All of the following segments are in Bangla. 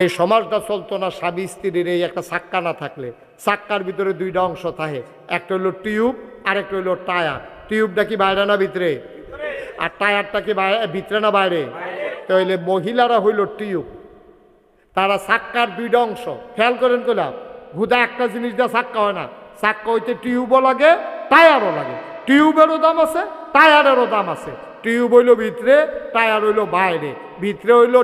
এই সমাজটা চলতো না স্বামী স্ত্রীর এই একটা চাক্কা না থাকলে। চাক্কার ভিতরে দুইটা অংশ থাকে, একটা হইলো টিউব আর একটা হইলো টায়ার। টিউবটা কি বাইরে না ভিতরে, আর টায়ারটা কি ভিতরে না বাইরে? তাহলে মহিলারা হইল টিউব, তারা চাক্কার দুইটা অংশ। খেয়াল করেন কইলাম, হুদা একটা জিনিস দিয়ে চাক্কা হয় না, চাক্কা হইতে টিউবও লাগে টায়ারও লাগে। টিউবেরও দাম আছে, টায়ারেরও দাম আছে। টিউব হইল ভিতরে, টায়ার হইল বাইরে। ভিতরে হইল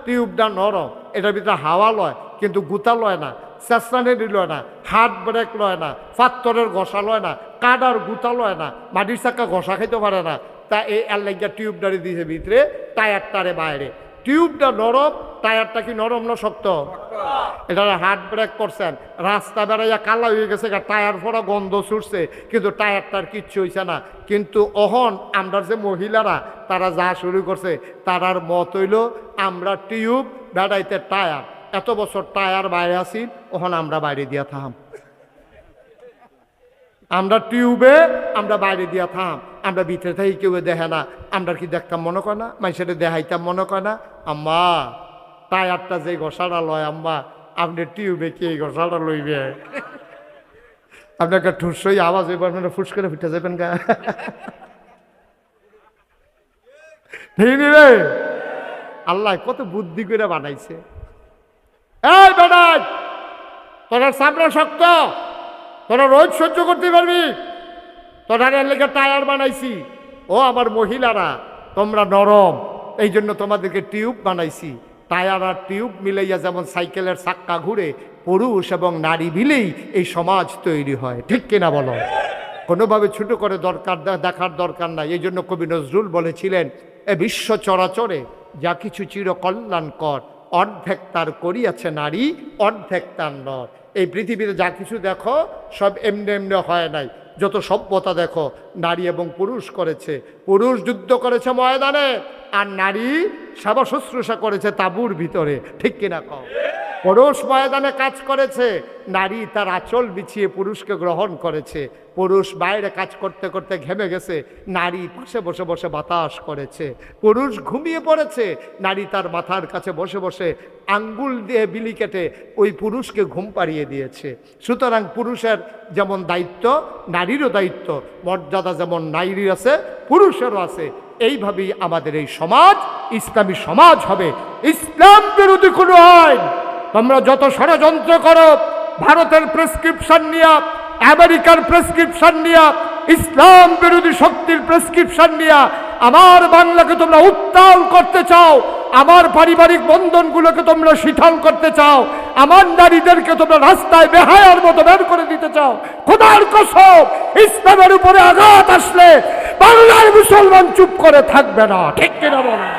টিউবটা নরম, এটার ভিতরে হাওয়া লয় কিন্তু গুতা লয় না, চেষ্টানেরি লয় না, হার্ট ব্রেক লয় না, পাত্তরের ঘষা লয় না, কাদার গুতা লয় না, মাটির চাক্কা ঘষা খাইতে পারে না। তা এই আল্লাহ টিউবটারে দিয়েছে ভিতরে, টায়ারটারে বাইরে। টিউবটা নরম, টায়ারটা কি নরম না শক্ত? এটা হার্ট ব্রেক করছেন, রাস্তা বেড়াইয়া কালা হয়ে গেছে, টায়ার ফোড়া গন্ধ ছুটছে, কিন্তু টায়ারটার কিচ্ছু হয়েছে না। কিন্তু অহন আমরা যে মহিলারা তারা যা শুরু করছে, তারার মত হইল আমরা টিউব বেড়াইতে টায়ার। এত বছর টায়ার বাইরে আসি, ওহন আমরা বাইরে দিয়া থাম। আমরা টিউবে আমরা বাইরে দিয়া থাম, আমরা ভিতরে থাকি কেউ দেখে না। আমরা কি দেখতাম মনে করে না, মানুষের দেখাইতাম মনে করে না? আম্মা টায়ারটা যে ঘষাটা লয়, আম্মা আপনি টিউবে কি এই ঘষাটা লইবে? আপনাকে ঠুসই আওয়াজ হইব, আপনারা ফুস করে ফিটে যাবেন গা। ঠিক রে, আল্লাহ কত বুদ্ধি করে বানাইছে। এই বেটাই, তোরা সামনে শক্ত, তোরা রোজ সহ্য করতে পারবি, তোরা লেগে টায়ার বানাইছি। ও আমার মহিলারা, তোমরা নরম, এই জন্য তোমাদেরকে টিউব বানাইছি। টায়ার আর টিউব মিলাইয়া যেমন সাইকেলের চাক্কা ঘুরে, পুরুষ এবং নারী মিলেই এই সমাজ তৈরি হয়। ঠিক কিনা বলো? কোনোভাবে ছোট করে দেখার দরকার নাই। এই জন্য কবি নজরুল বলেছিলেন, এ বিশ্ব চরাচরে যা কিছু চিরকল্যাণকর, অর্ধেক তার করিয়াছে নারী, অর্ধেক তার নর। এই পৃথিবীতে যা কিছু দেখো সব এমনি এমনি হয় নাই। যত সভ্যতা দেখো নারী এবং পুরুষ করেছে। পুরুষ যুদ্ধ করেছে ময়দানে, আর নারী সেবা শুশ্রূষা করেছে তাঁবুর ভিতরে। ঠিক কিনা কও? পুরুষ ময়দানে কাজ করেছে, নারী তার আঁচল বিছিয়ে পুরুষকে গ্রহণ করেছে। পুরুষ বাইরে কাজ করতে করতে ঘেমে গেছে, নারী পাশে বসে বসে বাতাস করেছে। পুরুষ ঘুমিয়ে পড়েছে, নারী তার মাথার কাছে বসে বসে আঙ্গুল দিয়ে বিলি কেটে ওই পুরুষকে ঘুম পাড়িয়ে দিয়েছে। সুতরাং পুরুষের যেমন দায়িত্ব, নারীরও দায়িত্ব, মর্যাদা যেমন নারীর আছে, পুরুষেরও আছে। এইভাবেই আমাদের এই সমাজ ইসলামী সমাজ হবে। ইসলাম বিরোধী কোনো আইন তোমরা যত ষড়যন্ত্র করো, ভারতের প্রেসক্রিপশন নিয়া, আমেরিকার প্রেসক্রিপশন নিয়া, ইসলাম বিরোধী শক্তির প্রেসক্রিপশন নিয়া আমার বাংলাকে তোমরা উত্তাল করতে চাও, আমার পারিবারিক বন্ধনগুলোকে তোমরা শিথিল করতে চাও, আমার নারীদেরকে তোমরা রাস্তায় বেহায়ার মতো বের করে দিতে চাও, খোদার কসম ইসলামের উপরে আঘাত আসলে বাংলার মুসলমান চুপ করে থাকবে না। ঠিক কিনা বলো?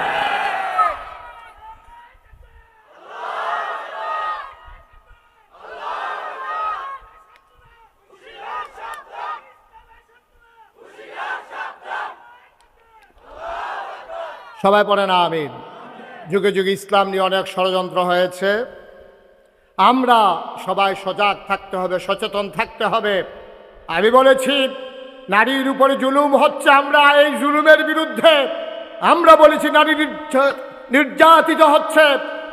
সবাই পড়ে না আমিন। যুগে যুগে ইসলাম নিয়ে অনেক ষড়যন্ত্র হয়েছে। আমরা সবাই সজাগ থাকতে হবে, সচেতন থাকতে হবে। আমি বলেছি নারীর উপরে জুলুম হচ্ছে, আমরা এই জুলুমের বিরুদ্ধে। আমরা বলেছি নারী নির্যাতিত হচ্ছে,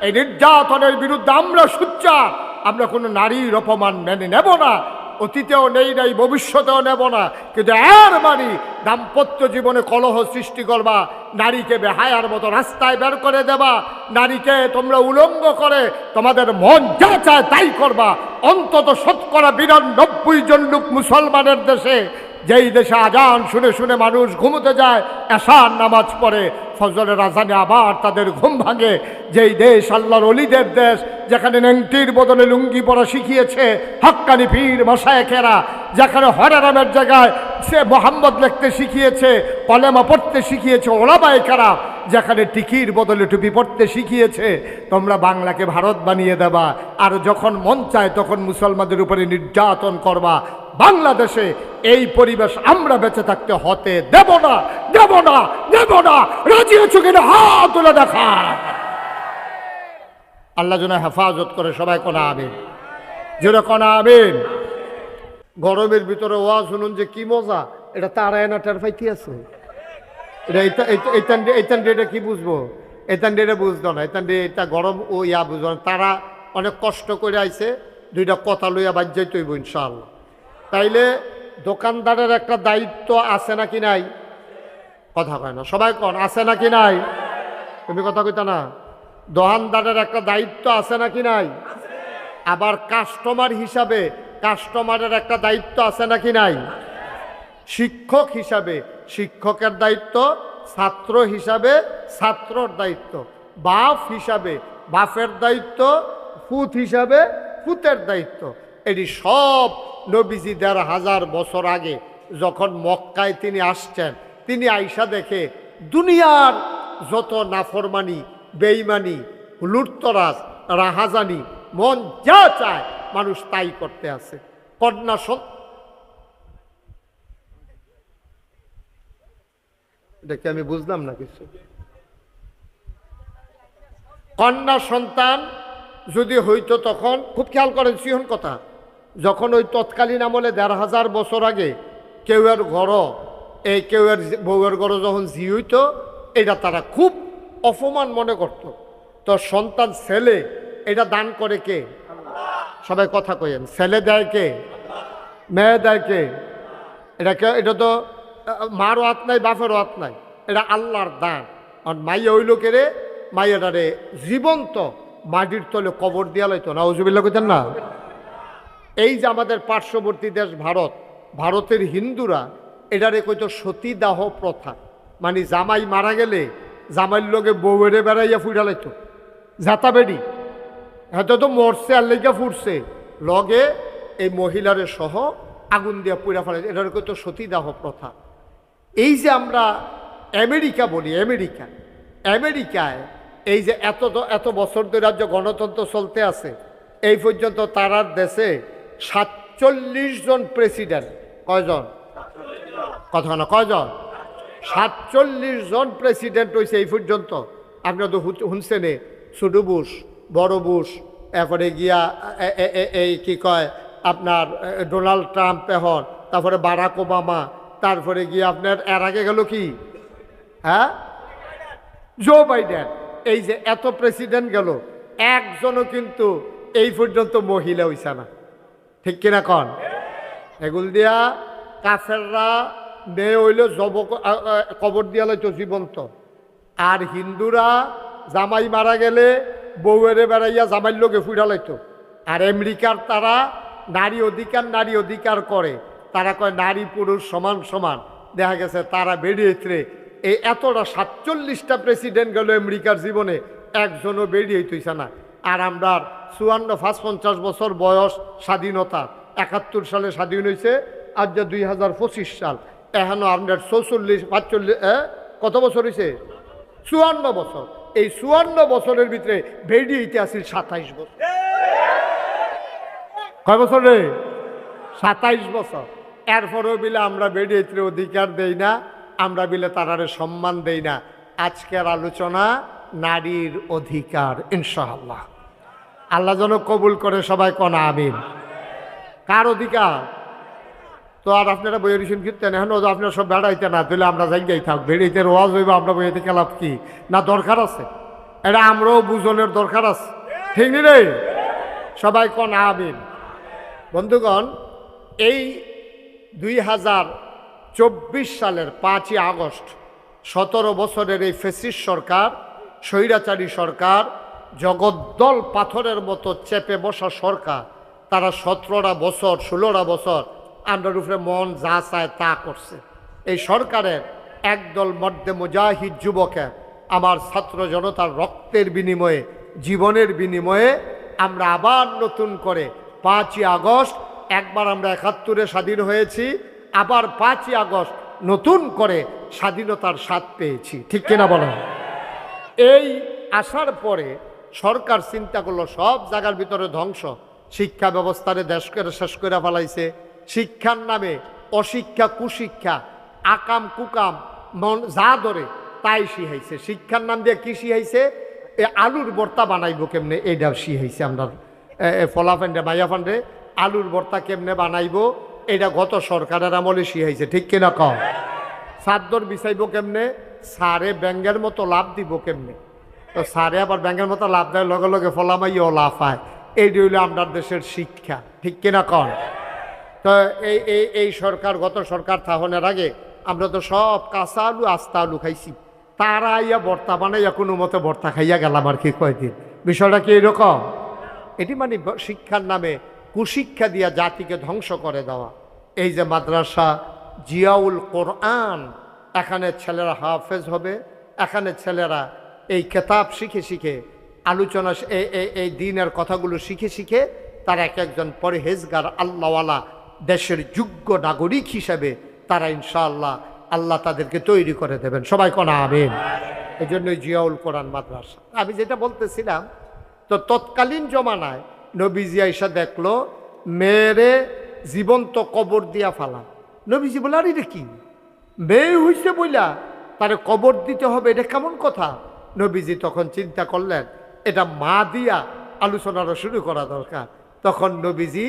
এই নির্যাতনের বিরুদ্ধে আমরা সোচ্চার। আমরা কোনো নারীর অপমান মেনে নেব না, অতীতেও নেই নাই, ভবিষ্যতেও নেব না। কিন্তু এর মানে দাম্পত্য জীবনে কলহ সৃষ্টি করবা, নারীকে বেহায়ার মতো রাস্তায় বের করে দেবা, নারীকে তোমরা উলঙ্গ করে তোমাদের মন যা চায় তাই করবা। অন্তত ৯২% জন লোক মুসলমানের দেশে, যেই দেশে আজান শুনে শুনে মানুষ ঘুমোতে যায়, এশার নামাজ পড়ে, ফজরের আজানে আবার তাদের ঘুম ভাঙে, যেই দেশ আল্লাহর ওলিদের দেশ, যেখানে নেংটির বদলে লুঙ্গি পরা শিখিয়েছে হাক্কানি পীর মাশায়েখেরা, যেখানে হরেরামের জায়গায় সে মোহাম্মদ লিখতে শিখিয়েছে, কলেমা পড়তে শিখিয়েছে ওলামায়ে কেরাম, যেখানে টিকির বদলে টুপি পড়তে শিখিয়েছে, তোমরা বাংলাকে ভারত বানিয়ে দেবা। আর যখন মন চায় তখন মুসলমানদের উপরে নির্যাতন করবা। বাংলাদেশে এই পরিবেশ আমরা বেঁচে থাকতে হতে দেব না, দেব না, দেব না। রাজি হচ্ছে কিনা হাত তুলে দেখা। আল্লাহ যেন হেফাজত করে। সবাই কোনা আমিন, জোরে কোনা আমিন। গরমের ভিতরে ওয়াজ শুনুন যে কি মজা, এটা তারায় না টের পাইতে আছে। এটা কি বুঝবো? এতান দিয়ে বুঝতো না, এতান দিয়ে এটা গরম ও ইয়া বুঝতো না। তারা অনেক কষ্ট করে আইছে, দুইটা কথা লইয়া বাদ যাইতে হইব ইনশাআল্লাহ। তাইলে দোকানদারের একটা দায়িত্ব আছে নাকি নাই? কথা কয় না সবাই, কন আছে নাকি নাই? তুমি কথা কইতা না? দোকানদারের একটা দায়িত্ব আছে নাকি নাই? আবার কাস্টমার হিসাবে কাস্টমারের একটা দায়িত্ব আছে নাকি নাই? শিক্ষক হিসাবে শিক্ষকের দায়িত্ব, ছাত্র হিসাবে ছাত্রর দায়িত্ব, বাপ হিসাবে বাপের দায়িত্ব, পুত হিসাবে পুতের দায়িত্ব। এটি সব নবীজি ১৫০০ বছর আগে যখন মক্কায় তিনি আসছেন, তিনি আইসা দেখে দুনিয়ার যত নাফরমানি, বেঈমানি, লুটতরাজ, রাহাজানি, মন যা চায় মানুষ তাই করতে আছে। কন্যা দেখে আমি বুঝলাম না কিছু। কন্যা সন্তান যদি হইতো তখন, খুব খেয়াল করেন সিহন কথা, যখন ওই তৎকালীন আমলে ১৫০০ বছর আগে কেউয়ের ঘর, এই কেউয়ের বউয়ের ঘর যখন জি হইতো, এটা তারা খুব অপমান মনে করত। তো সন্তান ছেলে, এটা দান করে কে? সবাই কথা কইেন, ছেলে দেয় কে? মেয়ে দেয় কে? এটা তো মারও হাত নাই, বাপেরও হাত নাই, এটা আল্লাহর দান। আর মাইয়া ওই লোকেরে, মাইয়াটারে জীবন্ত মাটির তলে কবর দিয়া লইতো। নাউজুবিল্লাহ কইতেন না? এই যে আমাদের পার্শ্ববর্তী দেশ ভারত, ভারতের হিন্দুরা এটারে কইতো সতীদাহ প্রথা। মানে জামাই মারা গেলে জামাইয়ের লোকে বউয়েরে বেড়াইয়া ফুটা লাইতো, জাতা বেড়ি এত তো মরছে আর লেগা ফুটছে, লগে এই মহিলারে সহ আগুন দিয়া পুড়া ফেলে, এটারে কইতো সতীদাহ প্রথা। এই যে আমরা আমেরিকা বলি, আমেরিকায় এই যে এত বছর ধরে রাজ্য গণতন্ত্র চলতে আছে, এই পর্যন্ত তারার দেশে ৪৭ জন প্রেসিডেন্ট। কয়জন? কথা না, কয়জন? ৪৭ জন প্রেসিডেন্ট হয়েছে এই পর্যন্ত। আপনারা তো শুনছেন, ছোট বুশ, বড় বুশ, এরপরে গিয়া এই কি কয় আপনার ডোনাল্ড ট্রাম্প, এখন তারপরে বারাক ওবামা, তারপরে গিয়ে আপনার এর আগে গেল কি, হ্যাঁ, জো বাইডেন। এই যে এত প্রেসিডেন্ট গেল, একজনও কিন্তু এই পর্যন্ত মহিলা হইছে না। ঠিক কিনা কন? এগুল দিয়া কাফেররা মেয়ে হইলে কবর দিয়া লাইতো জীবন্ত, আর হিন্দুরা জামাই মারা গেলে বউয়েরে বেড়াইয়া জামাইর লোকে ফুটা লাইতো। আর আমেরিকার তারা নারী অধিকার করে, তারা কয় নারী পুরুষ সমান সমান। দেখা গেছে তারা বেরিয়েছে এই এতটা ৪৭টা প্রেসিডেন্ট গেল আমেরিকার জীবনে, একজনও বেরিয়ে হইতেছে না। আর আমরা ৫৪-৫৫ বছর বয়স স্বাধীনতা, ৭১ সালে স্বাধীন হয়েছে, আজ যে ২০২৫ সাল, এখনো আপনার ৪৪-৪৫ কত বছর হয়েছে? ৫৪ বছর। এই ৫৪ বছরের ভিতরে বেরিয়ে আসিল ২৭ বছর। কয় বছর রে? ২৭ বছর। এরপরেও বিলে আমরা বেরিয়ে অধিকার দেই না, আমরা বিলে তারারে সম্মান দেই না। আজকের আলোচনা নারীর অধিকার, ইনশাআল্লাহ। আল্লাহ যেন কবুল করে, সবাই কোন আমিন। কার অধিকার? তো আর আপনারা বইয়ে রিসেন কীর্তেন, এখন আপনারা সব বেড়াইতে না দিলে আমরা জায়গায় থাক, বেড়াইতে রোয়াজ হইব, আমরা বইয়েতে খেলাপ কি না দরকার আছে? এটা আমরাও বুঝনের দরকার আছে, ঠিক নি রে? সবাই কোন আমিন। বন্ধুগণ, এই ২০২৪ সালের ৫ই আগস্ট ১৭ বছরের এই ফ্যাসিস্ট সরকার, স্বৈরাচারী সরকার, জগদ্দল পাথরের মতো চেপে বসা সরকার, তারা ১৭টা বছর ১৬টা বছর আমরার উপরে মন যা চায় তা করছে। এই সরকারের একদল মর্দে মুজাহিদ যুবকে, আমার ছাত্র জনতার রক্তের বিনিময়ে, জীবনের বিনিময়ে আমরা আবার নতুন করে ৫ই আগস্ট, একবার আমরা ৭১-এ স্বাধীন হয়েছি, আবার ৫ই আগস্ট নতুন করে স্বাধীনতার স্বাদ পেয়েছি, ঠিক কিনা বলেন? এই আসার পরে সরকার চিন্তা করলো সব জায়গার ভিতরে ধ্বংস, শিক্ষা ব্যবস্থারে দেশ করে শেষ করে ফেলাইছে। শিক্ষার নামে অশিক্ষা, কুশিক্ষা, আকাম কুকাম মন যা ধরে তাই শিখাইছে। শিক্ষার নাম দিয়ে কি শিখাইছে? এ আলুর ভর্তা বানাইব কেমনে, এইটা শিখাইছে। আমরা ফলাফান্ডে মাইয়াফান্ডে আলুর ভর্তা কেমনে বানাইব, এটা গত সরকারের আমলে শিখাইছে, ঠিক কিনা কম? চাদর বিছাইব কেমনে, সারে ব্যাঙ্গের মতো লাভ দিব কেমনে, তো স্যারে আবার ব্যাংকের মতো লাভ দেয়, লগে লগে ফলামাইও লাভ হয়। এইটি হইল আমরা দেশের শিক্ষা, ঠিক কিনা কন? তো এই সরকার, গত সরকার থাহনের আগে আমরা তো সব কাঁচা আলু আস্তা আলু খাইছি, তারা আইয়া ভর্তা বানাইয়া কোনো মতে ভর্তা খাইয়া গেলাম আর কি কয়দিন। বিষয়টা কি এরকম? এটি মানে শিক্ষার নামে কুশিক্ষা দিয়া জাতিকে ধ্বংস করে দেওয়া। এই যে মাদ্রাসা জিয়াউল কোরআন, এখানে ছেলেরা হাফেজ হবে, এখানে ছেলেরা এই কেতাব শিখে শিখে আলোচনা এই দিনের কথাগুলো শিখে শিখে তারা এক একজন পরহেজগার আল্লাহওয়ালা দেশের যোগ্য নাগরিক হিসেবে তারা ইনশাআল্লাহ আল্লাহ তাদেরকে তৈরি করে দেবেন। সবাই কোন আমিন। এই জন্যই জিয়াউল কোরআন মাদ্রাসা। আমি যেটা বলতেছিলাম, তো তৎকালীন জমানায় নবীজি আইসা দেখলো মেয়েরে জীবন্ত কবর দিয়া ফালা। নবীজি বলে, আর এটা কি, মেয়ে হইছে বইলা তারে কবর দিতে হবে, এটা কেমন কথা? নবীজি তখন চিন্তা করলেন এটা মা দিয়া আলোচনাটা শুরু করা দরকার। তখন নবীজি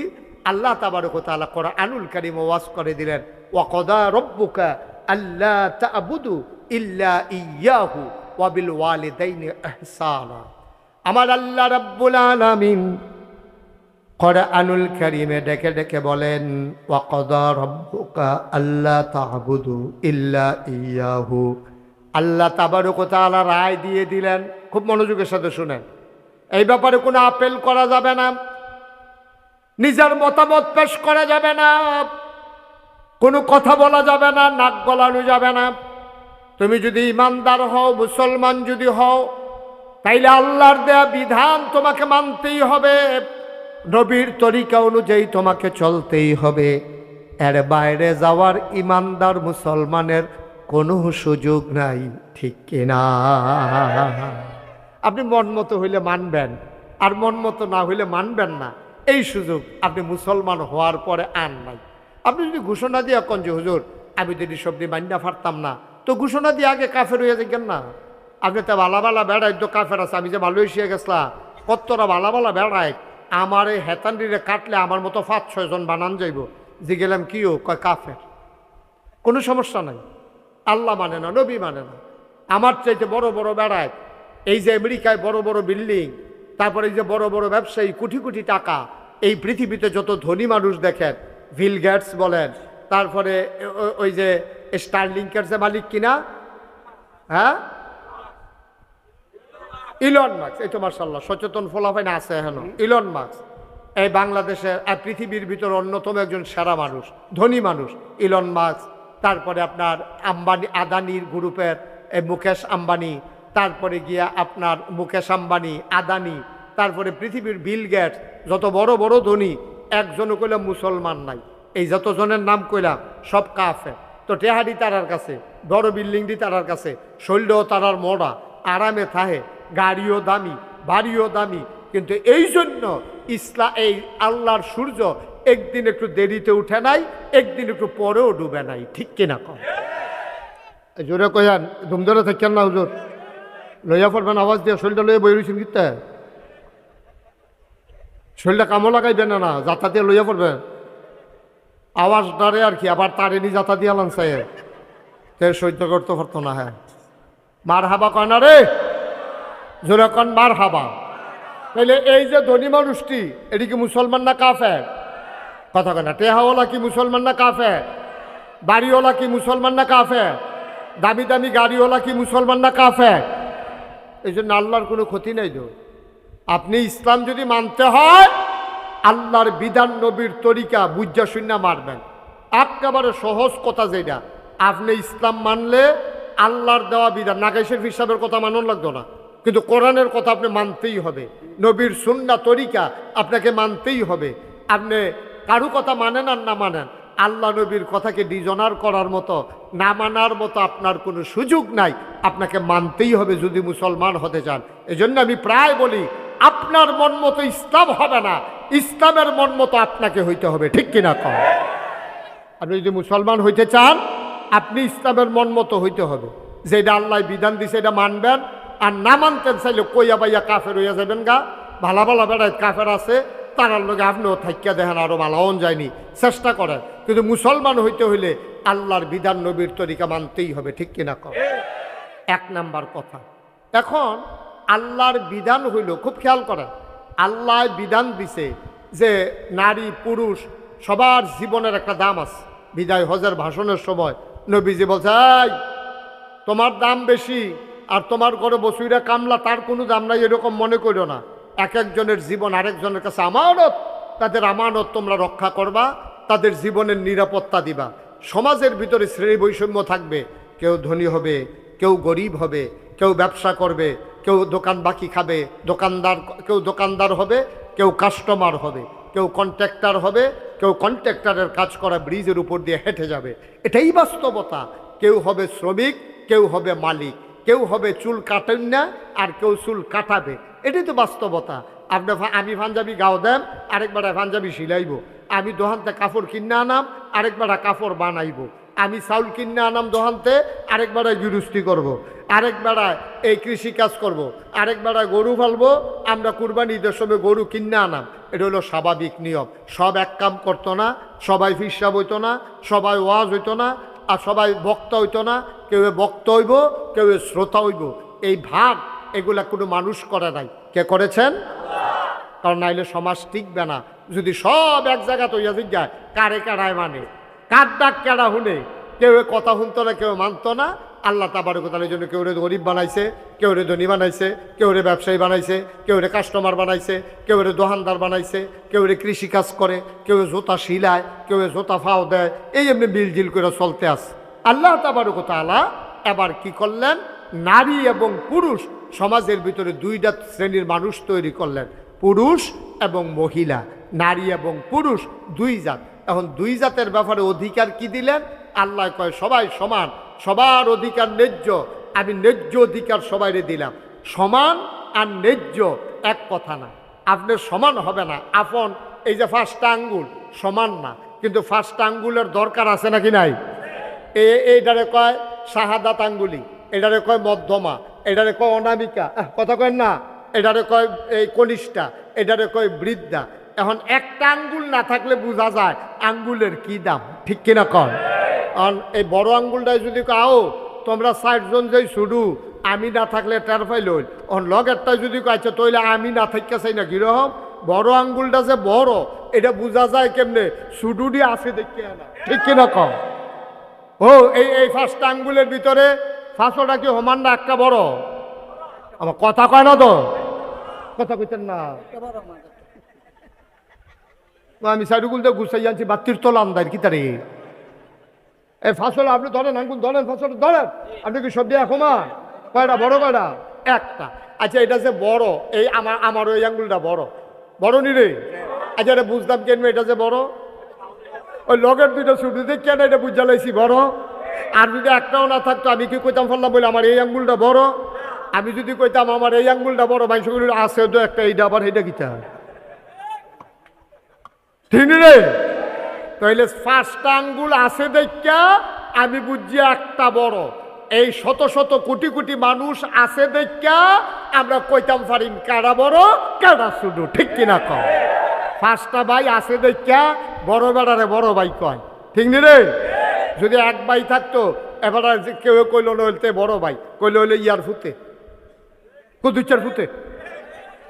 আল্লাহ তাবারক ওয়া তাআলা কোরআনুল কারীম ওয়াজ করে দিলেন, ওয়া কদা রব্বুকা আল্লা তা'বুদু ইল্লা ইয়্যাহু ওয়া বিল ওয়ালিদাইনি ইহসানা। আমার আল্লাহ রাব্বুল আলামিন কোরআনুল কারীমে ডেকে ডেকে বলেন, ওয়া কদা রব্বুকা আল্লা তা'বুদু ইল্লা ইয়্যাহু। আল্লাহ তাবারক ওয়া তাআলা রায় দিয়ে দিলেন, খুব মনোযোগের সাথে শুনেন, এই ব্যাপারে কোনো আপিল করা যাবে না, নিজের মতামত পেশ করা যাবে না, কোনো কথা বলা যাবে না, নাক গলানো যাবে না। তুমি যদি ইমানদার হও, মুসলমান যদি হও, তাইলে আল্লাহর দেয়া বিধান তোমাকে মানতেই হবে, নবীর তরিকা অনুযায়ী তোমাকে চলতেই হবে। এর বাইরে যাওয়ার ইমানদার মুসলমানের কোনো সুযোগ নাই, ঠিক কিনা? আপনি মন মতো হইলে মানবেন, আর মন মতো না হইলে মানবেন না, এই সুযোগ আপনি মুসলমান হওয়ার পরে আন নাই। আপনি যদি ঘোষণা দিয়া কন যে হুজুর আমি যদি সবজি মান্যা পারতাম না, তো ঘোষণা দিয়ে আগে কাফের হয়ে যাবেন না। আপনি তো ভালা ভালা বেড়াই, তো কাফের আছে। আমি যে মালয়েশিয়া গেছিলাম, কতটা ভালা ভালা বেড়াই, আমার এই হেতান্ডিরে কাটলে আমার মতো 5-6 জন বানান যাইব। যে গেলাম কিও, কয় কাফের। কোনো সমস্যা নাই, আল্লাহ মানে না, নবী মানে না। আমার চাইতে বড় বড় বেড়ায়, এই যে আমেরিকায় বড় বড় বিল্ডিং, তারপরে এই যে বড় বড় ব্যবসায়ী, কোটি কোটি টাকা, এই পৃথিবীতে যত ধনী মানুষ দেখেন, বিল গেটস বলেন, তারপরে ওই যে স্টারলিংকের যে মালিক কিনা, হ্যাঁ, ইলন মাস্ক, এই তো মাশাআল্লাহ সচেতন ফলাফল আছে এখনো। ইলন মাস্ক এই বাংলাদেশের পৃথিবীর ভিতর অন্যতম একজন সেরা মানুষ, ধনী মানুষ ইলন মাস্ক। তারপরে আপনার আম্বানি, আদানির গ্রুপের মুকেশ আম্বানি, তারপরে গিয়া আপনার মুকেশ আম্বানি, আদানি, তারপরে পৃথিবীর বিল গেটস, যত বড় বড় ধনী, একজনও কইলাম মুসলমান নাই। এই যতজনের নাম কইলাম সব কাফের। তো টেহারি তারার কাছে, বড় বিল্ডিংটি তারার কাছে, শৈলও তারার মোড়া, আরামে থাহে, গাড়িও দামি, বাড়িও দামি। কিন্তু এই জন্য এই আল্লাহর সূর্য একদিন একটু দেরিতে উঠে নাই, একদিন একটু পরেও ডুবে নাই, ঠিক কিনা কম? জোরে কয়ান, ধুমধরে থাকেন না হুজুর, লইয়া পড়বেন আওয়াজ দিয়ে, শরীরটা লইয়া বই রয়েছেন কিতা, শরীরটা কামও লাগাইবেন না, যাতা দিয়ে লইয়া পড়বেন আওয়াজ ডারে আর কি। আবার তারে নি যাতা দিয়ে লাঞ্চাই তে সহ্য করতে পারতো না। হ্যাঁ, মার হাবা কয় না রে, জোরে কন মার হাবা। তাইলে এই যে ধনী মানুষটি, এটি কি মুসলমান না কাফের? কথা কয় না। টেহাওয়ালা কি মুসলমান না কাফের? বাড়িওয়ালা কি মুসলমান না কাফের? দামি দামি গাড়িওয়ালা কি মুসলমান না কাফের? এই জন্য আল্লাহর কোনো ক্ষতি নেই। তো আপনি ইসলাম যদি মানতে হয়, আল্লাহর বিধান, নবীর তরিকা বুঝা শূন্য মারবেন। একেবারে সহজ কথা যেটা, আপনি ইসলাম মানলে আল্লাহর দেওয়া বিধান, নাগাইশের হিসাবের কথা মানন লাগতো না, কিন্তু কোরআনের কথা আপনি মানতেই হবে, নবীর সুন্নাহ তরিকা আপনাকে মানতেই হবে। আপনি কারু কথা মানেন আর না মানেন, আল্লাহ নবীর কথাকে ডিজনার করার মতো, না মানার মতো আপনার কোনো সুযোগ নাই, আপনাকে মানতেই হবে যদি মুসলমান হতে চান। এজন্য আমি প্রায় বলি, আপনার মন মতো ইসলাম হবে না, ইসলামের মন মতো আপনাকে হইতে হবে, ঠিক কিনা কম? আপনি যদি মুসলমান হইতে চান, আপনি ইসলামের মন মতো হইতে হবে, যেটা আল্লাহ বিধান দিছে এটা মানবেন। আর না মানতেন চাইলে কইয়া বাইয়া কাফের হইয়া যাবেন গা। ভালা ভালা বেড়ায় কাফের আছে, তারার লোক আপনিও থাকিয়া দেখেন, আরো ভালাওন যায়নি, চেষ্টা করেন। কিন্তু মুসলমান হইতে হইলে আল্লাহর বিধান, নবীর তরিকা মানতেই হবে, ঠিক কিনা কম? এক নাম্বার কথা। এখন আল্লাহর বিধান হইল, খুব খেয়াল করেন, আল্লাহ বিধান দিছে যে নারী পুরুষ সবার জীবনের একটা দাম আছে। বিদায় হজের ভাষণের সময় নবীজি বলছে, এই তোমার দাম বেশি আর তোমার ঘরে বসুইরা কামলা তার কোনো দাম নাই, এরকম মনে করো না। এক একজনের জীবন আরেকজনের কাছে আমানত, তাদের আমানত তোমরা রক্ষা করবা, তাদের জীবনের নিরাপত্তা দিবা। সমাজের ভিতরে শ্রেণী বৈষম্য থাকবে, কেউ ধনী হবে, কেউ গরিব হবে, কেউ ব্যবসা করবে, কেউ দোকান বাকি খাবে, কেউ দোকানদার হবে, কেউ কাস্টমার হবে, কেউ কন্ট্রাক্টর হবে, কেউ কন্ট্রাক্টরের কাজ করা ব্রিজের উপর দিয়ে হেঁটে যাবে। এটাই বাস্তবতা। কেউ হবে শ্রমিক, কেউ হবে মালিক, কেউ হবে চুল কাটেন না আর কেউ চুল কাটাবে। এটাই তো বাস্তবতা। আমি পাঞ্জাবি গাও দেন, আরেকবার পাঞ্জাবি সিলাইব। আমি দোহানতে কাপড় কিনে আনাম, আরেকবার কাপড় বানাইব। আমি চাউল কিনে আনাম দোহানতে, আরেকবার গৃহস্থী করব। আরেকবার এই কৃষি কাজ করব। আরেকবার গরু ফালবো, আমরা কুরবানি ঈদের সময় গরু কিনে আনাম। এটা হলো স্বাভাবিক নিয়ম। সব এক কাম করতো না, সবাই ফিসাব হইতো না, সবাই ওয়াজ হইতো না, আর সবাই বক্তা হইতো না। কেউ বক্তা হইব, কেউ শ্রোতা হইব। এই ভাগ এগুলা কোনো মানুষ করে নাই। কে করেছেন? কারণ নাইলে সমাজ টিকবে না। যদি সব এক জায়গা তৈয়া জিজ্ঞায় কারে কারায় মানে, কার ডাক কেডা শুনে, কেউ কথা শুনতো না, কেউ মানতো না। আল্লাহ তাবারক ওয়া তাআলার জন্য কেউ রে গরিব বানাইছে, কেউ রে ধনী বানাইছে, কেউ রে ব্যবসায়ী বানাইছে, কেউ রে কাস্টমার বানাইছে, কেউ রে দোকানদার বানাইছে, কেউ রে কৃষি কাজ করে, কেউ জোতা শিলায়, কেউ জোতা ফাও দেয়। এই এমনি মিলজিল করে চলতে আছে। আল্লাহ তাবারক ওয়া তাআলা এবার কি করলেন? নারী এবং পুরুষ সমাজের ভিতরে দুইটা শ্রেণীর মানুষ তৈরি করলেন, পুরুষ এবং মহিলা। নারী এবং পুরুষ দুই জাত। এখন দুই জাতের ব্যাপারে অধিকার কি দিলেন? আল্লাহ কয় সবাই সমান, সবার অধিকার ন্যায্য। আমি ন্যায্য অধিকার সবাইরে দিলাম। সমান আর ন্যায্য এক কথা না। আপনার সমান হবে না। আপন এই যে ফার্স্ট আঙ্গুল সমান না, কিন্তু ফার্স্ট আঙ্গুলের দরকার আছে নাকি নাই? এইটারে কয় শাহাদাত আঙ্গুলি, এটারে কয় মধ্যমা, এটারে কয় অনামিকা, কথা কয় না, এটারে কয় এই কনিষ্ঠা, এটারে কয় বৃদ্ধা। এখন একটা আঙ্গুল না থাকলে বোঝা যায় আঙ্গুলের কি দাম, ঠিক কিনা কন? কারণ এই বড় আঙ্গুলটাই যদি কাও তোমরা 60 জন যেই শুধু আমি না থাকলে টের পাইল, লগেরটাই যদি কাছে তৈলে আমি না থাকতে চাই না কিরকম। বড় আঙ্গুলটা যে বড় এটা বোঝা যায় কেমনে? শুধুটি আছে দেখে না, ঠিক কিনা কম? ও এই ফার্স্ট আঙ্গুলের ভিতরে ফাঁসোটা কি সমান না একটা বড়? আমার কথা কয় না তো, কথা কইতেন না। আমি সাইডুগুল তো গুছাই আনছি বাত্তির তোলা আমদার কি তারে এই ফাঁসল আপনি ধরেন, আঙ্গুল ধরেন, ফাঁসল ধরেন। আপনি কি সব দিয়ে এখন কয়টা বড়, কয়টা? একটা। আচ্ছা এটা যে বড়, এই আমার ওই আঙ্গুলটা বড়, বড় নি রে? আচ্ছা এটা বুঝলাম কেন এটা যে বড়? ওই লগের দুইটা ছুটি দিয়ে কেন এটা বুঝা লাইছি বড়। আর যদি একটাও না থাকতো আমি কি কইতাম ফেললাম বলে আমার এই আঙ্গুলটা বড়? আমি যদি কইতাম আমার এই আঙ্গুলটা বড়, মানুষগুলো আছে তো একটা, এইটা আবার এইটা কিতা, ঠিক রে? তাইলে ফার্স্ট আঙ্গুল আছে দেখা আমি বুঝছি একটা বড়। এই শত শত কোটি কোটি মানুষ আছে দেখা আমরা কইতাম পারিম কারা বড় কারা শুধু, ঠিক কিনা কম? ফার্স্টটা ভাই আছে দেখা বড় বেড়ারে বড় ভাই কয়, ঠিক নি রে? যদি এক ভাই থাকতো এবার কেউ কইল নইলতে বড় ভাই, কইলে হইলে ইয়ার ফুতে কুদুচার ফুতে।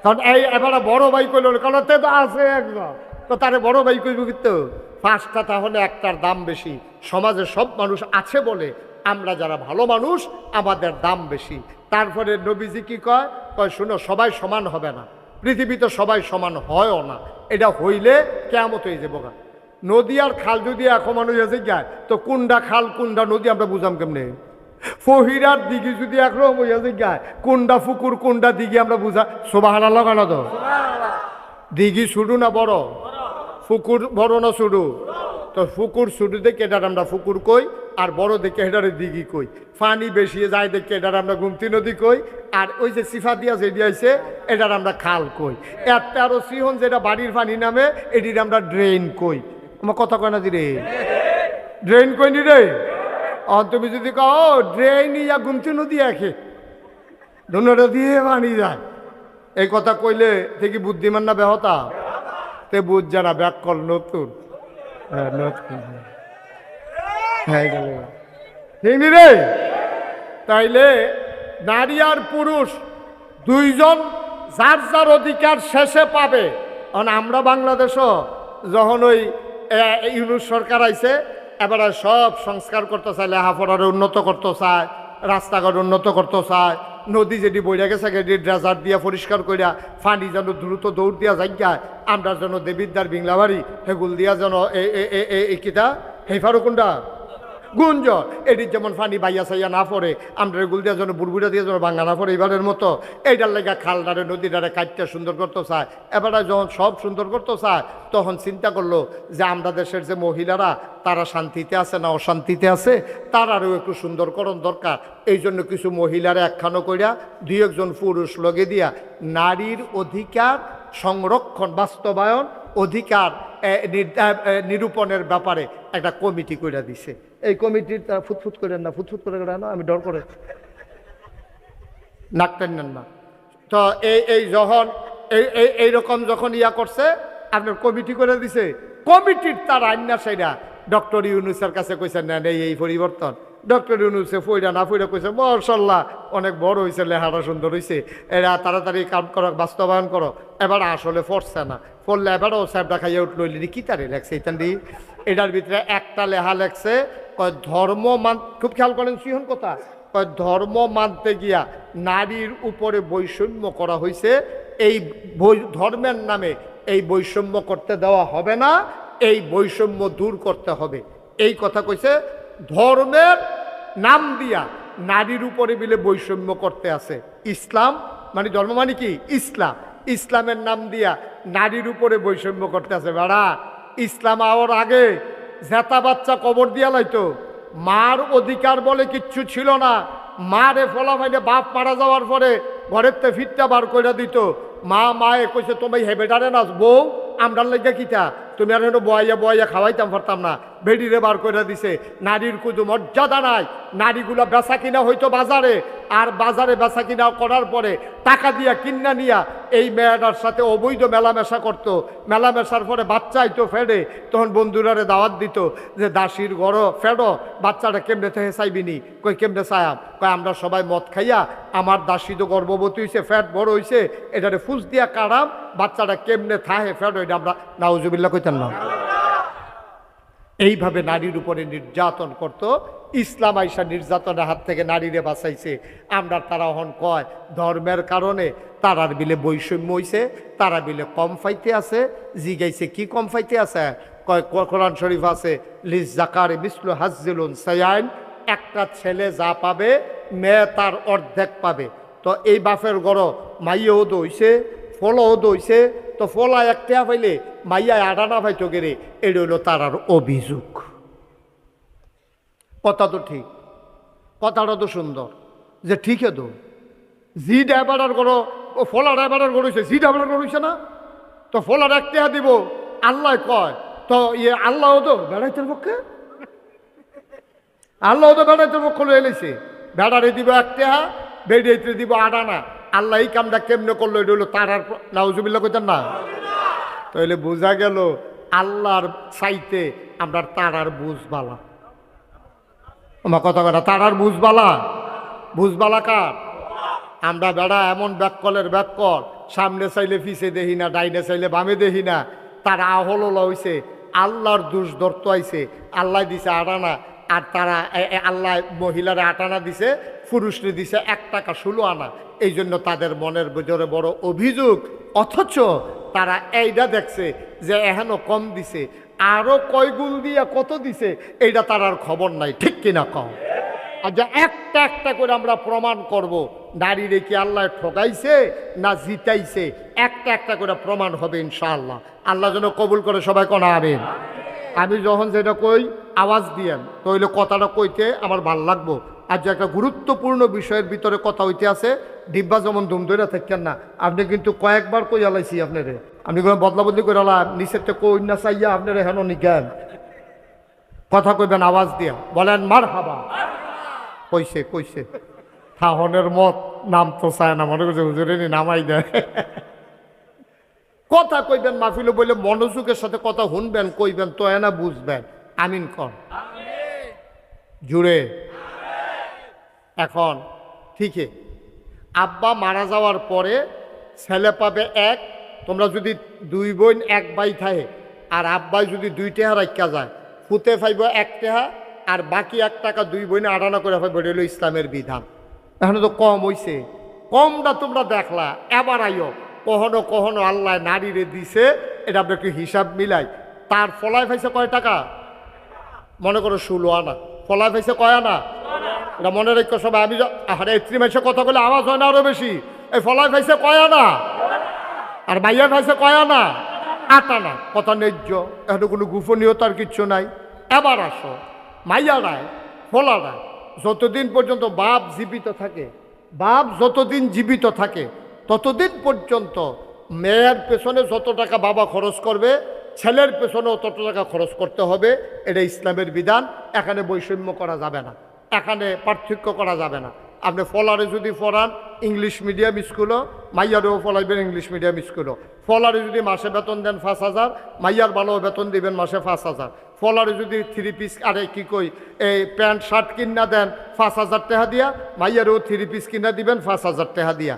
কারণ এই এবার বড় ভাই কইল কারণ তো আছে একজন, তো তারে বড় ভাই কইব কিন্তু ফার্স্টটা তাহলে একটার দাম বেশি। সমাজে সব মানুষ আছে বলে আমরা যারা ভালো মানুষ আমাদের দাম বেশি। তারপরে নবীজি কি কয়? কয় শুনো সবাই সমান হবে না, পৃথিবীতে সবাই সমান হয়ও না। এটা হইলে কেয়ামত হয়ে যাবো। নদী আর খাল যদি এখন মানুষ আছে গায় তো কোনটা খাল কোনটা নদী আমরা বুঝাম কেমনে? ফহিরার দিঘি যদি একরকম হইয়া যে গায় কোনটা পুকুর কোনটা দিঘি আমরা বুঝা। সুবহানাল্লাহ কেন তো? দিঘি শুরু না বড়, পুকুর বড় না শুরু? তো পুকুর শুরু দেখে এটার আমরা পুকুর কই, আর বড় দেখে এটারে দিঘি কই। পানি বেশি যায় দেখে এটার আমরা গুমতি নদী কই, আর ওই যে সিফা দিয়া যে দিয়েছে এটার আমরা খাল কই। একটা আরো সিহন যেটা বাড়ির পানি নামে এটির আমরা ড্রেন কই। আমার কথা কয় না দিরে? ড্রেন কই নি রে? তুমি যদি কও ড্রেন ইয়া গুমতি নদী একে ধনুটা দিয়ে পানি যায়, এই কথা কইলে থেকে বুদ্ধিমান না বেহতা? তে বুঝ যারা ব্যাক কল নতুন ঠিক নি রে? তাইলে নারী আর পুরুষ দুইজন যার যার অধিকার শেষে পাবে। কারণ আমরা বাংলাদেশও যখন ওই ইউনুস সরকার আইছে, এবারে সব সংস্কার করতে চায়, লেখাপড়ার উন্নত করতে চায়, রাস্তাঘাট উন্নত করতে চায়, নদী যেটি বইয়া গেছে সেটি ড্রেজার দিয়া পরিষ্কার করিয়া পানি যেন দ্রুত দৌড় দিয়া যাইয়া, আমরা যেন দেবিদ্যার বিংলাবাড়ি হেগুল দিয়া যেন এই কিতা হেফারো কোনটা গুঞ্জ এটির যেমন পানি বাইয়া সাইয়া না পড়ে, আমরা এগুল দিয়া যেন বুড়বুড়া দিয়ে যেন ভাঙা না পড়ে এবারের মতো এইটার লেগা খালডারে নদীটারে কাটতে সুন্দর করতে চায়। এবারে যখন সব সুন্দর করতে চায় তখন চিন্তা করলো যে আমরা দেশের যে মহিলারা তারা শান্তিতে আছে না অশান্তিতে আছে, তারারও একটু সুন্দরকরণ দরকার। এই জন্য কিছু মহিলারা একখানো করিয়া দুই একজন পুরুষ লগে দিয়া নারীর অধিকার সংরক্ষণ বাস্তবায়ন অধিকার নিরূপণের ব্যাপারে একটা কমিটি করে দিছে। এই কমিটির তারা ফুটফুট করেন না, ফুটফুট করে না, আমি ডর করে নাক টানেন না। তো এই যখন এইরকম যখন ইয়া করছে, আপনার কমিটি করে দিছে, কমিটির তার আইনা সেইরা ডক্টর ইউনুসের কাছে কইছেন না এই পরিবর্তন। ডক্টর ইউনুসে ফইরা না ফইরা কইছে মাশাআল্লাহ অনেক বড় হয়েছে, লেহাটা সুন্দর হয়েছে, এরা তাড়াতাড়ি কাম করো, বাস্তবায়ন করো। এবার আসলে ফরছে না, ফললে এবারও সাহেবটা খাইয়া উঠলো, কি তারে লেখছে ইতান্ডি। এটার ভিতরে একটা লেহা লেখছে কয় ধর্ম মান, খুব খেয়াল করেন সিহন কথা, কয় ধর্ম মানতে গিয়া নারীর উপরে বৈষম্য করা হয়েছে, এই ধর্মের নামে এই বৈষম্য করতে দেওয়া হবে না, এই বৈষম্য দূর করতে হবে। এই কথা কইছে। ধর্মের নাম দিয়া নারীর উপরে বিলে বৈষম্য করতে আছে ইসলাম, মানে ধর্ম মানে কি ইসলাম, ইসলামের নাম দিয়া নারীর উপরে বৈষম্য করতে আছে। বেড়া ইসলাম আওয়ার আগে জেতা বাচ্চা কবর দিয়া লাইতো, মার অধিকার বলে কিচ্ছু ছিল না। মারে ফলা ফাইলে বাপ মারা যাওয়ার পরে ঘরের তে ফিটটা বার করে দিত। মায়ে কইছে তুমি হেবেটারে নাচ বউ আমরার লেগে কিতা, তুমি আর বয়াইয়া বয়াইয়া খাওয়াইতাম পারতাম না, বেডিরে বার করে দিছে। নারীর কোনো মর্যাদা নাই। নারীগুলা বেচা কিনা হইতো বাজারে, আর বাজারে বেচা কিনা করার পরে টাকা দিয়া কিনা নিয়া এই মেয়েটার সাথে অবৈধ মেলামেশা করত। মেলামেশার পরে বাচ্চা আইতো ফেডে, তখন বন্ধুরারে দাওয়াত দিত যে দাসির ঘরও ফেডো, বাচ্চাটা কেমনে থেকে চাইবিনি, কই কেমনে চায়াম, কয় আমরা সবাই মদ খাইয়া, আমার দাসী তো গর্ভবতী হয়েছে, ফ্যাট বড় হয়েছে, এটারে ফুস দিয়া কাড়াম, বাচ্চাটা কেমনে থাহে ফেড, এটা আমরা নাউজুবিল্লাহ কইতাম না। এইভাবে নারীর উপরে নির্যাতন করত। ইসলাম আইসা নির্যাতনের হাত থেকে নারীরে বাঁচাইছে। আমরা তারা হন কয় ধর্মের কারণে তারার বিলে বৈষম্য হইছে, তারা বিলে কম ফাইতে আছে। জিগাইছে কি কম ফাইতে আছে, কয় কোরআন শরীফ আছে লিজ জাকার মিসলু হাজ্জিলুন সায়াইন, একটা ছেলে যা পাবে মেয়ে তার অর্ধেক পাবে। তো এই বাপের গড় মাইয়াও দইছে, ফলও দইছে, তো ফলা একটা পাইলে মাইয়া আডানা পাইতো গেরে, এটা হইল তারার অভিযোগ। কথা তো ঠিক, কথাটা তো সুন্দর, যে ঠিক তো জি ড্রাইভারের গড় ফলা ড্রাইভারের গড়েছে, জি ড্রাইভারের গড়েছে না, তো ফলার একটা দিব আল্লাহ কয়, তো ইয়ে আল্লাহ তো বেড়াইতের পক্ষে, আল্লাহ তো বেড়াইতের পক্ষ লয়ে এলেছে, বেড়ারে দিব একটা, বেড়াইতে দিব আডানা। আল্লাহ এই কামটা কেমনে করলো, এটা হলো তারার নাউজুবিল্লাহ কইতেন না। তাহলে বোঝা গেল আল্লাহর চাইতে আমরা তারার বুঝবালা। আমার কথা কথা তারার বুঝবালা, বুঝবালা কার? আমরা বেড়া এমন ব্যাককলের ব্যাককল, সামনে চাইলে পিছে দেখি না, ডাইনে চাইলে বামে দেখি না। তারা আহল হইছে, আল্লাহর দোষ ধরতে আইছে, আল্লাহ দিছে আটানা, আর তারা আল্লাহ মহিলারা আটানা দিছে, পুরুষরে দিছে 1 টাকা 16 আনা। এই জন্য তাদের মনের ভিতরে বড় অভিযোগ। অথচ তারা এইটা দেখছে যে এখনো কম দিছে, আরো কয় গুণ দিয়া কত দিছে এইটা তার আর খবর নাই। ঠিক কিনা কম? আর যা একটা একটা করে আমরা প্রমাণ করব নারীরে কি আল্লাহ ঠকাইছে না জিতাইছে, একটা একটা করে প্রমাণ হবে ইনশাআল্লাহ। আল্লাহ যেন কবুল করে, সবাই কোন আমিন। আমি যখন যেটা কই আওয়াজ দিয়েন, তাহলে কথাটা কইতে আমার ভাল লাগবো। আর যে একটা গুরুত্বপূর্ণ বিষয়ের ভিতরে কথা হইতে আছে, ডিব্বা যেমন ধুম ধরে থাকেন না, আপনি কিন্তু কয়েকবার কই আলাইছি আপনারে, আপনি কোনো বদলা বদলি করে আলা নিচের থেকে কই না চাইয়া আপনারা হেন নিজ্ঞান কথা কইবেন আওয়াজ দিয়া, বলেন মার হাবা। কইছে কইছে থাহনের মত নাম তো চায় না, মনে করছে হুজুরে নামাই দেয়। কথা কইবেন মাহফিলে বলে মনোযোগের সাথে কথা শুনবেন, কইবেন তো না বুঝবেন। আমিন কর জুড়ে। এখন ঠিকই আব্বা মারা যাওয়ার পরে ছেলে পাবে এক, তোমরা যদি দুই বোন এক ভাই থাকে আর আব্বাই যদি 2 টাকা রাখা যায়, ফুতে পাইব 1 টাকা আর বাকি 1 টাকা দুই বোনে আড়ানা করে পাইব। এটা হলো ইসলামের বিধান। এখন তো কম হইছে, কমটা তোমরা দেখলা, এবার আইও কখনো কখনো আল্লাহ নারীরে দিছে, এটা আমরা একটু হিসাব মিলাই। তার ফলায় পাইছে কয় টাকা? মনে করো 16 আনা। ফলায় পাইছে কয় আনা? এটা মনে রেখো সবাই। আমি আরে 3 মাসে কথা বলে আওয়াজ হয় না আরো বেশি। এই ফলায় পাইছে কয় আনা? আর মাইয়া পাইছে কয় আনা? 8 আনা। কথা ন্যায্য, এখন কোনো গোপনীয়তার কিচ্ছু নাই। এবার আসো, মাইয়ারায় ফলারায় যতদিন পর্যন্ত বাপ জীবিত থাকে, বাপ যতদিন জীবিত থাকে ততদিন পর্যন্ত মেয়ের পেছনে যত টাকা বাবা খরচ করবে, ছেলের পেছনেও তত টাকা খরচ করতে হবে। এটা ইসলামের বিধান। এখানে বৈষম্য করা যাবে না, এখানে পার্থক্য করা যাবে না। আপনি ফলারে যদি পড়ান ইংলিশ মিডিয়াম স্কুলও, মাইয়ারেও ফলাইবেন ইংলিশ মিডিয়াম স্কুলও। ফলারে যদি মাসে বেতন দেন 5,000, মাইয়ার ভালো বেতন দিবেন মাসে 5,000। ফলারে যদি 3 পিস আরে কি কই এই প্যান্ট শার্ট কিনা দেন 5,000 টাকা দিয়া, মাইয়ারেও 3 পিস কিনা দিবেন 5,000 টাকা দিয়া।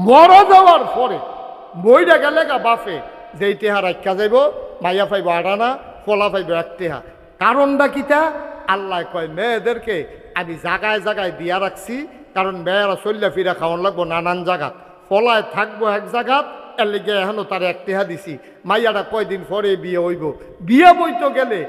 মরা যাওয়ার পরে বইটা গেলে গা বাফে যেই টেহা রাখা যাইব, মাইয়া পাইব 8 আনা, ফলা পাইব 1 টেহা। কারণটা কিতা? আল্লাহ কয় মেয়েদেরকে আমি জায়গায় জায়গায় দিয়া রাখছি, কারণ মেয়েরা চল্লা ফিরা খাওয়ান লাগবো নানান জায়গাত, ফলায় থাকবো এক জায়গাত, এর লেগে এখনো তার 1 টেহা দিছি। মাইয়াটা কয়দিন পরে বিয়ে হইব, বিয়ে বইতে গেলে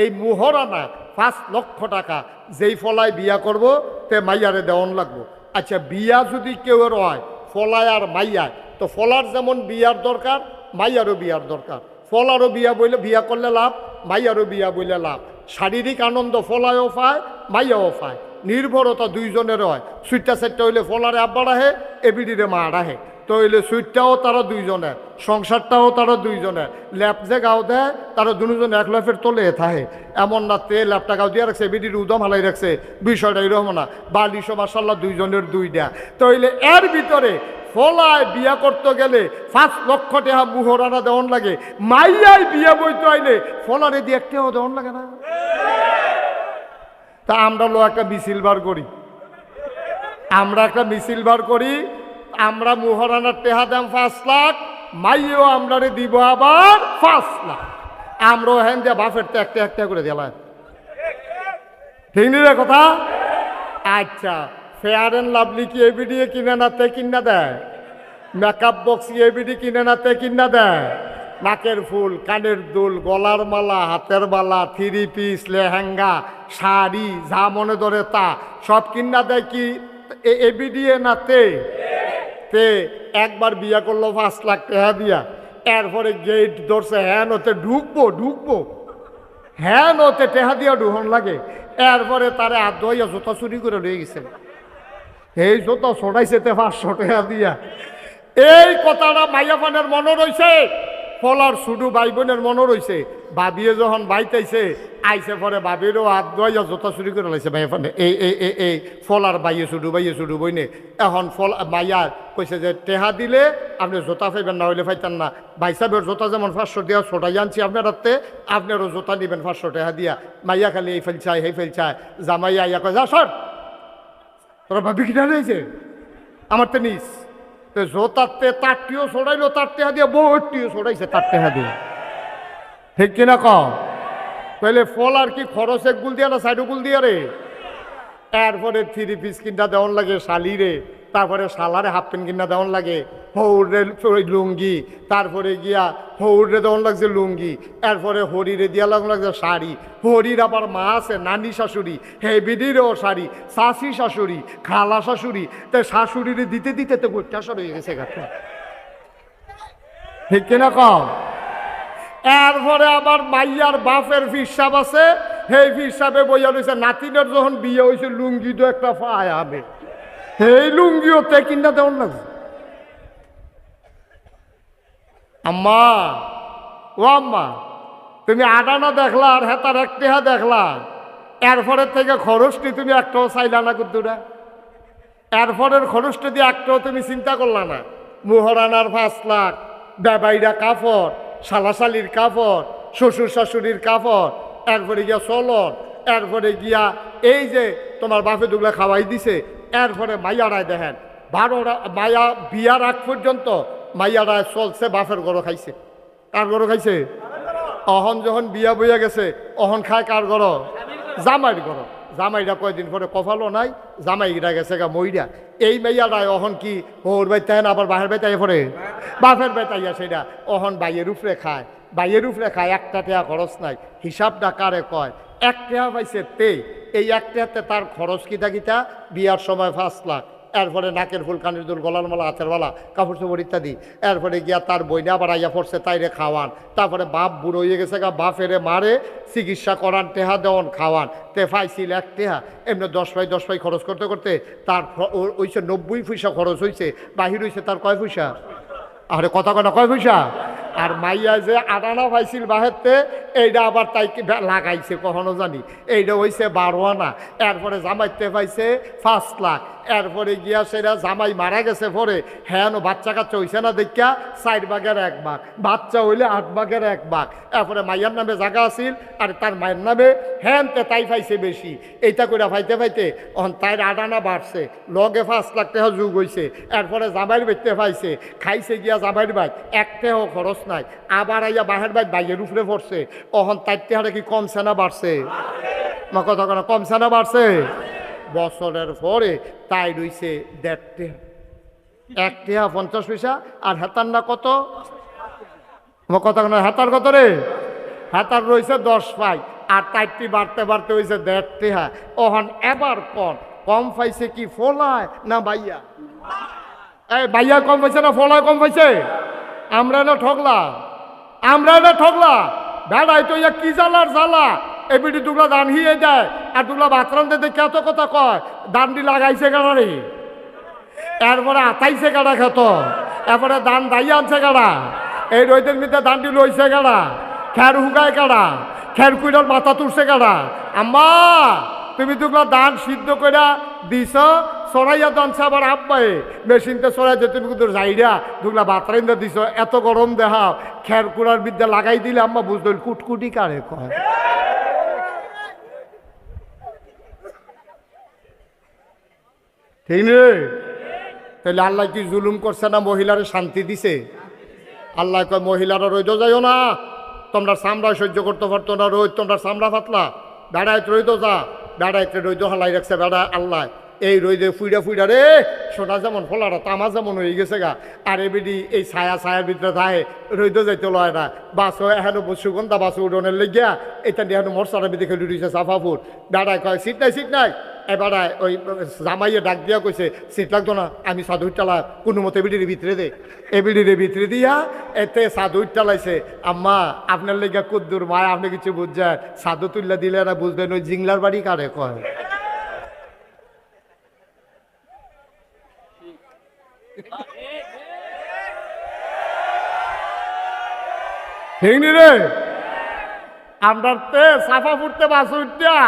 এই মোহরানা 5 লক্ষ টাকা যেই ফলায় বিয়া করব তে মাইয়ারে দেওয়ান লাগবো। আচ্ছা, বিয়া যদি কেউ হয় ফলায় আর মাইয়ায়, তো ফলার যেমন বিয়ার দরকার, মাইয়ারও বিয়ার দরকার। ফলারও বিয়া বইলে বিয়া করলে লাভ, মাইয়ারও বিয়া বইলে লাভ। শারীরিক আনন্দ ফলায়ও পায়, মাইয়াও পায়। নির্ভরতা দুইজনের হয়। সুইটটা সেটটা হইলে ফলারে আব্বা রাহে, এবিডিরে মা রাহে। তো হইলে সুইটটাও তারা দুইজনের, সংসারটাও তারা দুইজনের। ল্যাপ যে গাও দেয় তারা দুজন 1 লাফের তোলে থাকে। এমন না তে ল্যাপটা গাও দিয়ে রাখছে, এবিডির উদম হালাই রাখছে, বিষয়টা এরকম না। বালিশও মাসাল্লাহ দুইজনের 2টা। তো হইলে এর ভিতরে ফলায় বিয়া করতে গেলে 5 লক্ষ টাকা মুহরানা দেওয়ান লাগে। মাইয়ায় বিয়া বইতে আইলে ফলারে দিয়ে 1 টাকাও দেওয়ান লাগে না? তা আমরা একটা মিছিল বার করি, আমরা একটা মিছিল বার করি, আমরা মুহরানার টেহা দাম 5 লাখ, মাইয়াও আমরারে দিব আবার 5 লাখ। আমরাও হ্যান দিয়া বাফের তো একটা করে দিলাম। ঠিক নি রে কথা? আচ্ছা, ফেয়ার অ্যান্ড লাভলি কি এবিডি কিনে না তে কিনা দেয়? মেকআপ বক্স এবিডি কিনে না তে কিনা দেয়? নাকের ফুল, কানের দুল, গলার মালা, হাতের মালা, 3 পিস, লেহেঙ্গা, শাড়ি, যা মনে ধরে তা সব কিনা দেয় কি এবিডি না তে? তে একবার বিয়া করলো 5 লাখ টাকা দিয়া, এরপরে গেট ধরছে, হ্যাঁ ওতে ঢুকবো হ্যাঁ ওতে টেহা দিয়া ঢুকন লাগে। এরপরে তারে হাত ধোয়া জোতা চুরি করে রয়ে গেছে। এই জোতা ছড়াইছে 500 টাকা দিয়া। এই কথাটা মাইয়া ফানের মনে রয়েছে, ফলার শুধু ভাই বোনের মনে রয়েছে। ভাবিয়ে যখন বাইতাইছে আইসে পরে ভাবিরও হাত ধোয়া জোতা চুরি করে লাইছে মাইয়া ফানে। এই ফলার বাইয়ে শুধু বইনে। এখন মাইয়া কইছে যে টেহা দিলে আপনি জোতা পাইবেন, না হইলে পাইতেন না। ভাই সাহেবের জোতা যেমন 500 দিয়া ছোটাই আনছি আপনার হাতে, আপনারও জোতা নিবেন 500 টাকা দিয়া। মাইয়া খালি এই ফেল চায় সেই ফেল চায়। জামাইয়া ইয়া কয়, যা সর, তোরা ভাবি কিনা রয়েছে আমার তো নিস। তো জোতারতে তারটিও ছোড়াইলো, তার টেহা দিয়ে বহুটিও ছোড়াইছে তার টেহা দিয়ে। ঠিক কিনা কম? তাহলে ফল আর কি খরচ 1 গুল দিয়া না 4 গুল দিয়া রে? এরপরে 3 পিস কিনা দেওয়ান লাগে শালিরে, তারপরে শালারে হাফ প্যান্ট কিনা দেওয়ান লাগে, হৌরে লুঙ্গি, তারপরে গিয়া হৌরে দেওয়ান লাগছে লুঙ্গি, এরপরে হরিরে দিয়া লাগছে শাড়ি। হরির আবার মা আছে নানি শাশুড়ি, হেবিডিরও শাড়ি, শাশি শাশুড়ি, খালা শাশুড়ি। তাই শাশুড়িরে দিতে দিতে তো গোটা সর হয়ে গেছে গাঠা। ঠিক কিনা কম? এরপরে আবার মাইয়ার বাপের ফিসাব আছে, সেই ফিসাবে বইয়া রয়েছে নাতিনের যখন বিয়ে হয়েছে লুঙ্গি তো একটা পায় হবে, সেই লুঙ্গিও তে কিনা দেওয়ান লাগছে। আম্মা, ও আম্মা, তুমি 8 আনা দেখলা আর হেতার 1 টাকা দেখলা, এরপরের থেকে খরচটি তুমি একটাও চাইলা না কুদ্দুরা? এরপরের খরচটা দিয়ে একটাও তুমি চিন্তা করলা না? মুহরানার 5 লাখ, বেবাইরা কাপড়, শালাশালির কাপড়, শ্বশুর শাশুড়ির কাপড়, এরপরে গিয়া চলন, এরপরে গিয়া এই যে তোমার বাপে দুগলা খাওয়াই দিছে, এরপরে মাইয়ারায় দেখেন মায়া বিয়ার আগ পর্যন্ত মাইয়ারা চলছে বাপের গরো খাইছে। কার গরো খাইছে? অহন যখন বিয়া বইয়া গেছে অহন খায় কার গরো? জামাইর গরো। জামাইরা কয়দিন পরে কপালও নাই, জামাইরা গেছে গা মইরা। এই মেয়ারায় অহন কি ওর বাইতে আবার বাহের বাইতাই পরে বাপের বাইতাইয়া সেটা অহন বাইয়ের উপরে খায়। বাইয়ের উপরে খায়, একটা টেয়া খরচ নাই। হিসাবটা কারে কয়? এক টেয়া পাইছে তে, এই এক টেয়াতে তার খরচ কিতা কিতা? বিয়ার সময় 5 লাখ, এরপরে নাকের ফুল, কানের দুল, গলার মালা, হাতের মালা, কাপড় চোপড় ইত্যাদি। এরপরে গিয়া তার বইনা আবার আইয়া পড়ছে তাইরে খাওয়ান। তারপরে বাপ বুড়ো হয়ে গেছে গা, বাপেরে মারে চিকিৎসা করান, টেহা দেওয়ান, খাওয়ান। তে ফাইছিল 1 টেহা, এমনি 10 পাই খরচ করতে করতে তার হইছে 90 পয়সা খরচ হয়েছে। বাহির হয়েছে তার কয় পয়সা? আরে কথা কয় না, কয় পয়সা? আর মাইয়া যে আটানা পাইছিল বাহেরতে, এইটা আবার তাই লাগাইছে কখনো জানি, এইটা হয়েছে 12 আনা। এরপরে জামাইতে পাইছে 5 লাখ। এরপরে গিয়া সেটা জামাই মারা গেছে পরে হ্যাঁ বাচ্চা কাচ্চা হইছে না দেখা 4 ভাগের 1 ভাগ, বাচ্চা হইলে 8 ভাগের 1 ভাগ। এরপরে মাইয়ার নামে জায়গা আছিল আর তার মায়ের নামে হ্যানতে তাই পাইছে বেশি। এইটা করে পাইতে পাইতে তাই 8 আনা বাড়ছে, লগে 5 লাখ টাকা যোগ হয়েছে। এরপরে জামাইয়ের বেচতে পাইছে, খাইছে গিয়া জামাইয়ের বাইক, 1 টাকাও খরচ নাই। আবার আইয়া বাহের বাইক বাইয়ের উপরে পড়ছে। অহন 4 টাকা কি কমছে না বাড়ছে? মা কথা কেন, কমছে না বাড়ছে? বছরের পরে তাই রইছে 1.5 টাকা, 1 টাকা 50 পয়সা। আর হেতার না কত? আমার কথা কেন, হেতার কত রে? হেতার রয়েছে 10 পাই, আর তাইটি বাড়তে বাড়তে হয়েছে 1.5 টাকা। অহন এবার কম পাইছে কি ফলায় না বাইয়া? এই বাইয়া কম পাইছে না ফলায় কম পাইছে? আমরা না ঠকলা, আমরা না ঠকলা। বেড়াই তো ইয়া কি জ্বালার জ্বালা, এবিটি দুগলা দান হিয়ে যায় আর দুগলা বাথরুম দিতে কত কথা কয়, দানটি লাগাইছে গাড়া রে, এরপরে আতাইছে গাড়া খেত, এরপরে দান দাই আনছে গাড়া, এই রইদের মধ্যে দানটি লইছে গাড়া, খের হুগায় গাড়া, খের কুইডার মাথা তুলছে গাড়া। আম্মা তুমি দুগলা দান সিদ্ধ করে দিছ, সরাইয়া দানছে আবার আব্বাই মেশিনতে সরাই যে তুমি কিন্তু যাইরা দুগলা বাতরাইন্দা দিছ, এত গরম দেহা খের কুড়ার বিদ্যা লাগাই দিলে আম্মা বুঝলো কুটকুটি কারে কয়। ঠিক নেই? তাহলে আল্লাহ কি জুলুম করছে না মহিলারে শান্তি দিছে? আল্লাহ কয় মহিলারা রইদ যাইও না, তোমরা চামড়া সহ্য করতে পারতো না, রোদ তোমরা চামড়া পাতলা, বেড়াইতে রইদ যা, বেড়াইতে রইদ হালাই রাখছে বেড়া আল্লাহ। এই রইদে ফুইডা রে সোনা যেমন ফলাটা তামা যেমন হয়ে গেছে গা। আর এবিডি এই ছায়ার ভিতরে থাকে, রইদ যাইতে লয় না। বাসও এখন সুগন্ধা বাস উড়নের লেগিয়া এটা নিয়ে এখন মরসার দেখে লুটিছে সাফাপুর। বেড়ায় কয় সিট নাই। এবারে ওই জামাইয়ে ডাক দিয়া কইছে সিট লাগতো না, আমি সাধু চালা কোনো মতো এবিডির ভিতরে দে। এবিডির ভিতরে দিয়া এতে সাধু চালাইছে। আম্মা আপনার লেগে কুদ্দুর মায়, আপনি কিছু বুঝছেন? সাধু তুল্লা দিলে এরা বুঝবেন ওই জিংলার বাড়ি কারে কয়। ঠিক নি রে? আমরা সাফা ফুটতে বাস উঠা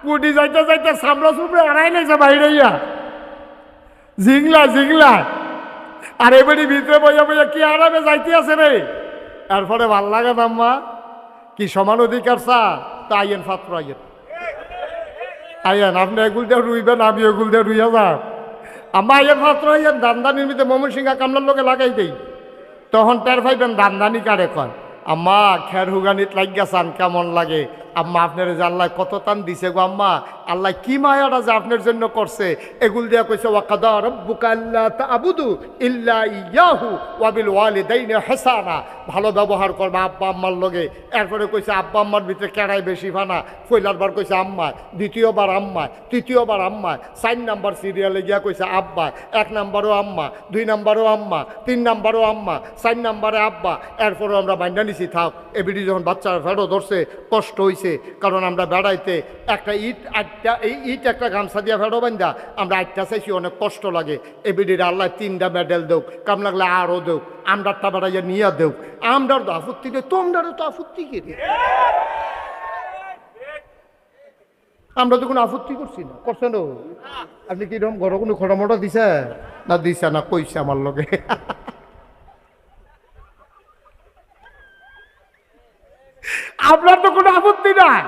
কুটি যাইতে যাইতে সামরা সুপড়ে আড়াই নাইছে বাইরে জিংলা আর এবারে ভিতরে বইয়া কি আরামে যাইতে আছে রে। এরপরে ভাল লাগে না আম্মা, কি সমান অধিকার চা তা আইয়েন পাত্র আইয়েন আপনি এগুল দিয়ে রুইবেন, আমি এগুল দিয়ে রুইয়া যা। আম্মা আইয়েন পাত্র আইয়েন, দান্দানির মধ্যে ময়মনসিংহা কামলার লোকে লাগাই দেই, তখন টের পাইবেন দান্দানি কারে কয়। আম্মা খের হুগানিত লাগিয়া চান কেমন লাগে? আম্মা আপনার যে আল্লাহ কত টান দিছে গো আম্মা, আল্লাহ কি মায়াটা যে আপনার জন্য করছে। এগুল দিয়া কইছে ওয়াকাদা রাব্বুকা আল্লা তা'বুদু ইল্লা ইয়াহু ওয়া বিল ওয়ালিদাইনি ইহসানা, ভালো ব্যবহার করবা আব্বা আম্মার লগে। এরপরে কইছে আব্বা আম্মার ভিতরে কেড়াই বেশি ফানা। পয়লার কইছে আম্মা, দ্বিতীয়বার আম্মা, তৃতীয়বার আম্মা, 4 নাম্বার সিরিয়ালে গিয়া কইছে আব্বা, 1 নাম্বারও আম্মা, 2 নাম্বারও আম্মা, 3 নাম্বারও আম্মা, 4 নাম্বারে আব্বা। এরপরে আমরা বাইন্দা নিছি থাক। এবিডি যখন বাচ্চারা ফেরো ধরছে কষ্ট হইছে, কারণ আমরা বেড়াইতে একটা ইট একটা গামছা দিয়া ফেরো বান্ধা আমরা 8টা চাইছি, অনেক কষ্ট লাগে। এবিডির আল্লাহ 3টা মেডেল দেও, কাম লাগলে আরও দেও, আমরারটা বেড়াইয়া নিয়ে দেও। আমরার তো আপত্তি নেই, তোমরারও তো আপত্তি কে রে? আমরা তো কোনো আপত্তি করছি না, করছে না? আপনি কি রকম ঘর কোনো খোটামোটা দিছে না? দিছে না, কইছে আমার লগে। আপনার তো কোনো আপত্তি নাই,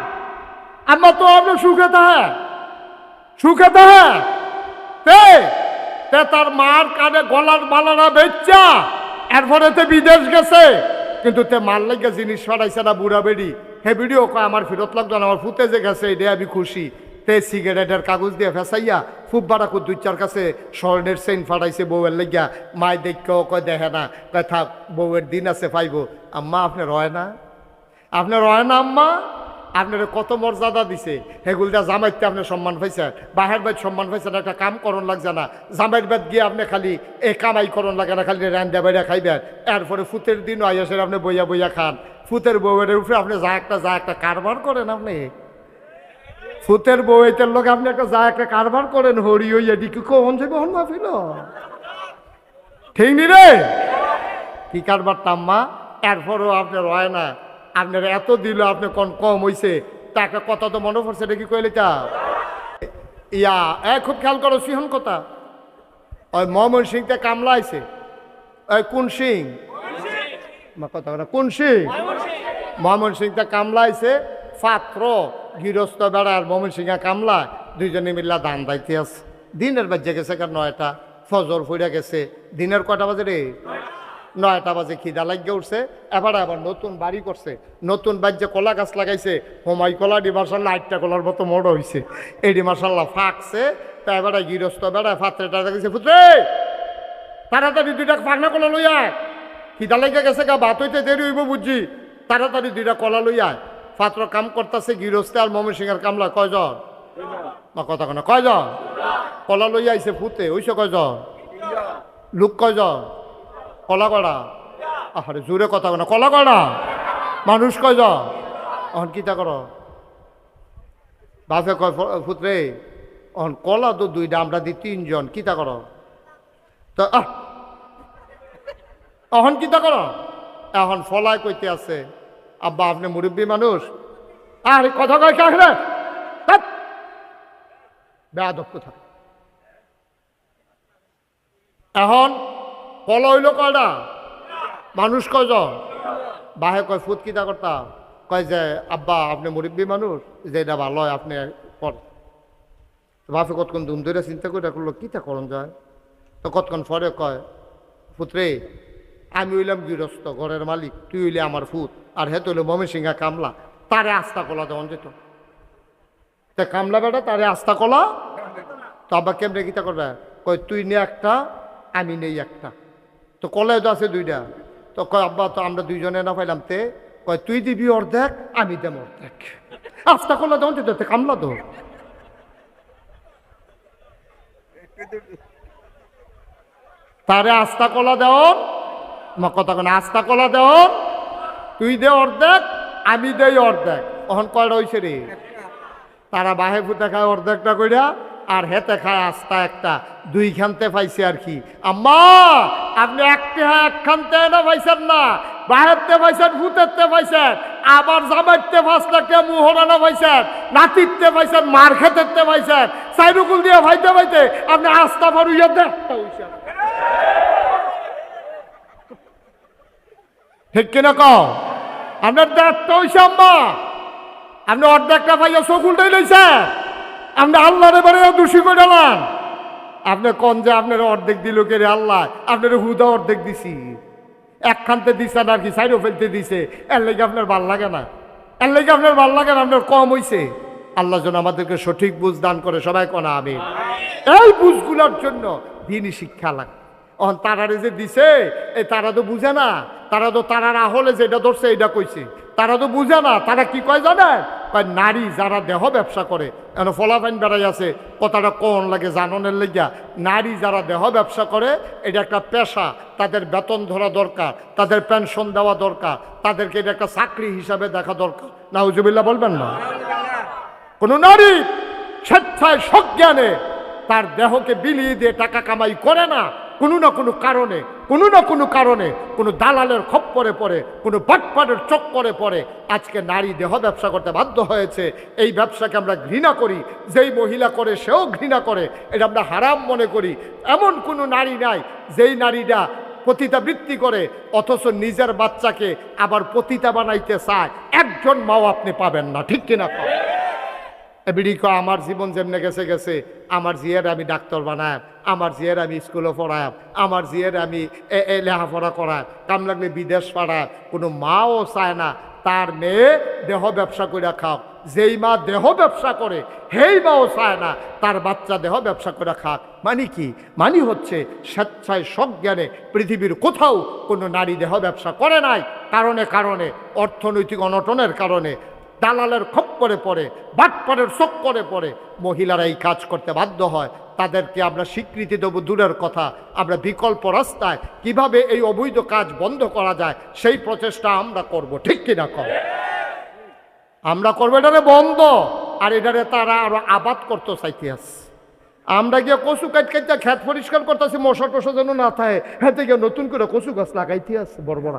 আমরা তো আপনার সুখে থাকে তে তার মার কানে গলার মালারা বেচ্চা এরপরে তে বিদেশ গেছে, কিন্তু তে মার লাগে জিনিস ফাটাইছে না বুড়া বেড়ি। হে ভিডিও কয় আমার ফেরত লাগতো না, আমার ফুটে যে গেছে এটা আমি খুশি। তে সিগারেটের কাগজ দিয়ে ফেসাইয়া খুব বাড়াকু দুই চার কাছে স্বর্ণের চেইন ফাটাইছে বউয়ের লাগিয়া। মায় দেখেও কয় দেখে না, কয় থাক বউয়ের দিন আছে পাইব। আম্মা আপনার হয় না, আপনার হয় না আম্মা? আপনার কত মর্যাদা দিছে, হেগুলটা জামাইতে আপনি সম্মান পাইছেন, বাহের বাইর সম্মান পাইছেন, একটা কাম করণ লাগছে না। জামাইয়ের বাদ গিয়ে আপনি খালি এই কামাই করণ লাগে না, খালি রান্দা বাইরা খাইবেন। এরপরে ফুতের দিন আইসেন আপনি বইয়া বইয়া খান। ফুতের বউয়ের উপরে আপনি যা একটা কারবার করেন। আপনি ফুতের বউয়ের লোক আপনি একটা কারবার করেন। হরি হইয়া ডিকি কখন যাবে হন মাফিল ঠিক নি রে? কি কারবারটা আম্মা? এরপরও আপনার হয় না। আপনার এত দিল, আপনি কোন কম হইছে, তা একটা কথা তো মনে পড়ছে, এটা কি কইলে তা ইয়া খুব খেয়াল করো সিহন কথা। ওই ময়মন সিংতে কামলা আইছে। ওই কোন সিং কথা কোন সিং? ময়মন সিংতে কামলা আইছে। পাত্র গৃহস্থ বেড়া আর ময়মন সিংহা কামলা দুইজনে মিল্লা ধান দাইতে আছে। দিনের বাজে গেছে 9টা, ফজর ফুইরা গেছে। দিনের কয়টা বাজে রে? 9টা বাজে। খিদা লাগিয়ে উঠছে। এবার আবার নতুন বাড়ি করছে, নতুন বাজ্যে কলা গাছ লাগাইছে। হোমাই কলা ডি মার্শাল্লাহ 8টা কলার মতো মোড় হয়েছে। এডি মার্শাল্লাহ ফাঁকছে। তা এবার গৃহস্থ বেড়া ফাত্রেটা দেখেছে, পুত্রে তাড়াতাড়ি 2টা ফাঁকনা কলা লইয়া। খিদা লাগিয়ে গেছে গা, ভাত হইতে দেরি হইব বুঝছি, তাড়াতাড়ি 2টা কলা লইয়া। পাত্র কাম করতেছে, গৃহস্থ আর ময়মন সিংহের কামলা কয়জন? কথা কেন কয়জন? কলা লইয়া আইছে ফুতে, ওইসে কয়জন? লোক কয়জন? কলা কড়া। আরে জোরে কথা কেন, কলা কড়া মানুষ কয়জন? অহন কিতা কর? বাপে কয় ফুতরে অহন কলা তো 2টা, আমরা দি 3 জন, কিতা কর? তো অহন কিতা কর? এখন ফলায় কইতে আছে, আব্বা আপনি মুরব্বী মানুষ, আরে কথা কয় কে রে? বেয়াদব কথা। এখন কলা হইল কয়টা, মানুষ কয়জন? বাহে কয় ফুট কিতা করতা? কয় যে আব্বা আপনি মুরব্বী মানুষ, যে এটা ভালো হয় আপনি কর। বাপে কতক্ষণ ধুম ধরে চিন্তা করে করলো কিতা করণ যায়। তো কতক্ষণ পরে কয়, ফুতরে আমি হইলাম গৃহস্থ ঘরের মালিক, তুই হইলে আমার ফুত, আর হেতু হইলো ময়মন সিংহা কামলা, তারে আস্তা কলা দেওয়া যেত। তা কামলা বেটা তারে আস্তা কলা। তো আব্বা কেমনে কিতা করবে? কয় তুই নে একটা, আমি নেই একটা। তো কলায় তো আছে 2টা। তো কয় আব্বা তো আমরা 2 জনে না পাইলাম। তে কয় তুই দিবি অর্ধেক, আমি দেব অর্ধেক। আস্তা কলা দেওয়া যেত, কামলা তো। তারে আস্তা কলা দেওন, কথা কেন আস্তা কলা দেওন, তুই দে অর্ধেক, আমি দেই অর্ধেক। অহন কয়টা হয়েছে রে? তারা বাহে ফুতে খায় অর্ধেকটা কইরা, আর হেতে খায় আস্তা একটা। 2 খানতে পাইছে আর কি। আম্মা আপনি একখানতে না পাইছেন না, বাহেরতে পাইছেন, ফুতেরতে পাইছেন, আবার জামাইতে 5 লাখ টাকা মুহরানা পাইছেন, নাতিরতে পাইছেন, মার খেতেরতে পাইছেন, সাইরুকুল দিয়ে ভাইতে ভাইতে আপনি আস্তা ভরুইয়া দেখতে হইছেন। ঠিক কিনা কও? আপনার দেখতে হইছে আম্মা, আপনি অর্ধেকটা পাইয়া চকুলটাই লইছেন, আপনি আল্লাহরে বারে দোষী করে ডালান। আপনি কোন যে আপনার অর্ধেক দিল কে রে আল্লাহ? আপনার হুদা অর্ধেক দিছি, একখানতে দিছেন আর কি, সাইডও ফেলতে দিছে। এর লেগে আপনার ভাল লাগে না, এর লেগে আপনার ভাল লাগে না, আপনার কম হইছে। আল্লাহ যেন আমাদেরকে সঠিক বুঝ দান করে, সবাই কোনা আমিন। এই বুঝগুলোর জন্য দিনই শিক্ষা লাগে। অহন তারারে যে দিছে, এই তারা তো বুঝে না, তারা তো তারার আহলে যেটা ধরছে এটা কইছে, তারা তো বুঝে না। তারা কি কয় জানেন? কয় নারী যারা দেহ ব্যবসা করে, এখন ফলাফাইন বেড়াই আছে, কথাটা কোন লাগে জাননের লেগিয়া। নারী যারা দেহ ব্যবসা করে, এটা একটা পেশা, তাদের বেতন ধরা দরকার, তাদের পেনশন দেওয়া দরকার, তাদেরকে এটা একটা চাকরি হিসাবে দেখা দরকার। নাউজুবিল্লাহ বলবেন না? কোন নারী স্বেচ্ছায় সজ্ঞানে তার দেহকে বিলিয়ে দিয়ে টাকা কামাই করে না। কোনো না কোনো কারণে, কোনো না কোনো কারণে, কোনো দালালের খপ্পরে পড়ে, কোনো বাটপাটের চক্করে পড়ে আজকে নারী দেহ ব্যবসা করতে বাধ্য হয়েছে। এই ব্যবসাকে আমরা ঘৃণা করি, যেই মহিলা করে সেও ঘৃণা করে, এটা আমরা হারাম মনে করি। এমন কোনো নারী নাই যেই নারীরা পতিতাবৃত্তি করে অথচ নিজের বাচ্চাকে আবার পতিতা বানাইতে চায়। একজন মাও আপনি পাবেন না, ঠিক কিনা? এবিডি কয় আমার জীবন যেমনে গেছে গেছে, আমার জিয়ের আমি ডাক্তার বানায়, আমার জিয়ের আমি স্কুলে পড়ায়, আমার জিয়ের আমি লেখাপড়া করায়, কাম লাগলে বিদেশ পাড়ায়। কোনো মাও চায় না তার মেয়ে দেহ ব্যবসা করে খাক। যেই মা দেহ ব্যবসা করে সেই মাও চায় না তার বাচ্চা দেহ ব্যবসা করে খাক। মানে কি? মানে হচ্ছে স্বেচ্ছায় সজ্ঞানে পৃথিবীর কোথাও কোনো নারী দেহ ব্যবসা করে নাই। কারণে কারণে অর্থনৈতিক অনটনের কারণে, দালালের খপ্পরে পড়ে, বাটপাড়ের চক্করে পড়ে মহিলারা এই কাজ করতে বাধ্য হয়। তাদেরকে আমরা স্বীকৃতি দেবো দূরের কথা, আমরা বিকল্প রাস্তায় কিভাবে এই অবৈধ কাজ বন্ধ করা যায় সেই প্রচেষ্টা আমরা করব। ঠিক কিনা কর? আমরা করবো এটারে বন্ধ, আর এটারে তারা আরো আবাদ করতে চাইতে আছে। আমরা গিয়ে কচু কাটতে খেত পরিষ্কার করতেছি, মশা টসা যেন না থাকে, হাতে গিয়ে নতুন করে কচু গাছ লাগাইতে আছে বড় বড়।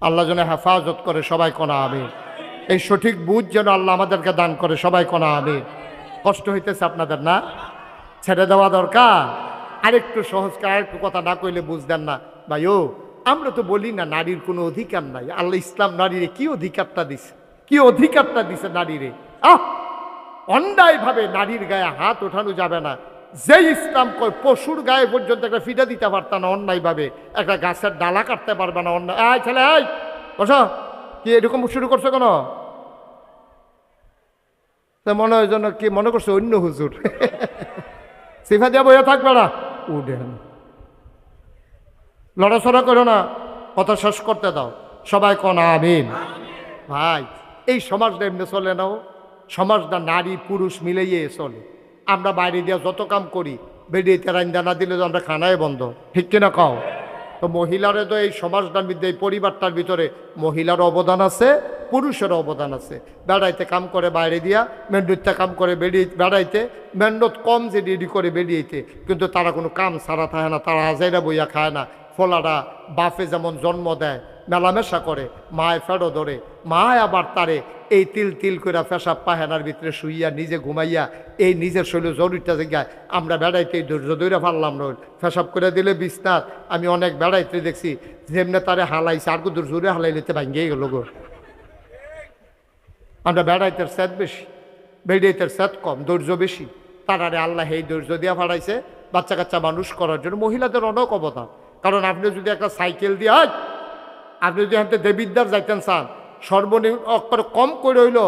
আল্লাহ যেন হেফাজত করে, সবাই কোনা আমিন। এই সঠিক বুঝ যেন আল্লাহ আমাদেরকে দান করে, সবাই কোনা আমিন। কষ্ট হইতেছে আপনাদের না? ছেড়ে দেওয়া দরকার। আরেকটু সহজ করে আরেকটু কথা না কইলে বুঝতেন না ভাই। ও আমরা তো বলি না নারীর কোনো অধিকার নাই। আল্লাহ ইসলাম নারীরে কি অধিকারটা দিছে, কি অধিকারটা দিছে নারীরে। অন্যায়ভাবে নারীর গায়ে হাত ওঠানো যাবে না। যে ইসলাম কয় পশুর গায়ে পর্যন্ত একটা ফিটা দিতে পারত না অন্যায়ভাবে, একটা গাছের ডালা কাটতে পারবে না অন্যায়। আয় ছেলে আয় বসো, কি এরকম শুরু করছো কেন? মনে হয় যেন কি মনে করছো অন্য হুজুর সিফা দিয়া বইয়া থাকবে না, উঠেন লড়াচড়া করো না, কথা শেষ করতে দাও, সবাই কোন আমিন। ভাই এই সমাজটা এমনি চলে নাও, সমাজটা নারী পুরুষ মিলেই চলে। আমরা বাইরে দিয়ে যত কাম করি, বেরিয়েতে রান্দা না দিলে তো আমরা খানায় বন্ধ। ঠিক কিনা কও? তো মহিলারে তো এই সমাজটার মধ্যে, এই পরিবারটার ভিতরে মহিলার অবদান আছে, পুরুষের অবদান আছে। বেড়াইতে কাম করে বাইরে দিয়া, মেন্ডুতে কাম করে বেড়াইতে, মেন্ডত কম যে রেডি করে বেরিয়েতে, কিন্তু তারা কোনো কাম ছাড়া থাকে না, তারা হাজাইরা বইয়া খায় না। ফলারা বাপে যেমন জন্ম দেয়, মেলামেশা করে, মায় ফেরো ধরে, মায় আবার তারে এই তিল তিল করে পেশাব পাহেনার ভিতরে শুইয়া নিজে ঘুমাইয়া এই নিজের শরীর জরুরিটা জায়গায় আমরা বেড়াইতে ধৈর্য ধৈর্য পারলাম না, পেশাব করে দিলে বিছনাথ। আমি অনেক বেড়াইতে দেখছি যেমনে তারে হালাইছে, আর দূর জোরে হালাইলেতে ভাঙ্গিয়ে গেল গো। আমরা বেড়াইতের স্যাদ বেশি, বেড়াইতের স্যাদ কম, ধৈর্য বেশি। তারারে আল্লাহ এই ধৈর্য দিয়া ফাড়াইছে বাচ্চা কাচ্চা মানুষ করার জন্য। মহিলাদের অনেক অবদান। কারণ আপনি যদি একটা সাইকেল দিয়ে, আপনি যদি হাতে দেবিদ্যার যাইতেন চান, সর্বনিম্ন অক্ষর কম করে হইল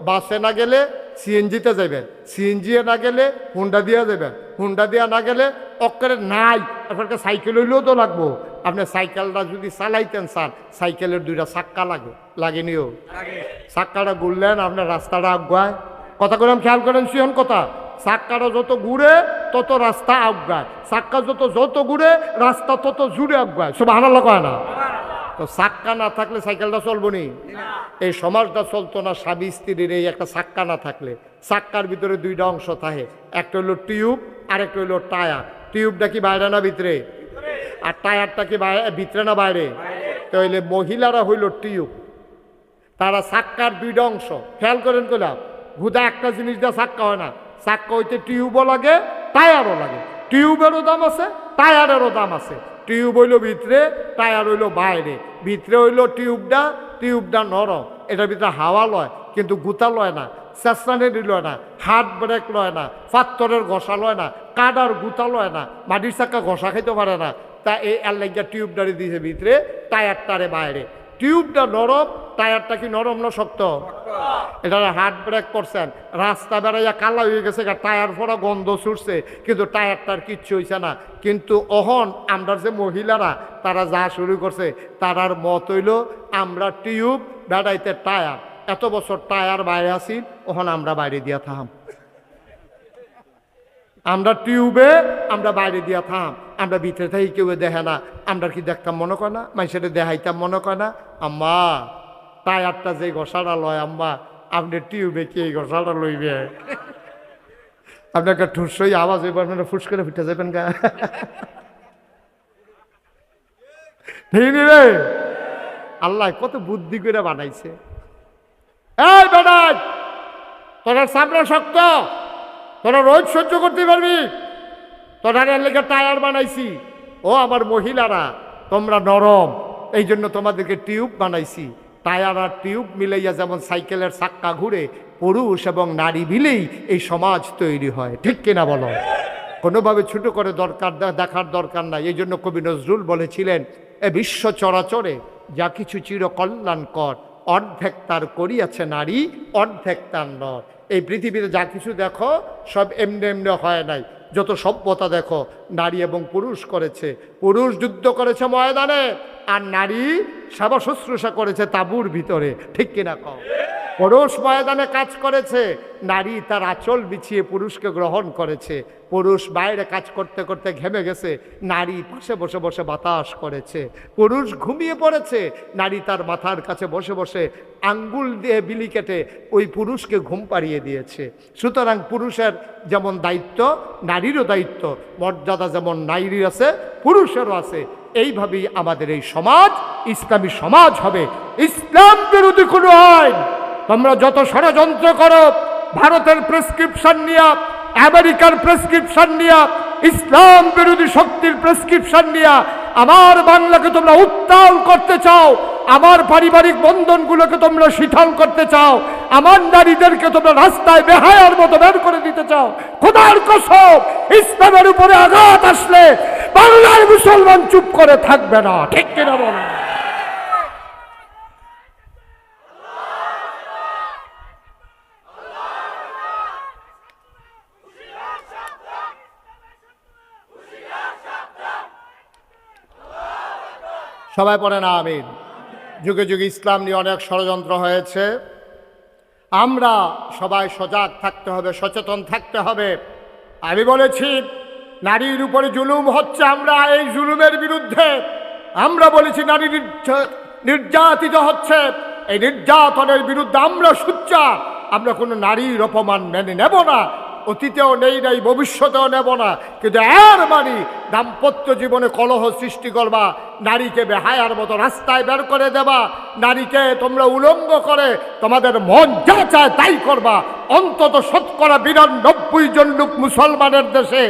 বাসে না গেলে সিএনজিতে যাবেন, সিএনজি না গেলে হুন্ডা দিয়া যাবেন, হুন্ডা দিয়া না গেলে অক্ষরে নাই আপনার সাইকেল হইলেও তো লাগবো। আপনি সাইকেলটা যদি চালাইতেন চান, সাইকেলের দুইটা চাক্কা লাগেনিও। চাক্কাটা ঘুরলেন আপনার রাস্তাটা আগুয়ায়। কথা করলাম খেয়াল করেন, সিহন কথা। চাক্কাটা যত ঘুরে তত রাস্তা আগায়, চাক্কা যত ঘুরে রাস্তা তত জুড়ে আগায়। সব হানাল্লা কয় না? তো চাক্কা না থাকলে সাইকেলটা চলবো নি? এই সমাজটা চলতো না স্বামী স্ত্রীর এই একটা চাক্কা না থাকলে। চাক্কার ভিতরে দুইটা অংশ থাকে, একটা হইলো টিউব আর একটা হইলো টায়ার। টিউবটা কি বাইরে না ভিতরে, আর টায়ারটা কি ভিতরে না বাইরে? তো হইলে মহিলারা হইল টিউব, তারা চাক্কার দুইটা অংশ। খেয়াল করেন কইলাম, হুদা একটা জিনিস দিয়ে চাক্কা হয় না। চাক্কা হইতে টিউবও লাগে, টায়ারও লাগে। টিউবেরও দাম আছে, টায়ারেরও দাম আছে। টিউব হইল ভিতরে, টায়ার হইল বাইরে। ভিতরে হইল টিউবটা নরম, এটার ভিতরে হাওয়া লয় কিন্তু গুতা লয় না, চেষ্টানেরি লয় না, হাত ব্রেক লয় না, পাথরের ঘষা লয় না, কাদার গুতা লয় না, মাটির চাক্কা ঘষা খাইতে পারে না। তা এই আল্লাহ টিউবটারে দিয়েছে ভিতরে, টায়ারটারে বাইরে। টিউবটা নরম, টায়ারটা কি নরম না শক্ত? এটা হাত ব্রেক করছেন, রাস্তা বেড়াইয়া কালা হয়ে গেছে, টায়ার ফোড়া গন্ধ ছুটছে, কিন্তু টায়ারটার কিচ্ছু হয়েছে না। কিন্তু অহন আমরা যে মহিলারা তারা যা শুরু করছে, তারার মত হইল আমরা টিউব বেড়াইতে টায়ার। এত বছর টায়ার বাইরে আসি, ওহন আমরা বাইরে দিয়া থাম। আমরা টিউবে আমরা বাইরে দিয়া থাম, আমরা ভিতরে থাকি কেউ দেখে না। আমরা কি দেখতাম মনে করে না? মানুষের দেখাইতাম মনে করে না? আম্মা টায়ারটা যে ঘষাটা লয়, আম্মা আপনি টিউবে কি এই ঘষাটা লইবে? আপনাকে ঠুসই আওয়াজ হইব, আপনারা ফুস করে ফুটে যাবেন গা। ঠিক রে? আল্লাহ কত বুদ্ধি করে বানাইছে। এই বেটাই, তোরা সামনে শক্ত, তোরা রোজ সহ্য করতে পারবি, তোরা লেগে টায়ার বানাইছি। ও আমার মহিলারা, তোমরা নরম, এই জন্য তোমাদেরকে টিউব বানাইছি। টায়ার আর টিউব মিলাইয়া যেমন সাইকেলের চাক্কা ঘুরে, পুরুষ এবং নারী মিলেই এই সমাজ তৈরি হয়। ঠিক কিনা বলো? কোনোভাবে ছোট করে দেখার দরকার নাই। এই জন্য কবি নজরুল বলেছিলেন, এ বিশ্ব চরাচরে যা কিছু চিরকল্যাণকর, অর্ধেক তার করিয়াছে নারী, অর্ধেক তার নর। এই পৃথিবীতে যা কিছু দেখো সব এমনি এমনি হয় নাই। যত সভ্যতা দেখো নারী এবং পুরুষ করেছে। পুরুষ যুদ্ধ করেছে ময়দানে, আর নারী সেবা শুশ্রূষা করেছে তাঁবুর ভিতরে। ঠিক কিনা কও? পুরুষ ময়দানে কাজ করেছে, নারী তার আঁচল বিছিয়ে পুরুষকে গ্রহণ করেছে। পুরুষ বাইরে কাজ করতে করতে ঘেমে গেছে, নারী পাশে বসে বসে বাতাস করেছে। পুরুষ ঘুমিয়ে পড়েছে, নারী তার মাথার কাছে বসে বসে আঙ্গুল দিয়ে বিলি কেটে ওই পুরুষকে ঘুম পাড়িয়ে দিয়েছে। সুতরাং পুরুষের যেমন দায়িত্ব, নারীরও দায়িত্ব, মর্যাদা যেমন নারীর আছে পুরুষেরও আছে। এইভাবেই আমাদের এই সমাজ ইসলামী সমাজ হবে। ইসলাম বিরোধী কোনো আইন তোমরা যত ষড়যন্ত্র করো, ভারতের প্রেসক্রিপশন নিয়ে, আমেরিকার প্রেসক্রিপশন নিয়ে, ইসলাম বিরোধী শক্তির প্রেসক্রিপশন নিয়ে আমার বাংলাকে তোমরা উত্তাল করতে চাও, আমার পারিবারিক বন্ধনগুলোকে তোমরা শিথিল করতে চাও, আমার নারীদেরকে তোমরা রাস্তায় বেহায়ার মতো বের করে দিতে চাও, খোদার কসম ইসলামের উপরে আঘাত আসলে বাংলার মুসলমান চুপ করে থাকবে না। ঠিক কিনা বলো? সবাই পড়ে না আমিন। যুগে যুগে ইসলাম নিয়ে অনেক ষড়যন্ত্র হয়েছে। আমরা সবাই সজাগ থাকতে হবে, সচেতন থাকতে হবে। আমি বলেছি নারীর উপরে জুলুম হচ্ছে, আমরা এই জুলুমের বিরুদ্ধে। আমরা বলেছি নারী নির্যাতিত হচ্ছে, এই নির্যাতনের বিরুদ্ধে আমরা সোচ্চার। আমরা কোনো নারীর অপমান মেনে নেব না, অতীতেও নেই নাই, ভবিষ্যতেও নেব না। কিন্তু এর মানে দাম্পত্য জীবনে কলহ সৃষ্টি করবা, নারীকে বেহায়ার মতো রাস্তায় বের করে দেবা, নারীকে তোমরা উলঙ্গ করে তোমাদের মন যা চায় তাই করবা। অন্তত ৯২% লোক মুসলমানের দেশে,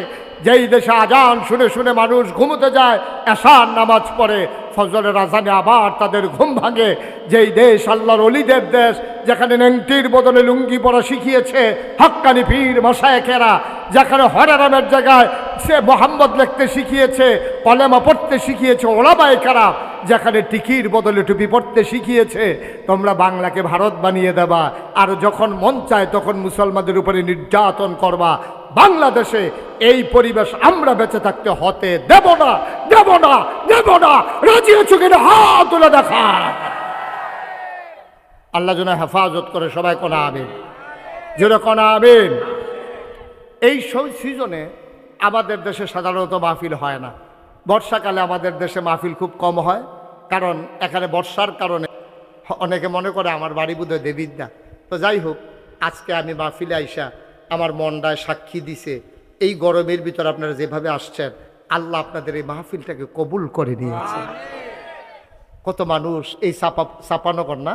যেই দেশে আজান শুনে শুনে মানুষ ঘুমোতে যায়, এশার নামাজ পড়ে, ফজরের আজানে আবার তাদের ঘুম ভাঙে, যেই দেশ আল্লাহর ওলিদের দেশ, যেখানে নেংটির বদলে লুঙ্গি পরা শিখিয়েছে হক্কানি পীর মাশায়েখেরা, যেখানে হরারামের জায়গায় সে মোহাম্মদ লিখতে শিখিয়েছে, কলেমা পড়তে শিখিয়েছে ওলামায়ে কেরাম, যেখানে টিকির বদলে টুপি পড়তে শিখিয়েছে, তোমরা বাংলাকে ভারত বানিয়ে দেবা। আর যখন মন চায় তখন মুসলমানদের উপরে নির্যাতন করবা। বাংলাদেশে এই পরিবেশ আমরা বেঁচে থাকতে হতে দেব না, দেব না, দেব না। রাজি হচ্ছে কিনা হাত তুলে দেখা। আল্লাহ যেন হেফাজত করে। সবাই কোনা আমিন, যেটা কোনা আমিন। এই সব সিজনে আমাদের দেশে সাধারণত মাহফিল হয় না। বর্ষাকালে আমাদের দেশে মাহফিল খুব কম হয়, কারণ এখানে বর্ষার কারণে অনেকে মনে করে আমার বাড়ি বোধহয় দেবিদ্যা। তো যাই হোক, আজকে আমি মাহফিলে আইসা আমার মনটায় সাক্ষী দিছে, এই গরমের ভিতর আপনারা যেভাবে আসছেন, আল্লাহ আপনাদের এই মাহফিলটাকে কবুল করে নিয়েছে। কত মানুষ এই চাপানগর না,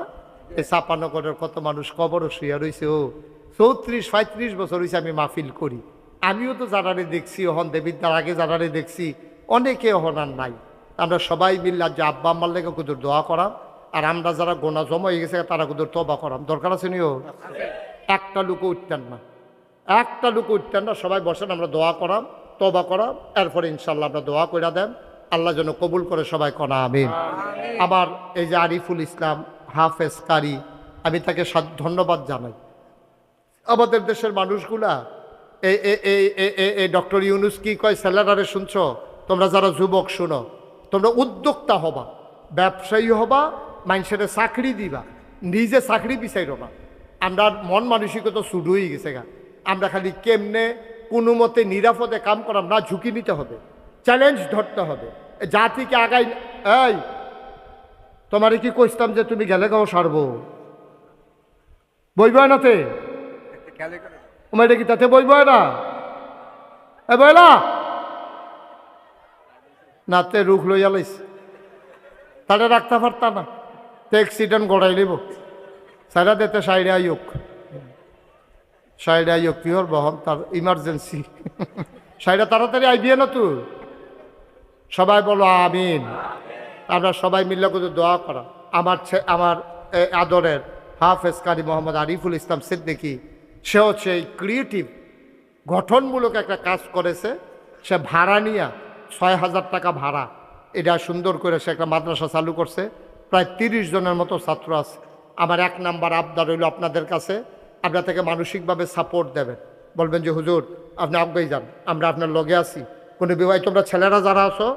এই চাপানগরের কত মানুষ কবরও শুয়ে রয়েছে। ও ৩৪-৩৫ বছর হয়েছে আমি মাহফিল করি। আমিও তো জানারে দেখছি, ওহন দেবিদ্যার আগে জানারে দেখছি, অনেকে ওহন আর নাই। আমরা সবাই মিললে যে আব্বা আম্মার লেগে কুদুর দোয়া করাম, আর আমরা যারা গোনা জমা হয়ে গেছে তারা কুদুর তবা করাম। দরকার আছে নিও, একটা লোক উঠতেন না, একটা লোক উঠতেন না। সবাই বসেন, আমরা দোয়া করাম, তবা করাম, এরপরে ইনশাল্লাহ আমরা দোয়া করে দেন, আল্লাহ যেন কবুল করে। সবাই কনা আমিন। আবার এই যে আরিফুল ইসলাম হাফেজ কারি, আমি তাকে ধন্যবাদ জানাই। আমাদের দেশের মানুষগুলা এই ডক্টর ইউনুস কি কয় স্যালারারে শুনছো? তোমরা যারা যুবক শুনো, তোমরা উদ্যোক্তা হবা, ব্যবসায়ী হবা, মানুষের চাকরি দিবা, নিজে চাকরি বিচাইর না। আমরা মন মানসিকতা শুরু হয়ে গেছে গা। আমরা খালি কেমনে কোনো মতে নিরাপদে কাম করাম না, ঝুঁকি নিতে হবে, চ্যালেঞ্জ ধরতে হবে, জাতিকে আগাই। এই তোমারে কি কইতাম যে তুমি গেলে গাও সারবো, বইব নাতে কি তাতে বইব না, বইলা নাতে রুখ লইয়া লাইস, তাহলে রাখতে পারতা না, তো অ্যাক্সিডেন্ট গড়াই লিব। সাইডা দিতে সাইডে আয়োগ, সাইডে আয়োগ কি হল বহন তার ইমার্জেন্সি, সাইডা তাড়াতাড়ি আইবিয়ে না তুই। সবাই বলো আমিন। আমরা সবাই মিললে কিন্তু দোয়া করা। আমার আদরের হাফেজ কারি মোহাম্মদ আরিফুল ইসলাম সিদ্দিকী, সে হচ্ছে এই ক্রিয়েটিভ গঠনমূলক একটা কাজ করেছে। সে ভাড়া নিয়ে ৬,০০০ টাকা ভাড়া, এটা সুন্দর করে সে একটা মাদ্রাসা চালু করছে। প্রায় ৩০ জনের মতো ছাত্র আছে। আমার ১ নাম্বার আবদার হইল আপনাদের কাছে, আপনার থেকে মানসিকভাবে সাপোর্ট দেবেন। বলবেন যে হুজুর আপনি আগে যান, আমরা আপনার লগে আছি। কোনো বিবাহ তোমরা ছেলেরা যারা আছো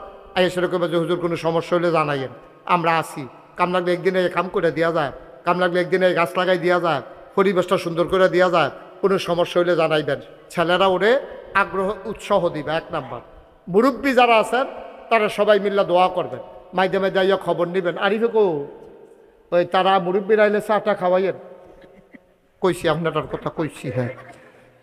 সেরকম যে হুজুর কোনো সমস্যা হলে জানাইয়েন, আমরা আছি। কাম লাগলে একদিনে কাম করে দেওয়া যায়, কাম লাগলে একদিনে গাছ লাগাই দেওয়া যায়, পরিবেশটা সুন্দর করে দেওয়া যায়। কোনো সমস্যা হলে জানাইবেন। ছেলেরা ওরে আগ্রহ উৎসাহ দিবে। ১ নাম্বার। মুরব্বী যারা আছেন তারা সবাই মিল্লা দোয়া করবেন, মাইদে মাইদে আইয়া খবর নেবেন। আরিফে কো ওই তারা মুরব্বীরা আইলে চাটা খাওয়াইয়েন। কইছি আপনার কথা কইছি। হ্যাঁ,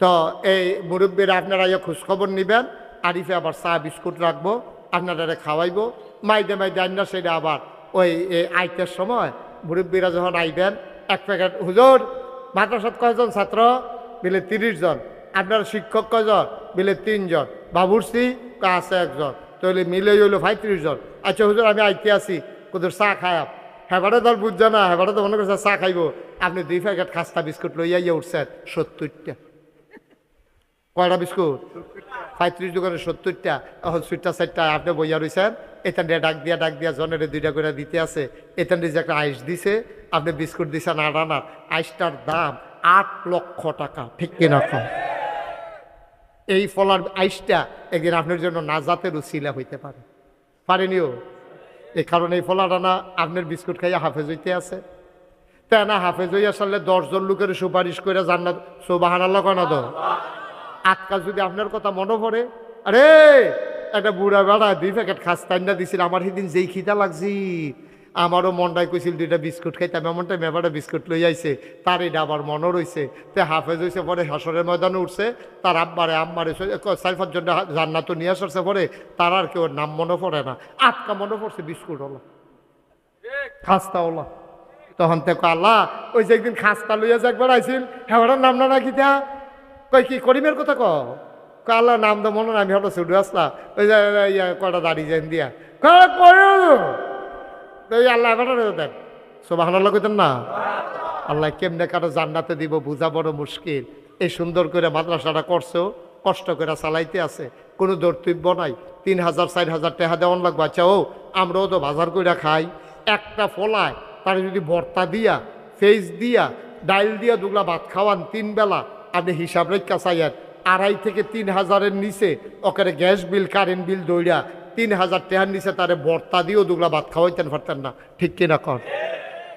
তো এই মুরব্বীরা আপনারা আইয়া খোঁজখবর নেবেন। আরিফে আবার চা বিস্কুট রাখবো, আপনারা খাওয়াইবো। মাইদে মাইদে আইনা সেটা আবার ওই আইতের সময় মুরব্বীরা যখন আইবেন 1 প্যাকেট হুজুর মাদ্রাসাত কয়জন ছাত্র মিলে 30 জন, আপনার শিক্ষক কয়জন মিলে 3 জন, বাবুর্চি আছে 1 জন, তাহলে মিলে হইলো 35 জন। আচ্ছা হুজুর আমি আইতে আসি, কোথাও চা খায়াব। হেবারে দল বুঝছে না, হেবারে তো মনে করছে চা খাইব। আপনি 2 প্যাকেট খাস্তা বিস্কুট লইয়া ইয়ে উঠছেন 70টা। কয়টা বিস্কুট? 35 দোকানে 70টা। এখন 4টা আপনি বইয়া রয়েছেন। এখান দিয়ে ডাক দিয়া জনের 2টা করে দিতে আছে। এখান দিয়ে যে একটা আইস দিছে, আপনি বিস্কুট দিছেন 8 আনার। আইসটার দাম 8 লক্ষ টাকা, ঠিক কিনা? এই ফলার আইসটা একদিন আপনার জন্য নাজাতের উসিলা হইতে পারে, পারেনিও। এই কারণে এই ফলাটা না আপনার বিস্কুট খাইয়া হাফেজ হইতে আছে। তাই না হাফেজ হইয়া সারলে 10 জন লোকের সুপারিশ করে জান্নাত সুবহানাল্লাহ কনা দো। আজকাল যদি আপনার কথা মনে পড়ে, আরে একটা বুড়া বেড়া 2 প্যাকেট খাস্তাইনা দিছিল, আমার সেদিন যেই খিদা লাগছি আমারও মনটাই কইছিল 2টা বিস্কুট খাইতাম, এমনটা মেবাটা বিস্কুট লই আইছে। তার এটা আবার মনও রয়েছে। তে হাফেজ হয়েছে পরে হাসরের ময়দানে উঠছে, তার আম্মারে 4-5 জন জান্নাত নিয়ে আসছে পরে তার আর কেউ নাম মনে পড়ে না, আটকা মনে পড়ছে বিস্কুট হলো খাস্তা হলো। তখন থেকে আল্লাহ ওই যে একদিন খাস্তা লইয়া যে একবার আইছিল, হ্যাঁ নাম না নাকি তা কই কি করিমের কথা আল্লাহ নাম তো মনে না। আমি হলো ছুটে আসলাম ওই যে কটা দাড়ি যেন দিয়া আল্লাহ এবার দেন সুবহানাল্লাহ কইতেন না। আল্লাহ কেমনে কারো জান্নাতে দিব বুঝা বড় মুশকিল। এই সুন্দর করে মাদ্রাসাটা করছো, কষ্ট করে চালাইতে আছে, কোনো দর্তব্য নাই। 3,000-4,000 টাকা দেওয়ান লাগবে। আচ্ছা ও আমরাও তো বাজার করে খাই, একটা ফলায় তার যদি ভর্তা দিয়া ফেস দিয়া ডাইল দিয়া 2 ভাত খাওয়ান 3 বেলা, আপনি হিসাব রেখা চাইয়েন 2,500 থেকে 3,000-এর নিচে ওখানে গ্যাস বিল কারেন্ট বিল দৌড়া 3,000 টাকার নিচে তারে ভর্তা দিয়েও 2 ভাত খাওয়াইতেন পারতেন না, ঠিক কিনা কর?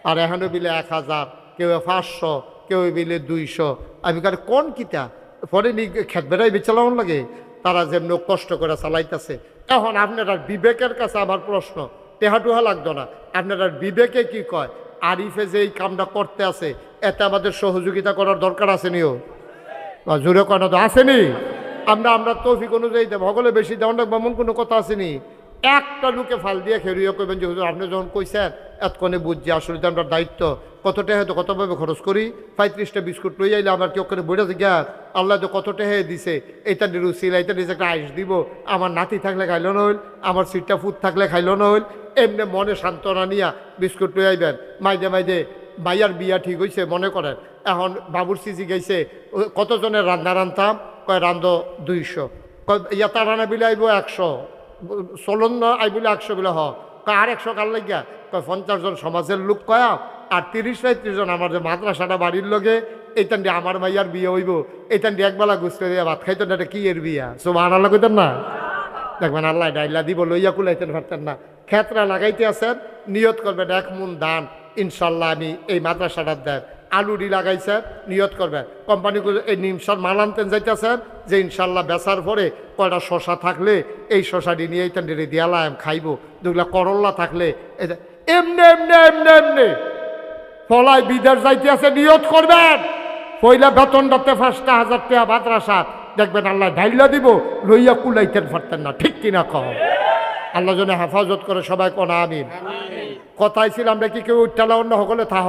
আর এখানে বিলে 1,000, কেউ 500, কেউ বিলে 200। আমি কার কোন কিতা পরে খেত বেড়াই বেচালাম লাগে, তারা যেমন কষ্ট করে চালাইতেছে। এখন আপনারা বিবেকের কাছে আমার প্রশ্ন, টেহাটুহা লাগতো না, আপনারা বিবেকে কি কয়? আরিফে যে এই কামটা করতে আছে এতে আমাদের সহযোগিতা করার দরকার আসেনিও, জোরে কয়না তো আসেনি। আমরা তৌফিক অনুযায়ী দেব, হগলে বেশি দেওয়ান রাখবো এমন কোনো কথা আসেনি। একটা লোকে ফাল দিয়ে খেরিয়ে করবেন যে হুজুর আপনি যখন কইছেন এতক্ষণে বুঝছি আসলে তো আমরা দায়িত্ব কতটা হয়তো কতভাবে খরচ করি। 35টা বিস্কুট লই আইলে আমার কেউ করে বইটা গিয়া আল্লাহ তো কতটা হয়ে দিছে, এইটা রুচিল এইটা দিছে একটা আইস দিব, আমার নাতি থাকলে খাইল না হইল, আমার সিটটা ফুট থাকলে খাইল না হইল। এমনি মনে সান্ত্বনা নিয়া বিস্কুট লই আইবেন। মাইদে মাইয়ার বিয়া ঠিক হয়েছে মনে করেন, এখন বাবুর সিজি গেছে কতজনের রান্না রান্তাম, কয় রান্ধ 200, ইয়াতা রান্না বিলে আইব 100, চলন না আই বলে 100 বিলে কয় আর 100 কার লাগিয়া, কয় 50 জন সমাজের লোক কয়া আর 30-35 জন আমার যে মাদ্রাসাটা বাড়ির লগে, এইটান দিয়ে আমার মাইয়ার বিয়ে হইব, এইটান দিয়ে একবেলা গুছতে দিয়ে ভাত খাইতেন না, এটা কি এর বিয়া? সুবহানাল্লাহ কইতেন না? দেখবেন আল্লাহ ডাইলা দিব লইয়া কুলাইতেন পারতেন না। ক্ষেত্রা লাগাইতে আছেন, নিয়ত করবেন 1 মুন ধান ইনশাল্লাহ আমি এই মাদ্রাসাটার দেন। আলুডি লাগাইছেন, নিয়ত করবেন। কোম্পানিগুলো এই নিমসার মাল আনতেন যাইতেছেন যে ইনশাল্লাহ বেচার পরে কয়টা শশা থাকলে এই শশাটি নিয়ে এইটান ডেরে দিয়ালাম খাইব, যেগুলা করল্লা থাকলে এমনি এমনি এমনি এমনি ফলায় বিদেশ যাইতে আছে, নিয়ত করবেন পয়লা বেতনটাতে 5,000 টাকা মাদ্রাসা, দেখবেন আল্লাহ ঢাইলা দিব লইয়া কুলাইতেন পারতেন না, ঠিক কিনা কহ? আল্লাহ যেন হেফাজত করে, সবাই কোনা আমিন। কথাই ছিল আমরা কি কেউ উঠটালা অন্য সকলে থাহ,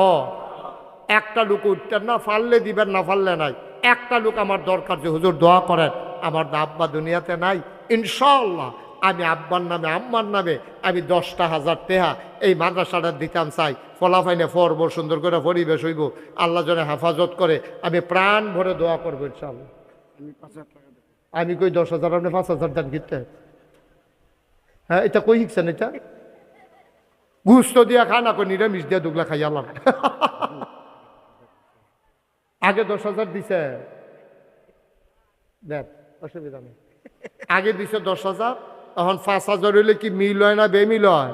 একটা লোক উঠতেন না, ফাললে দিবেন না ফাললে নাই। একটা লোক আমার দরকার যে হুজুর দোয়া করেন, আমার আব্বা দুনিয়াতে নাই, ইনশাআল্লাহ আমি আব্বার নামে আম্মার নামে আমি 10,000 টাকা এই মাদ্রাসাটা দিতাম চাই, ফলাফাইনে পড়ব, সুন্দর করে পরিবেশ হইব, আল্লাহ যেন হেফাজত করে, আমি প্রাণ ভরে দোয়া করবো ইনশাআল্লাহ। আমি কই 10,000, আপনি 5,000 দেন কিনতে? হ্যাঁ, এটা কই শিখছেন? এটা গুস্ত দিয়া খা না, কই নিরামিষ দিয়া দুগলা খাই আল্লাহ। আগে 10,000 দিছে, দেন অসুবিধা নেই। আগে দিছে 10,000, এখন 5,000 হইলে কি মিল হয় না বেমিল হয়?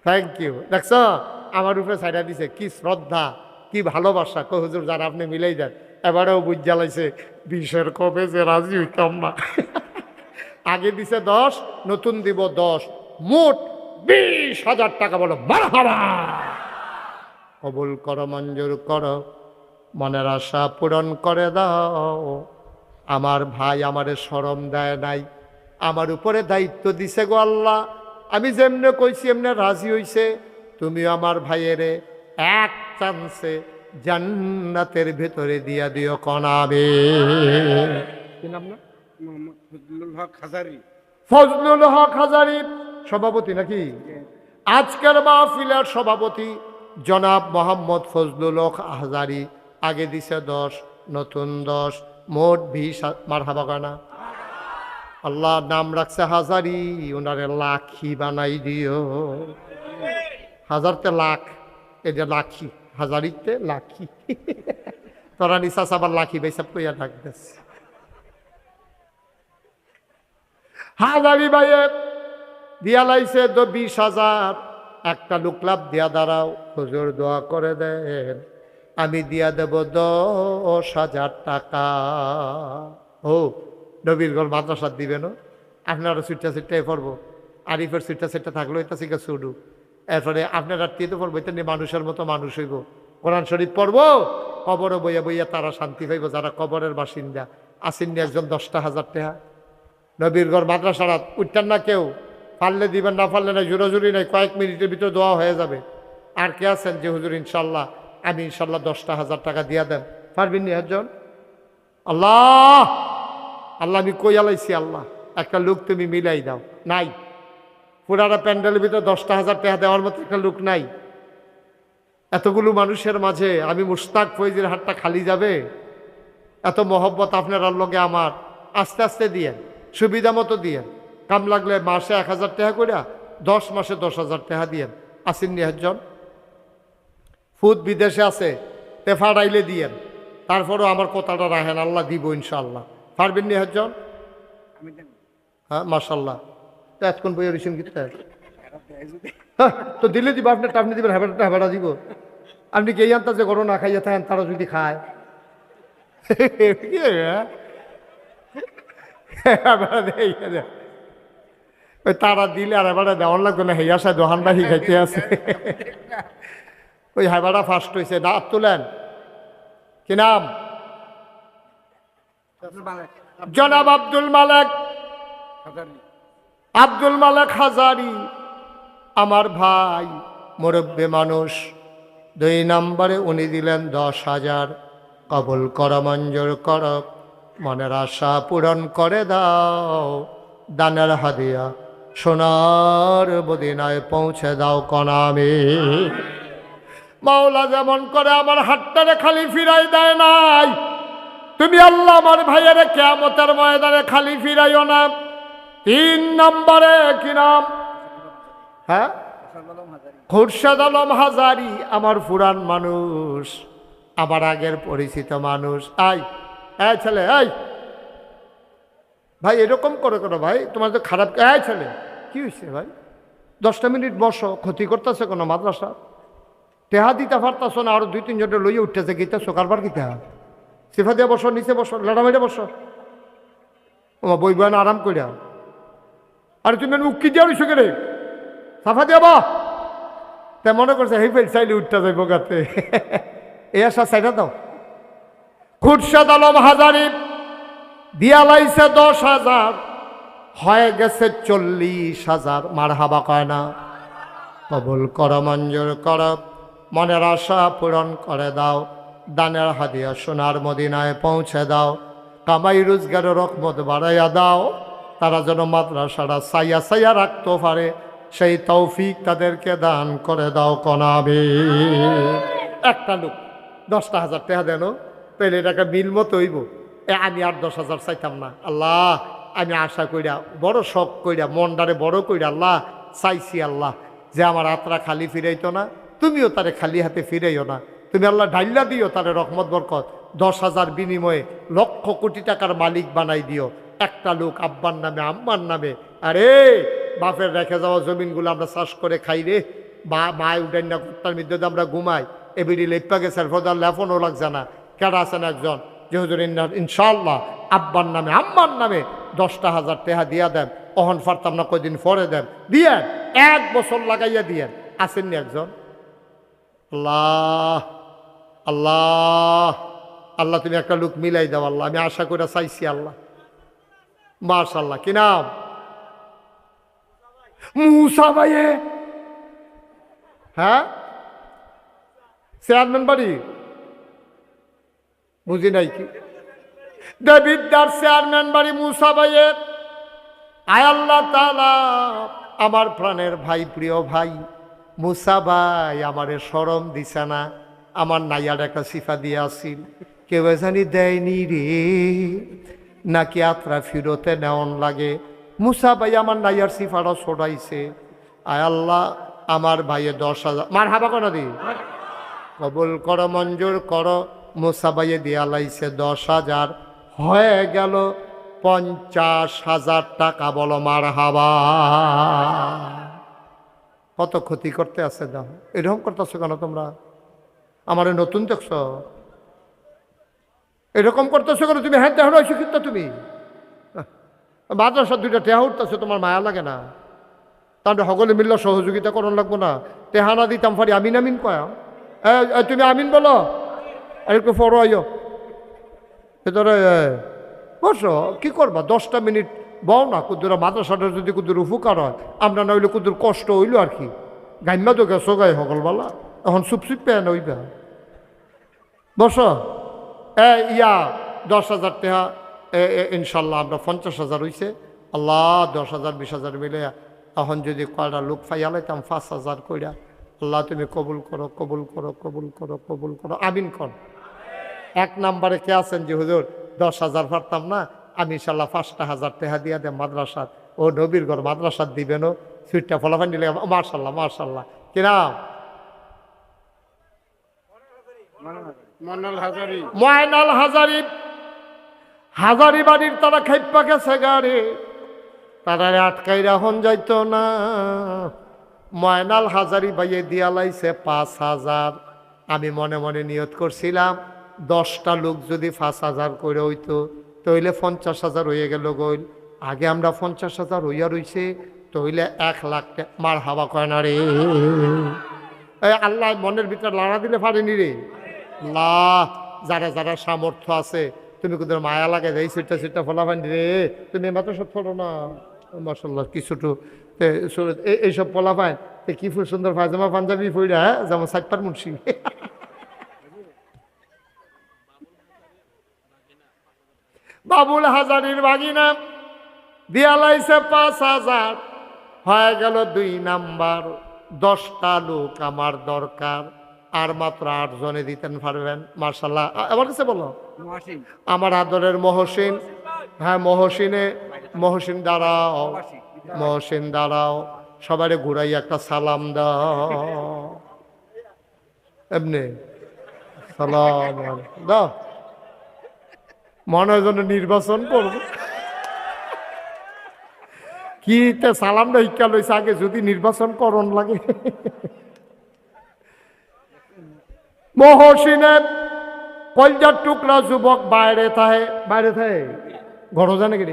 Thank you. দেখছ আমার উপরে ছাইড়া দিছে, কি শ্রদ্ধা, কি ভালোবাসা। কই হুজুর যারা আপনি মিলেই দেন। এবারেও বুঝ জ্বালাইছে, 20-এর কবে যে রাজি হইতাম না। আগে দিছে 10, নতুন দিব 10, মোট 20,000 টাকা। বলো মারহাবা। কবুল করো, মঞ্জুর করো, মনের আশা পূরণ করে দাও। আমার ভাই আমারে শরম দেয় নাই, আমার উপরে দায়িত্ব দিছে গো আল্লাহ। আমি যেমনে কইছি এমনে রাজি হইছে। তুমি আমার ভাইয়েরে এক চান্সে জান্নাতের ভেতরে দিয়া দিও কনাবে। কি নাম না? ফজলুল হক হাজারি সভাপতি নাকি? আজকের মাহফিলের সভাপতি জনাব মোহাম্মদ ফজলুল হক হাজারি। আগে দিছে 10, নতুন 10, মোট 20। মারহাবা গানা। আল্লাহ নাম রাখছে হাজারি, ওনারে লাখি বানাই দিও। হাজারতে লাখ, এটা লাখি, হাজারিতে লাখি। তোরা নিশাস আবার লাখি বেসব কইয়া ডাকতেস। হাজারি ভাইয়ে দিয়া লাইছে 20,000। একটা লুকলাপ দিয়া দাঁড়াও, হুজুর দোয়া করে দেন, আমি দিয়া দেব 10,000 টাকা। ও নবীরগঞ্জ মাদ্রাসা দিবেন, আপনারা সুইটা সিটটাই পড়বো। আরিফের সুইটা সিটটা থাকলো, এটা শিখে শুরু। এরপরে আপনারা টিতে পড়বো, এটা নিয়ে মানুষের মতো মানুষ হইব। কোরআন শরীফ পড়বো, কবরে বইয়া বইয়া তারা শান্তি পাইব, যারা কবরের বাসিন্দা। আসেননি একজন 10,000 টাকা। নবীরগঞ্জ মাদ্রাসারা উঠতেন না কেউ, পারলে দিবেন, না পারলে না, জোরাজুরি নাই, কয়েক মিনিটের ভিতরে দোয়া হয়ে যাবে। আর কে আছেন যে হুজুর ইনশাল্লাহ আমি ইনশাল্লাহ 10,000 টাকা দিয়া দেন? পারবেন নি একজন? আল্লাহ আল্লাহ আমি কই আলাইছি, আল্লাহ একটা লোক তুমি মিলাই দাও। নাই, পুরাটা প্যান্ডেলের ভিতরে 10,000 টাকা দেওয়ার মতো একটা লোক নাই। এতগুলো মানুষের মাঝে আমি মুশতাক ফৈজির হাতটা খালি যাবে? এত মহব্বত আপনার লগে আমার। আস্তে আস্তে দিয়েন, সুবিধা মতো দিয়েন। কাম লাগলে মাসে 1,000 টাকা করে, 10 মাসে 10,000 টাকা দিয়েন। আসেননি একজন? ফুদ বিদেশে আছে, তেফাড়াইলে দিয়েন। তারপরেও আমার কথাটা রাখেন, আল্লাহ দিব ইনশাআল্লাহ। পারবেন নি একজন? হ্যাঁ মাশাল্লাহ। তো এতক্ষণ বই রিসেন কি তো দিলে দিব, আপনারটা আপনি দিবেন, হেবাটা হেবাটা দিব। আপনি কে জানতা যে গরম না খাইয়া থাকেন, তারা যদি খায়। ওই তারা দিলে আর এবারে দেওয়ার লাগবে না, হেয়া সাহেব দোহানটা শিখাইতে আছে। ওই হেবাটা ফার্স্ট হয়েছে। না তুলেন, কি নাম? জনাব আব্দুল মালেক। আব্দুল মালেক হাজারি আমার ভাই, মুরব্বী মানুষ। 2 নম্বরে উনি দিলেন 10,000। কবুল কর, মঞ্জুর কর, মনের আশা পূরণ করে দাও। দানের হাদিয়া সোনার মদিনায় পৌঁছে দাও কনামে। মাওলা যেমন করে আমার হাতটারে খালি ফিরাই দেয় নাই, তুমি আল্লাহ আমার ভাইয়ের কিয়ামতের ময়দানে খালি ফিরাইও না। 3 নম্বরে কি নাম? হ্যাঁ, খুরশেদ আলম হাজারি আমার পুরান মানুষ, আমার আগের পরিচিত মানুষ। এই ছেলে, এই ভাই এরকম করে করো ভাই, তোমার তো খারাপ। এই ছেলে কি হয়েছে ভাই? 10টা মিনিট বসো, ক্ষতি করতেছে কোনো মাদ্রাসা? টেহা দিতে পারতাছ না, আরো 2-3 জনে লইয়ে উঠতেছে, গীতেছো কারবার গীতা। সিফা দিয়ে বসো, নিচে বসো, লাড়া মেরে বসো। ও বই বয়ান আরাম করিয়া। আর তুমি উক্কি দিয়া রইছো কে রে? সাফা দিয়া বা তা মনে করছে হেই ফেল চাইলে উঠতে যাইব গাতে। এই আসা চাইটা দাও। খুরশেদ আলম হাজারি দিয়া লাইছে 10,000, হয়ে গেছে 40,000। মারহাবা কয় না? কবুল কর, মঞ্জুর কর, মনের আশা পূরণ করে দাও। দানের হাদিয়া সোনার মদিনায় পৌঁছে দাও। কামাই রোজগারের রহমত বাড়াইয়া দাও, তারা যেন মাদ্রাসাটা সাইয়া সাইয়া রাখতে পারে, সেই তৌফিক তাদেরকে দান করে দাও কনাবে। একটা লোক 10,000 টাকা দেন, তাহলে এটাকে মিল মতো হইব। আমি আর 10,000 চাইতাম না। আল্লাহ, আমি আশা কইরা বড় শখ কইরা মনটারে বড় কইরা আল্লাহ চাইছি আল্লাহ যে আমার আত্রা খালি ফিরাইতো না, তুমিও তারে খালি হাতে ফিরাইও না। তুমি আল্লাহ ঢাইলা দিও তারে রহমত বরকত, 10,000 বিনিময়ে লক্ষ কোটি টাকার মালিক বানাই দিও। একটা লোক আব্বার নামে আম্মার নামে, আরে বাপের রেখে যাওয়া জমিনগুলো আমরা চাষ করে খাই রে, মায় উঠাই না কুত্তার মধ্যে আমরা ঘুমাই, এবিডি লেপা গেছে ফোদার লেফনও লাগছে না। কেডা আছেন একজন যে হুজুর ইনশাল্লাহ আব্বার নামে আম্মার নামে 10,000 টাকা দিয়া দেন, অহন ফারতাম না কয়দিন পরে দেন, দিয়ে 1 বছর লাগাইয়া দিয়েন। আসেননি একজন? আল্লাহ আল্লাহ আল্লাহ, তুমি একটা লোক মিলাই দাও আল্লাহ, আমি আশা করে চাইছি আল্লাহ। মাশাআল্লাহ, কি নাম? মুসা ভাইয়ে। হ্যাঁ, চেয়ারম্যান বাড়ি বুঝি নাই কি? দেবিদ্যার চেয়ারম্যান বাড়ি মুসা ভাইয়ে। আয় আল্লাহ তাআলা, আমার প্রাণের ভাই, প্রিয় ভাই মুসা ভাই আমারে শরম দিছে না, আমার নাইয়ার একটা সিফা দিয়ে আসিল, কেউ জানি দেয়নি রে, নাকি আত্রা ফিরতে নেওয়ান লাগে। মুসা ভাই আমার নাইয়ার সিফাটা ছড়াইছে। আয় আল্লাহ, আমার ভাইয়ে 10,000 মার হাবা কেন দি কবুল করো, মঞ্জুর করো। মুসা ভাইয়ে দিয়া লাইছে 10,000, হয়ে গেল 50,000 টাকা। বলো মার হাবা। কত ক্ষতি করতে আছে দাও, এরকম করতেছো কেন তোমরা? আমার নতুন দেখছ, এরকম করতেছো কেন তুমি? হ্যাঁ তেহর হয়েছো কিন্তু তুমি মাদ্রাসা 2টা টেহা উঠতেছো, তোমার মায়া লাগে না? তাহলে সকলে মিললে সহযোগিতা করণ লাগবো না? টেহানা দিতাম ফারি আমিন আমিন কয়া, তুমি আমিন বলো, আর একটু ফরো আইও ভেতরে বসো। কি করবা 10টা মিনিট বও না, কুদুরা মাদ্রাসাটা যদি কুদুর উপকার হয়, আমরা নইলে কুদুর কষ্ট হইল আর কি। গাইমা তো গেছো গাই সকলবেলা, এখন চুপচুপ পেয়ে নইবা বসো। ইয়া 10,000 টাকা ইনশাল্লাহ আমরা 50,000 হয়েছে। আল্লাহ 10,000 20,000 মিলে এখন যদি কয়টা লোক ফাইয়ালাইতাম 5,000 কইরা, আল্লাহ তুমি কবুল করো, কবুল করো, কবুল করো, কবুল করো, আমিন কর। 1 নম্বরে কে আছেন যে হুজুর 10,000 পারতাম না, আমি ইনশাল্লাহ 5,000 টাকা দিয়া দেব মাদ্রাসাত, ও নবীর ঘর মাদ্রাসাত দিবেন, ও সুইটটা ফলাফান দিলে মার্শাল্লাহ মার্শাল্লাহ। কিরাম? ময়নাল হাজারি, হাজারি বাড়ির তারা খাইপা গেছে গাড়ি, তারা আটকাই রাখন যাইতো না। ময়নাল হাজারি ভাইয়ে দিয়া লাইছে 5,000। আমি মনে মনে নিয়ত করছিলাম 10টা লোক যদি 5,000 করে হইতো তইলে 50,000 হয়ে গেল গইল। আগে আমরা 50,000 হইয়া রইছে, তইলে 1,00,000 টাকা। মার হাবা কয় না রে, আল্লাহ মনের ভিতরে লাড়া দিলে পারেনি রে। আল্লাহ, যারা যারা সামর্থ্য আছে, তুমি কোথাও মায়া লাগে এই সিটটা সিটটা ফলাফান রে, তুমি মাত্র সব ফলো না। মাশাল্লাহ, কিছুটু এইসব ফলাফান কি সুন্দর পায়জামা পাঞ্জাবি পইরা, হ্যাঁ যেমন সাইপার মুন্সি। বাবুল হাজারির বাগিনা দিয়া লাইছে 5,000, হয়ে গেল 2 নাম্বার। 10টা লোক আমার দরকার, আর মাত্র 8 জনে দিতেন পারবেন। মার্শাল্লাহ, আমার কাছে বলো আমার আদরের মহসিন। হ্যাঁ মহসিন দাঁড়াও, মহসিন দাঁড়াও, সবারে ঘুরাই একটা সালাম দাও, এমনি সালাম দাও। মনে হয় যেন নির্বাচন করবো কি সালামটা ইকা লইছে, আগে যদি নির্বাচন করণ লাগে। মহসিনে কলজার টুকরা যুবক বাইরে থাকে, ঘর জানে কি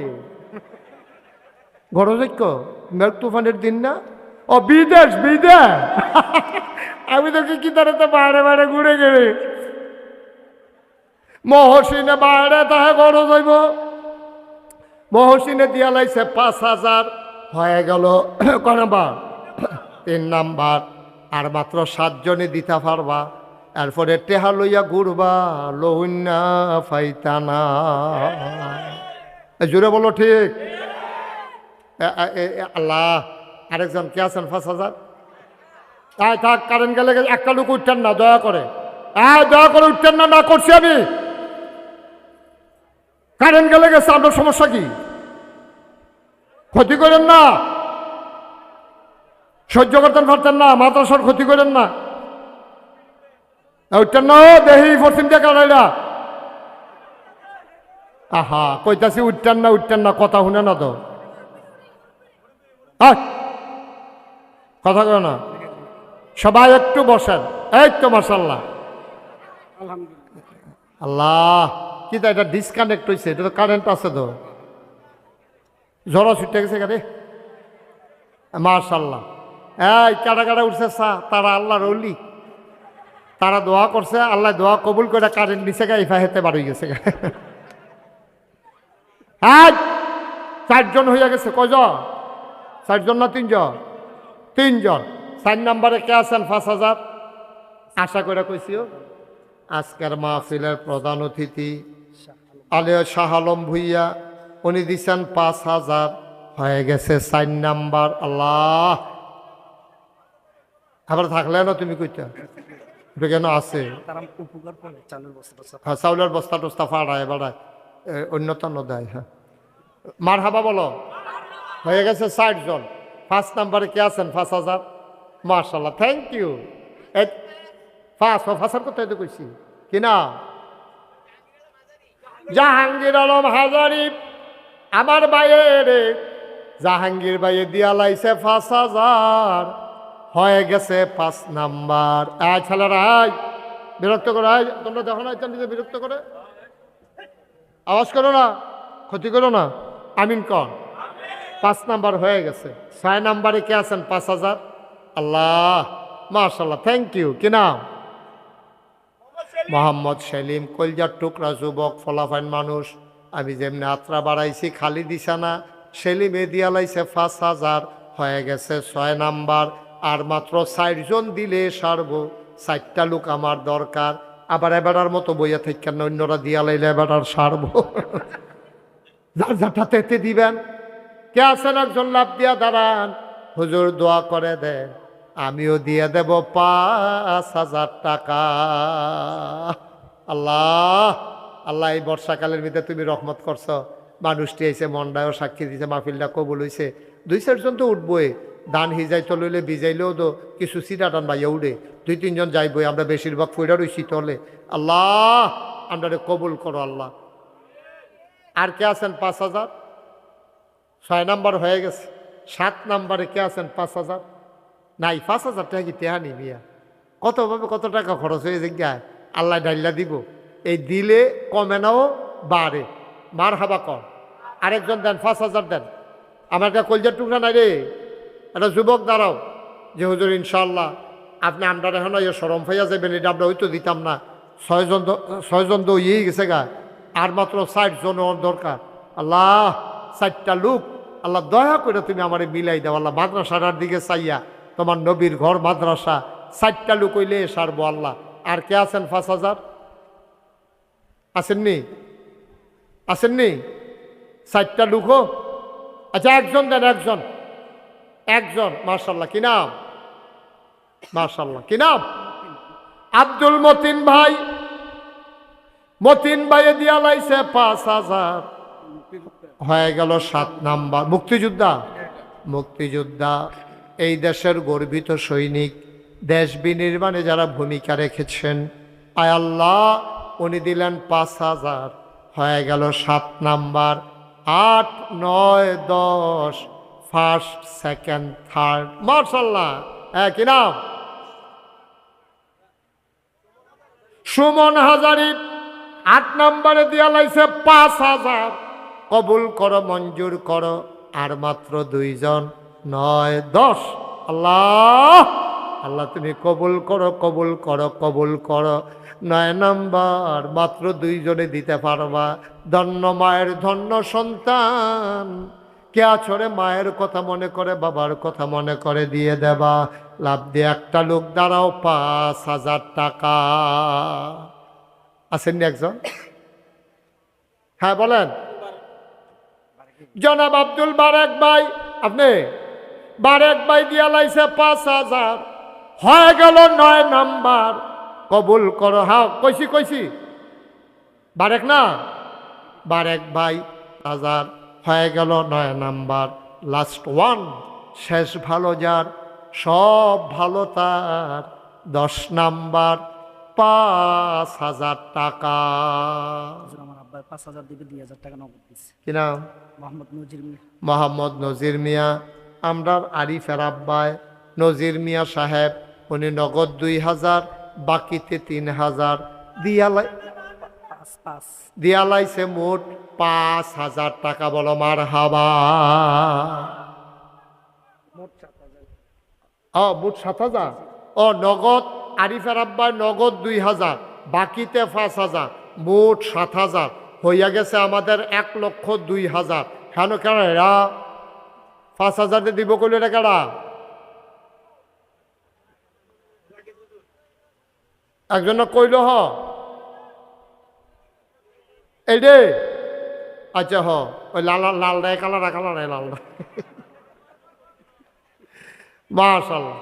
ঘর যাইক মেঘ তুফানের দিন না, ও বিদেশ আমি তোকে কি তারা বাইরে বাইরে ঘুরে গেলে। মহসিনে বাইরে তাহে ঘর যাইব। মহসিনে দিয়া লাইছে 5,000, হয়ে গেল ক নাম্বার? 3 নাম্বার। আর মাত্র 7 জনে দিতে পারবা। এরপরে টেহা লইয়া ঘুরবা লহুন্না ফাইতানা। জোরে বলো ঠিক। আল্লাহ, আরেকজন কে আছেন 5,000? থাক, কারেন্ট গেলে একটা লোক উঠতেন না, দয়া করে। দয়া করে উঠতেন না, না করছি আমি। কারেন্ট গেলে গেছে, আপনার সমস্যা কি? ক্ষতি করেন না, সহ্য করতেন পারতেন না, মাদ্রাসার ক্ষতি করেন না। উঠতেন না, দেহি পশ্চিম দিয়ে কারাইলা। আহা, কইতাছি উঠতেন না, উঠতেন না, কথা শুনে না তো। কথা কয় না। সবাই একটু বসেন। এই তো মাশাআল্লাহ, আল্লাহ, কি তা এটা ডিসকানেক্ট হয়েছে? এটা তো কারেন্ট আছে তো, জ্বর ছুটে গেছে গাড়ি। মাশাআল্লাহ। এই কাটা কাটা উঠছে তারা আল্লাহর ওলি, তারা দোয়া করছে, আল্লাহ দোয়া কবুল করে কারেন্ট নিচে গা ইফা হেতে বাড়ি গেছে। হ্যাঁ, 4 জন হইয়া গেছে। কয়জন? 4 জন না 3 জন? 3 জন। 4 নম্বরে কে আছেন? 5,000। আশা করে কইছিও আজকের মাহফিলের প্রধান অতিথি আলিয়া শাহ আলম ভুইয়া, উনি দিচ্ছেন 5,000। হয়ে গেছে 4 নাম্বার। আল্লাহ, আবার থাকলে না তুমি কইটা কেন আছে? হ্যাঁ, চাউলের বস্তা টস্তা ফাড়ায় বাড়ায়, অন্যতম দেয়। হ্যাঁ, মার হাবা বলো। হয়ে গেছে 60 জন। 5 নাম্বারে কে আছেন? 5,000। মাশাআল্লাহ, থ্যাংক ইউ। 5,000 কোথায় তো কইছি কিনা? জাহাঙ্গীর আলম হাজারি, আমার বাইয়ের জাহাঙ্গীর বাইয়ে দিয়া লাইছে 5,000। হয়ে গেছে 5 নাম্বার। ছেলেরা বিরক্ত করে, তোমরা দেখো না নিজে বিরক্ত করে, আওয়াজ করো না, ক্ষতি করো না। আমিন কর। 5 নাম্বার হয়ে গেছে। 6 নাম্বারে কে আছেন? 5,000। আল্লাহ, মাশাআল্লাহ, থ্যাংক ইউ। কি নাম? মোহাম্মদ সেলিম। কলজার টুকরা যুবক, ফলাফাইন মানুষ। আমি যেমনি আত্রা বাড়াইছি, খালি দিছা না। সেলিমে দিয়া লাইছে 5,000। হয়ে গেছে 6 নাম্বার। আর মাত্র 4 জন দিলে সারবো। 4টা লোক আমার দরকার। আবার এবারার মতো বইয়া থাকেন না, অন্যরা দিয়া লাইলে এবারার সারবো। যার যাটাতে এতে দিবেন। কে আছেন? একজন লাভ দিয়া দাঁড়ান। হুজুর দোয়া করে দেন, আমিও দিয়ে দেব 5,000 টাকা। আল্লাহ, আল্লাহ, এই বর্ষাকালের মধ্যে তুমি রহমত করছো। মানুষটি এসে মন্ডায়ও সাক্ষী দিছে, মাহফিলটা কবুল হয়েছে। 2-4 জন তো উঠবই। ধান হিজাই তো লইলে ভিজাইলেও তো কিছু সিটা টান ভাইয়া উঠে 2-3 জন যাইবই। আমরা বেশিরভাগ ফুইরা রইছি তলে। আল্লাহ, আমরা কবুল করো আল্লাহ। আর কে আছেন? 5,000। 6 নাম্বার হয়ে গেছে। 7 নাম্বারে কে আছেন? 5,000। নাই, 5,000 টাকা কি তেহানি মিয়া? কতভাবে কত টাকা খরচ হয়ে যায়, আল্লাহ ডাইল্লা দিব। এই দিলে কমে নাও বাড়ে। মার হাবা কর। আরেকজন দেন, 5,000 দেন। আমার একটা কলজার টুকরা নাই রে, একটা যুবক দাঁড়াও যে হুজুর ইনশাল্লাহ আপনি আমরা এখন সরম ফাইয়া যাবেন, এটা আমরা হয়তো দিতাম না। 6 জন তো ইয়েই গেছে গা, আর মাত্র 60 জন দরকার। আল্লাহ, 4টা লোক, আল্লাহ দয়া করে তুমি আমার মিলাই দাও আল্লাহ। মাদ্রাসার দিকে চাইয়া, তোমার নবীর ঘর মাদ্রাসা, 4টা লোক হইলে সারবো আল্লাহ। আর কে আছেন? 5,000 আসেননি? আসেননি? 4টা লোক। আচ্ছা, একজন দেন, একজন। মাশাআল্লাহ, কি নাম? মাশাআল্লাহ, কি নাম? আব্দুল মতিন ভাই। মতিন ভাইয়ে দিয়া লাইছে 5,000। হয়ে গেল 7 নাম্বার। মুক্তিযোদ্ধা, এই দেশের গর্বিত সৈনিক, দেশ বিনির্মাণে যারা ভূমিকা রেখেছেন, আয় আল্লাহ, উনি দিলেন 5,000। হয়ে গেল 7 নাম্বার। 8, 9, 10, first, second, third. মাশাআল্লাহ। কি নাম? সুমন হাজারি। 8 নাম্বারে দিয়া লাইছে 5,000। কবুল করো, মঞ্জুর করো। আর মাত্র 2 জন। 9, 10। আল্লাহ, আল্লাহ তুমি কবুল করো, কবুল করো, কবুল করো। 9 নাম্বার, মাত্র 2 জনে দিতে পারবা। ধন্য মায়ের ধন্য সন্তান, কে আছরে মায়ের কথা মনে করে বাবার কথা মনে করে দিয়ে দেবা। লাভ দিয়ে একটা লোক দাঁড়াও 5,000 টাকা। আসেননি একজন? হ্যাঁ বলেন। জনাব আব্দুল বারেক ভাই, আপনি বারেক ভাই দিয়া লাইছে 5,000, হয়ে গেল 9 নাম্বার। কবুল করো। হ্যাঁ কইছি বারেক না, বারেক ভাই 1000 হয়ে গেল 9 নাম্বার। লাস্ট ওয়ান, শেষ ভালো যার সব ভালো তার, 10 নাম্বার 5,000 টাকা। আমার আব্বা 5,000 দিকে 2,000 টাকা নগদ দিচ্ছে। কি নাম? মোহাম্মদ নজির মিয়া। মোহাম্মদ নজির মিয়া। আমরার আরিফের আব্বায় নজির মিয়া সাহেব, উনি নগদ 2,000, বাকিতে 3,000 দিয়া লাইছে মোট 5,000 টাকা। বলো মার হাবা। মোট 7,000। ও নগদ আরিফের আব্বায় নগদ 2,000, বাকিতে 5,000, মোট 7,000 হইয়া গেছে আমাদের 1,02,000। কেন কেন এরা 5,000 দিব কইল? এটা কেডা? একজন কইল হ এই রে। আচ্ছা হ, ওই লাল লাল রে কালারা লাল। মাশাআল্লাহ।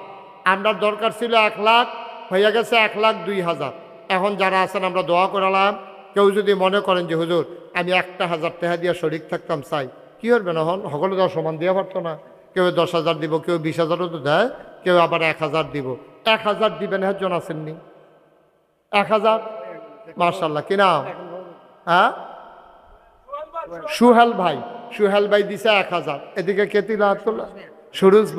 আমরা দরকার ছিল 1 লাখ, হইয়া গেছে 1,02,000। এখন যারা আছেন আমরা দোয়া করালাম। কেউ যদি মনে করেন যে হুজুর আমি 1,000 টাকা দিয়ে শরিক থাকতাম, চাই কি করবে না? হন সকলে তো সমান দেওয়া পারতো না। কেউ 10,000 দিব, কেউ 20,000ও তো দেয়, কেউ আবার 1,000 দিব। 1,000 দিবেন একজন আসেননি? 1,000। মাশাআল্লাহ। কি নাম? হ্যাঁ সুহেল ভাই। সুহেল ভাই দিছে 1,000। এদিকে কেতিলা সুরুজ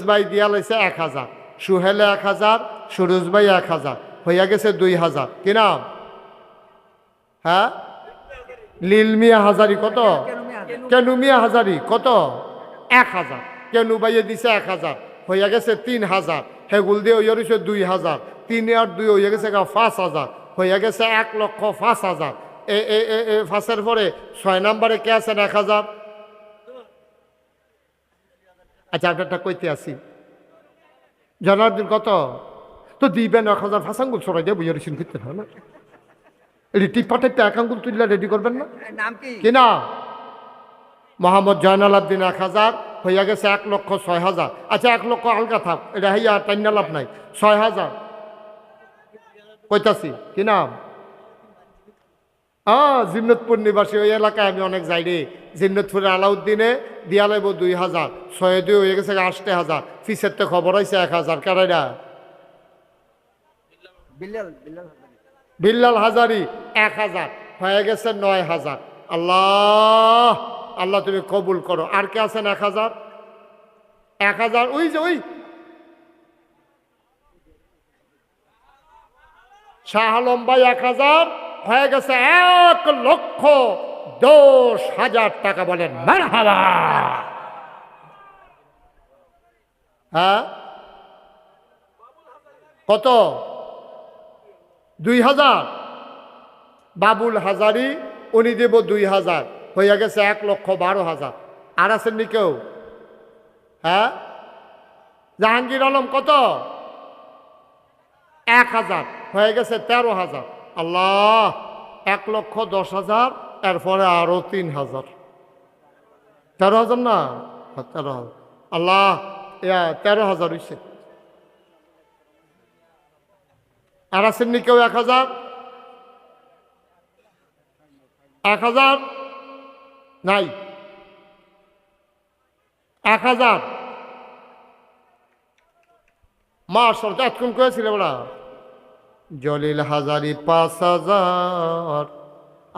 ভাই দিয়া লাইছে 1,000। সুহেলে 1,000, সুরুজ ভাই 1,000, হইয়া গেছে 2,000। কি নাম? হ্যাঁ লীল মিয়া হাজারি। কত? কেনু মিয়া হাজারি। কত? 1,000। কেনু ভাইয়ে দিছে 1,000, হইয়া গেছে 3,000। হেগুল দিয়ে হইয়া রয়েছে 2,000, 3 আর 2 হইয়া গেছে 5,000, হইয়া গেছে 1,05,000। ফাঁসের পরে 6 নম্বরে কে আছেন? 1,000। আচ্ছা আপনারটা কইতে আসি। জানার কত তো দিবেন? 1,000 ফাঁসাঙ্গুল সরাই দিয়ে বুঝে রিসিন করতে হয় না? এটি টিপাটাইতে একাঙ্গুল তুললে রেডি করবেন না? কি না? মোহাম্মদ জয়নাল আবদিন 1,000, হইয়া গেছে 1,06,000। আচ্ছা 1 লক্ষ হালকা থাক, এটা হইয়া টাইনা লাভ নাই। 6,000 কইতাছি। কি নাম? জিন্নতপুর নিবাসী। ওই এলাকায় আমি অনেক যাই রে। জিন্নতপুরের আলাউদ্দিনে দিয়া লাইব 2,000, 6-2 হয়ে গেছে 8,000। ফিসের তো খবর হয়েছে 1,000। কারাইরা? বিল্লাল হাজারি 1,000, হয়ে গেছে 9,000। আল্লাহ আল্লাহ তুমি কবুল করো। আর কে আছেন? 1,000। 1,000 ওই যে ওই শাহ আলম ভাই 1,000, হয়ে গেছে 1,10,000 টাকা। বলেন মারহাবা। হ্যাঁ কত? 2,000। বাবুল হাজারি উনি দেব 2,000, হইয়া গেছে 1,12,000। আর আছেননি কেউ? হ্যাঁ জাহাঙ্গীর আলম কত? 1,000, হয়ে গেছে 13,000। আল্লাহ 1,10,000, এরপরে আরো 3,000। 13,000 না? 13,000। আল্লাহ 13,000 হয়েছে। আর আসেননি কেউ? 1,000। 1,000 নাই। 1,000 মাশাআল্লাহ। এতক্ষণ কয়েছিল বলা জলিল হাজারি 5,000,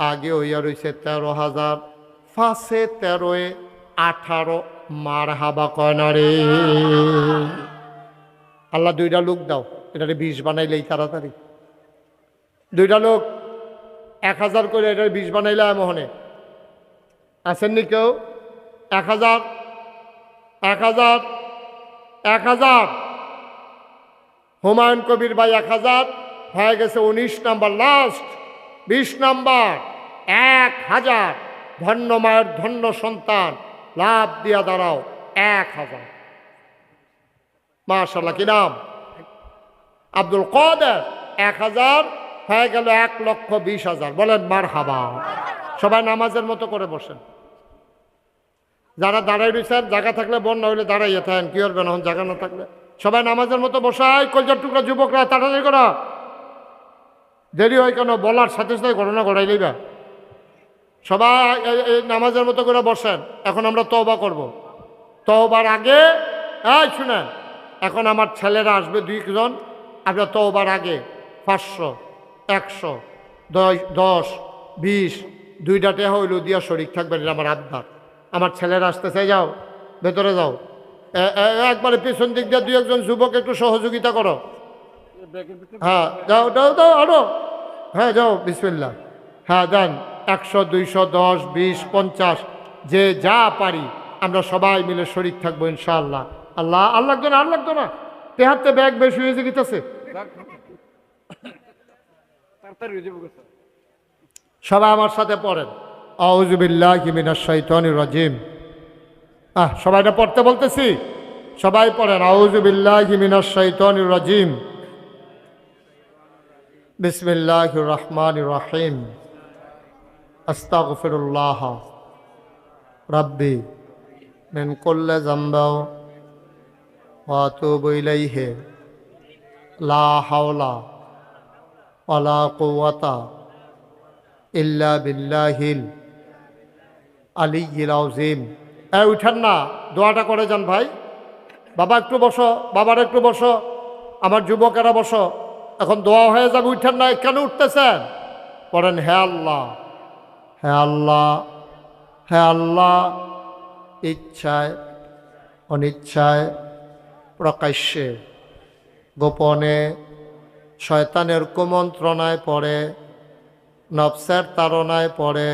আগে হইয়া রয়েছে 13,000। 5-এ 13-এ 18। মার হাবা কয় না রে। আল্লাহ 2টা লোক দাও, এটারে 20 বানাইলেই তাড়াতাড়ি। 2টা লোক 1,000 করে এটারে 20 বানাইলে মোহনে। আসেননি কেউ? 1,000। 1,000। 1,000। হুমায়ুন কবির ভাই 1,000, হয়ে গেছে 19 নাম্বার। Last 20 number 1,000। ধন্য মায়ের ধন্য সন্তান লাভ দিয়া দাঁড়াও 1000। মাশাআল্লাহ, কি নাম? আব্দুল কাদের। 1000 হয়ে গেল 1,20,000। বলেন মারহাবা। সবাই নামাজের মতো করে বসেন। যারা দাঁড়াই রয়েছেন, জায়গা থাকলে বন্যা হইলে দাঁড়াইয়া থাকেন, কি করবেন এখন জায়গা না থাকলে? সবাই নামাজের মতো বসাই। কলজার টুকরা যুবকরা তাড়াতাড়ি করা, দেরি হয় কেন? বলার সাথে সাথে ঘটনা ঘটাই লইবা। সবাই এই নামাজের মতো করে বসেন। এখন আমরা তওবা করব। তওবার আগে শুনেন, এখন আমার ছেলেরা আসবে 2 জন। আপনার তওবার আগে 500, 100, 10, 20 2টা টাকা হইল দিয়া শরীক থাকবেন। এটা আমার আবদার। আমার ছেলেরা আসতে চাই, যাও ভেতরে যাও। একবারে পেছন দিক দিয়ে 2 একজন যুবক একটু সহযোগিতা করো। হ্যাঁ যাও যাও যাও আরো। হ্যাঁ যাও, বিসমিল্লাহ। হ্যাঁ দেন 100, 200, 10, 20, 50 যে যা পারি আমরা সবাই মিলে শরীক থাকবো ইনশাআল্লাহ। আল্লাহ আর লাগতো না, আর লাগতো না। তেহাতে ব্যাগ বেশি হয়েছে গিতেছে। সবাই আমার সাথে পড়েন, আউযু বিল্লাহি মিনাশ শাইতানির রাজিম। সবাইটা পড়তে বলতেছি, সবাই পড়েন, আউযু বিল্লাহি মিনাশ শাইতানির রাজিম, বিসমিল্লাহির রহমানির রহিম, আস্তাগফিরুল্লাহ রাব্বি মিন কুল্লি যামবিন ওয়া আতুবু ইলাইহি, লা হাওলা ওয়ালা কুওয়াতা ইল্লা বিল্লাহিল আলিয়্যিল আযীম। উঠেন না, দোয়াটা করে যান ভাই। বাবা একটু বসো, বাবার একটু বসো, আমার যুবকেরা বসো। এখন দোয়া হয়ে যাবে, উঠেন না। কেন উঠতেছেন? পড়েন, হে আল্লাহ, হে আল্লাহ, হে আল্লাহ, ইচ্ছায় অনিচ্ছায় প্রকাশ্যে গোপনে শয়তানের কুমন্ত্রণায় পড়ে, নফসের তাড়নায় পড়ে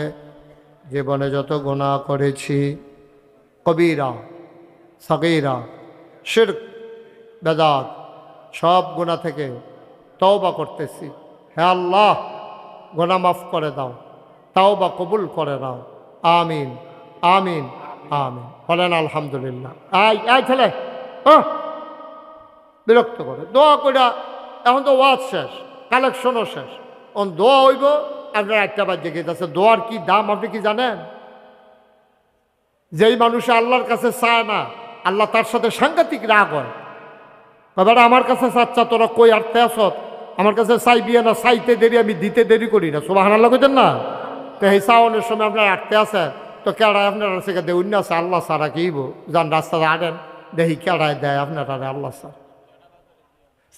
জীবনে যত গুনাহ করেছি, কবিরা সগীরা শিরক বেদাত, সব গুনাহ থেকে তওবা করতেছি। হে আল্লাহ, গুনাহ মাফ করে দাও, তওবা কবুল করে দাও। আমিন আমিন আমিন। বলেন আলহামদুলিল্লাহ। আই ছেলে, বিরক্ত করে দোয়া কইরা। এখন তো ওয়াজ শেষ, কালেকশনও শেষ, এখন দোয়া হইব। আপনার 1টা বাজে গেছে। দোয়ার কি দাম আপনি কি জানেন? যেই মানুষে আল্লাহর কাছে চায় না, আল্লাহ তার সাথে সাংঘাতিক রাগ হয়। এবার আমার কাছে চাচ্ছা, তোরা কই আটতে আসত? আমার কাছে চাইবি না, চাইতে দেরি, আমি দিতে দেরি করি না। সুবহানাল্লাহ কইতেন না? তো এই চাওয়ানোর সময় আপনার আটতে আছে, তো কেড়ায় আপনার থেকে দেউন আছে আল্লাহ সারা কিব যান রাস্তাতে আনেন, দেখি কেড়ায় দেয় আপনার আল্লাহ স্যার।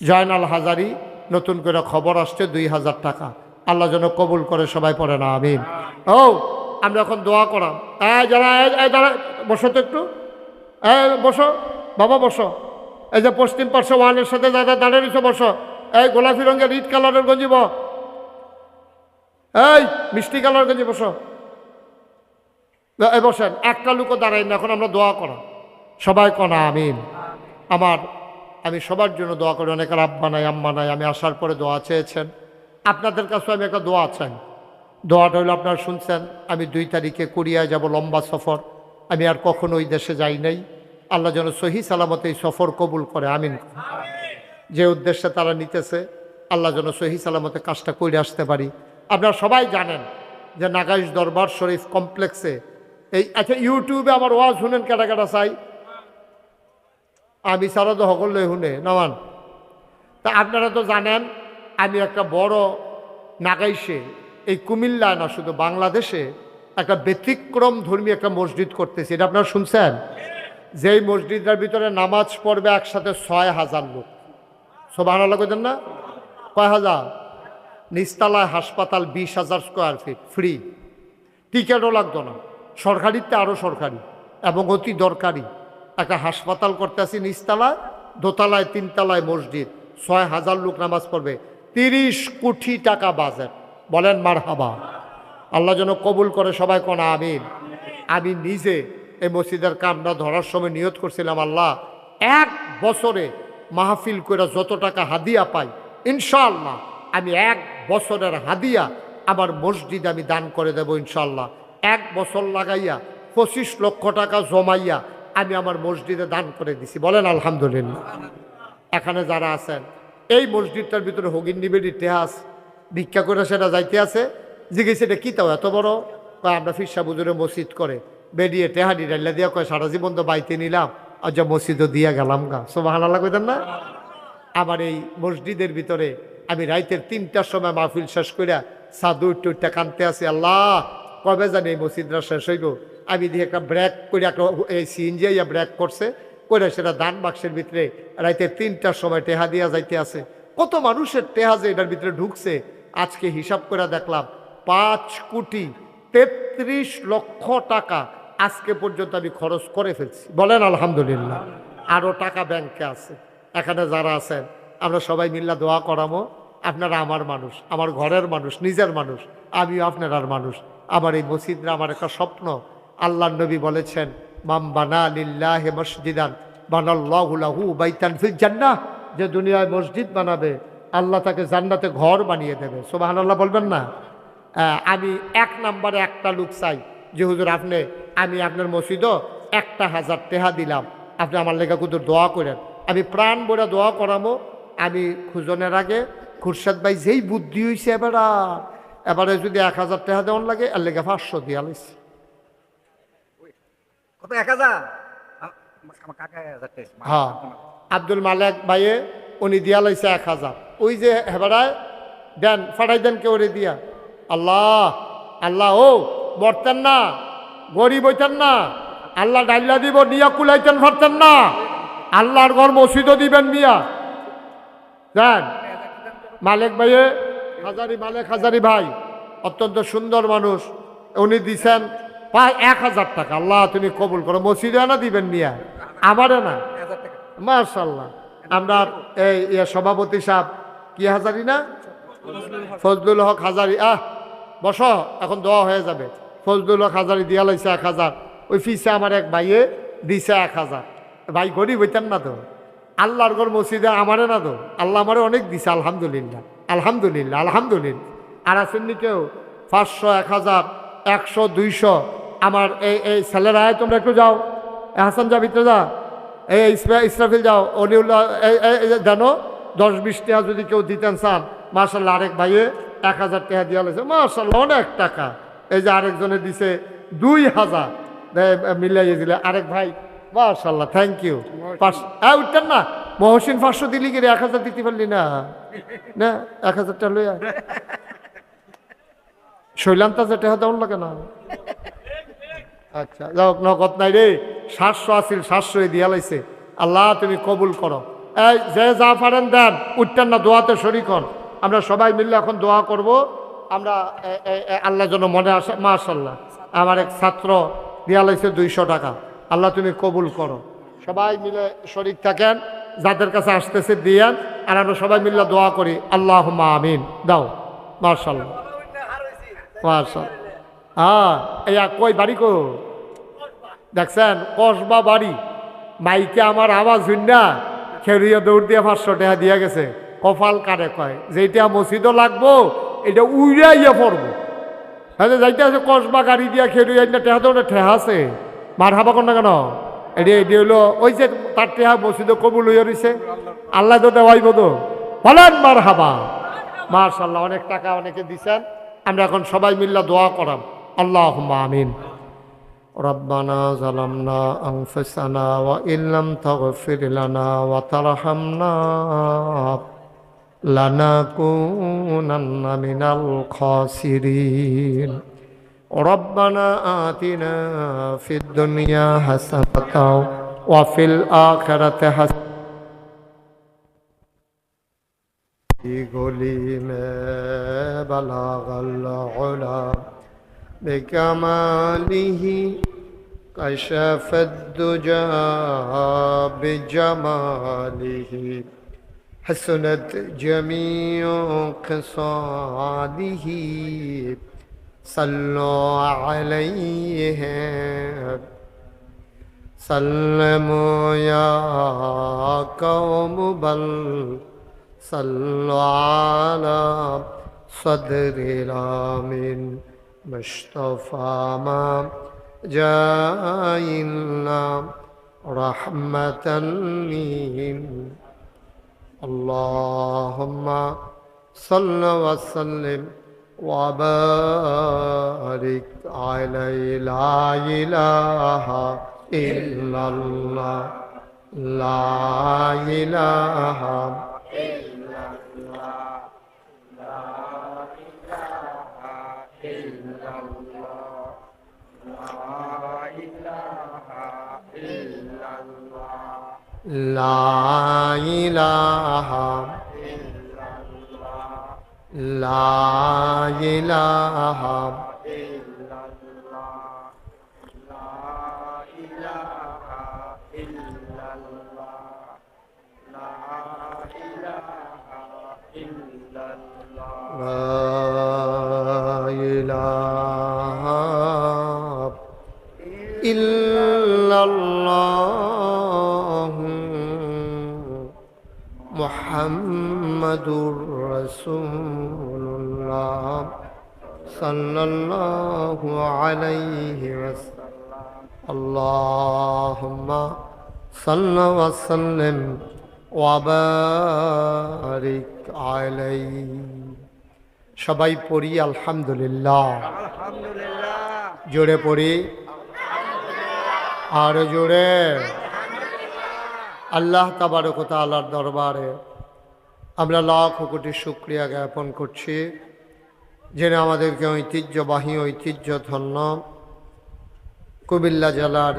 জয়নাল হাজারি নতুন করে খবর আসছে, 2000 টাকা। আল্লাহ যেন কবুল করে। সবাই পড়ে না আমিন। আমরা এখন দোয়া করাম। যারা দাঁড়া, বসো তো একটু, বসো বাবা, বসো। এই যে পশ্চিম পার্শ্ব ওয়ানের সাথে দাদা দাঁড়িয়ে রয়েছে, বসো। এই গোলাপি রঙের ইট কালারের গঞ্জি, এই মিষ্টি কালার গঞ্জি, বসো। বসেন, একটা লোকও দাঁড়াই না। এখন আমরা দোয়া করা, সবাই কনা আমিন। আমি সবার জন্য দোয়া করি। অনেকের আব্বা নাই, আম্মা নাই। আমি আসার পরে দোয়া চেয়েছেন, আপনাদের কাছে আমি একটা দোয়া চাই। দোয়াটা হইল, আপনারা শুনছেন আমি 2 তারিখে কোরিয়ায় যাব, লম্বা সফর। আমি আর কখনো ওই দেশে যাই নাই। আল্লাহ যেন সহি সালামতে এই সফর কবুল করে আমিন। যে উদ্দেশ্যে তারা নিতেছে, আল্লাহ যেন সহি সালামতে কাজটা করে আসতে পারি। আপনারা সবাই জানেন যে নাগাইশ দরবার শরীফ কমপ্লেক্সে ইউটিউবে আমার ওয়াজ শুনেন কেটা কেটা চাই, আমি সারা তো সকলে শুনে নামান। তা আপনারা তো জানেন আমি একটা বড় নাগাইশে, এই কুমিল্লায় না শুধু বাংলাদেশে, একটা ব্যতিক্রম ধর্মী একটা মসজিদ করতেছি। এটা আপনারা শুনছেন? যেই মসজিদের ভিতরে নামাজ পড়বে একসাথে 6000 লোক। সুবহানাল্লাহ কইতেন না? কয় হাজার? নিচতলায় হাসপাতাল, 20,000 স্কোয়ার ফিট, ফ্রি, টিকেটও লাগতো না। সরকারিতে আরও সরকারি এবং অতি দরকারি একটা হাসপাতাল করতেছি নিচতলায়, দোতলায়, 3 তলায় মসজিদ, 6000 লোক নামাজ পড়বে, 30 কোটি টাকা বাজেট। বলেন মারহাবা। আল্লাহ যেন কবুল করে। সবাই কোন আমিন। আমি নিজে এই মসজিদের কামটা ধরার সময় নিয়ত করছিলাম, আল্লাহ 1 বছরে মাহফিল করে যত টাকা হাদিয়া পাই, ইনশাআল্লাহ আমি 1 বছরের হাদিয়া আমার মসজিদ আমি দান করে দেব ইনশাআল্লাহ। 1 বছর লাগাইয়া 25 লক্ষ টাকা জমাইয়া আমি আমার মসজিদে দান করে দিছি। বলেন আলহামদুলিল্লাহ। এখানে যারা আছেন এই মসজিদটার ভিতরে হগিন্নি বেডির ইতিহাস ভিক্ষা করে সেটা যাইতে আছে, জিজ্ঞেস এটা কী তাও এত বড়? কয় আমরা ফিরসা বুজুরে মসজিদ করে বেরিয়ে টেহানি ডাল্লা দিয়া কয় সারা জীবন তো বাইতে নিলাম আর যা মসজিদও দিয়া গেলাম গা। সুবহানাল্লাহ কইতেন না? আমার এই মসজিদের ভিতরে আমি রাইতের 3টার সময় মাহফিল শেষ করিয়া সাধু টুইটা কানতে আছি, আল্লাহ কবে জানি এই মসজিদটা শেষ হইব। আমি দিয়ে একটা ব্রেক করে একটা এই সিএনজি ব্রেক করছে করে সেটা দান বাক্সের ভিতরে রাইতে 3টার সময় টেহা দিয়া যাইতে আছে। কত মানুষের টেহা যে এটার ভিতরে ঢুকছে আজকে হিসাব করে দেখলাম 5,33,00,000 টাকা আজকে পর্যন্ত আমি খরচ করে ফেলছি। বলেন আলহামদুলিল্লাহ। আরও টাকা ব্যাংকে আছে। এখানে যারা আছেন আমরা সবাই মিল্লা দোয়া করামো। আপনারা আমার মানুষ, আমার ঘরের মানুষ, নিজের মানুষ, আমিও আপনার মানুষ। আমার এই মসজিদরা আমার একটা স্বপ্ন। আল্লাহর নবী বলেছেন, মাম বানা লিল্লাহি মসজিদান বানাল্লাহু লাহু বাইতান ফিল জান্নাহ। যে দুনিয়ায় মসজিদ বানাবে আল্লাহ তাকে জান্নাতে ঘর বানিয়ে দেবে। সুবহানাল্লাহ বলবেন না? আমি 1 নম্বরে একটা লোক চাই যে হুজুর আমি আপনার মসজিদও 1,000 টাকা দিলাম, আপনি আমার লেখা কুদুর দোয়া করেন। আমি প্রাণ ভরে দোয়া করামো। আমি খুঁজনের আগে খুরশেদ ভাই যেই বুদ্ধি হয়েছে এবারে যদি 1,000 টাকা দেওয়ার লাগে এর লেগে 500 দিয়া লাইছি। কত 1,000? আমার কাকা 1,000 টাকা। হ্যাঁ, আব্দুল মালেক ভাইয়ে উনি দিয়া লাইছে 1,000। ওই যে হেবারায় দেন ফাটাই দেন কেউ রে দিয়া। আল্লাহ আল্লাহ ও মরতেন না, গরিব হইতেন না, আল্লাহ ডাইলা দিব নিয়া কুলাইতেন পারতেন না, আল্লাহর ঘর মসজিদও দিবেন মিয়া। দেন মালেক ভাইয়ে মালেক হাজারি ভাই অত্যন্ত সুন্দর মানুষ, উনি দিছেন 1,000 টাকা। আল্লাহ তুমি কবুল করো। মসজিদে না দিবেন মিয়া, আমারে না। মাশাআল্লাহ। আমরা এই সভাপতি সাহেব কি হাজারি না, ফজলুল হক হাজারি, বস এখন দোয়া হয়ে যাবে। ফজলুল হক হাজারি দিয়া লাইছে 1,000। ওই ফিসে আমার এক ভাইয়ে দিছে 1,000। ভাই গরিব হইতেন না তো, আল্লাহর ঘর মসজিদে আমারে না তো, আল্লাহ আমারে অনেক দিছে। আলহামদুলিল্লাহ আলহামদুলিল্লাহ আলহামদুলিল্লাহ। আর আসেননি কেউ 500, 1,000, 100, 200। আমার এই ছেলেরা তোমরা একটু যাও, হাসান যা ভিতরে যা, এই ইসরাফিল যাও, অলিউল্লাহ জানো 10-20 টাকা যদি কেউ দিতেন চান মাশাল্লাহ। আরেক ভাইয়ে 1,000 টাকা দিয়া লাগছে মাশাল্লাহ, অনেক টাকা। এই যে আরেকজনে দিছে 2,000 মিলাইয়ে দিলে আরেক ভাই মাশাল্লাহ, থ্যাংক ইউ। উঠতেন না মহসিন 500 দিলি কি 1,000 দিতে পারলি না? না 1,000 টাকা লইয়া শৈলান্তা যে টাকা দেওয়ার লাগে না। আচ্ছা যাও, নগদ নাই রে, 700 আসিল 700 দিয়া লাইছে। আল্লাহ তুমি কবুল করো। এই যে যা পারেন দেন, উঠতেন না, দোয়াতে শরীক হন। আমরা সবাই মিলে এখন দোয়া করব। আমরা আল্লাহ যেন মনে আসে। মাশাল্লাহ আমার এক ছাত্র দিয়া লাইছে 200 টাকা। আল্লাহ তুমি কবুল করো। সবাই মিলে শরীক থাকেন, যাদের কাছে আসতেছে দিয়েন, আর আমরা সবাই মিলে দোয়া করি। আল্লাহুম্মা আমিন। দাও মাশাল্লাহ মাশাল্লাহ। এই কই বাড়ি কো দেখছেন? কসবা বাড়ি। মাইকে আমার আওয়াজ হইন না, খেরিয়া দৌড় দিয়ে 500 টাকা দিয়া গেছে। কপাল কারে কয় যেটা মসজিদও লাগবো এটা উড়িয়া ইয়ে পড়বো। হ্যাঁ যাইতে আছে কসবা গাড়ি দিয়া খেরিয়া টেহা তো ঠেহা আছে। মার হাবা কর না কেন? এটি হইলো ওই যে তার টেহা মসজিদও কবুল হইয়া রয়েছে। আল্লাহ তো দেওয়াইব তো, বলেন মার হাবা। মাশাল্লাহ অনেক টাকা অনেকে দিছেন। আমরা এখন সবাই মিল্লা দোয়া করাম। আল্লাহুম্মা আমিন। রব্বানা যালামনা আনফুসানা ওয়া ইল্লাম তাগফির লানা ওয়া তারহামনা লানাকুনান্না মিনাল খাসিরিন। রব্বানা আতিনা ফিদ দুনিয়া হাসানাতাও ওয়া ফিল আখিরাতি হাসানাতাও। গলি মে বালাগাল উলা বিকামালিহি কাশাফাদ দুজা বিজামালিহি হাসনাত জামিউ খিসালিহি সাল্লু আলাইহি সাল্লামু ইয়া কওম বাল صلوا على صدر الآمين مصطفى ما جائنا رحمة من اللهم صل وسلم وبارك عليه لا إله إلا الله لا إله إلا الله لا إله إلا الله لا إله إلا الله لا إله إلا الله لا إله إلا الله لا إله إلا الله لا إله إلا الله لا إله إلا الله محمد رسول الله صلى الله عليه وسلم اللهم صل وسلم وبارك عليه সবাই পড়ি আলহামদুলিল্লাহ আলহামদুলিল্লাহ জোরে পড়ি আর জোরে আল্লাহ তাবারক ওয়া তাআলার দরবারে আমরা লাখ কোটি শুকরিয়া জ্ঞাপন করছি যিনি আমাদেরকে ঐতিহ্যবাহী ঐতিহ্যধন্য কুমিল্লা জেলার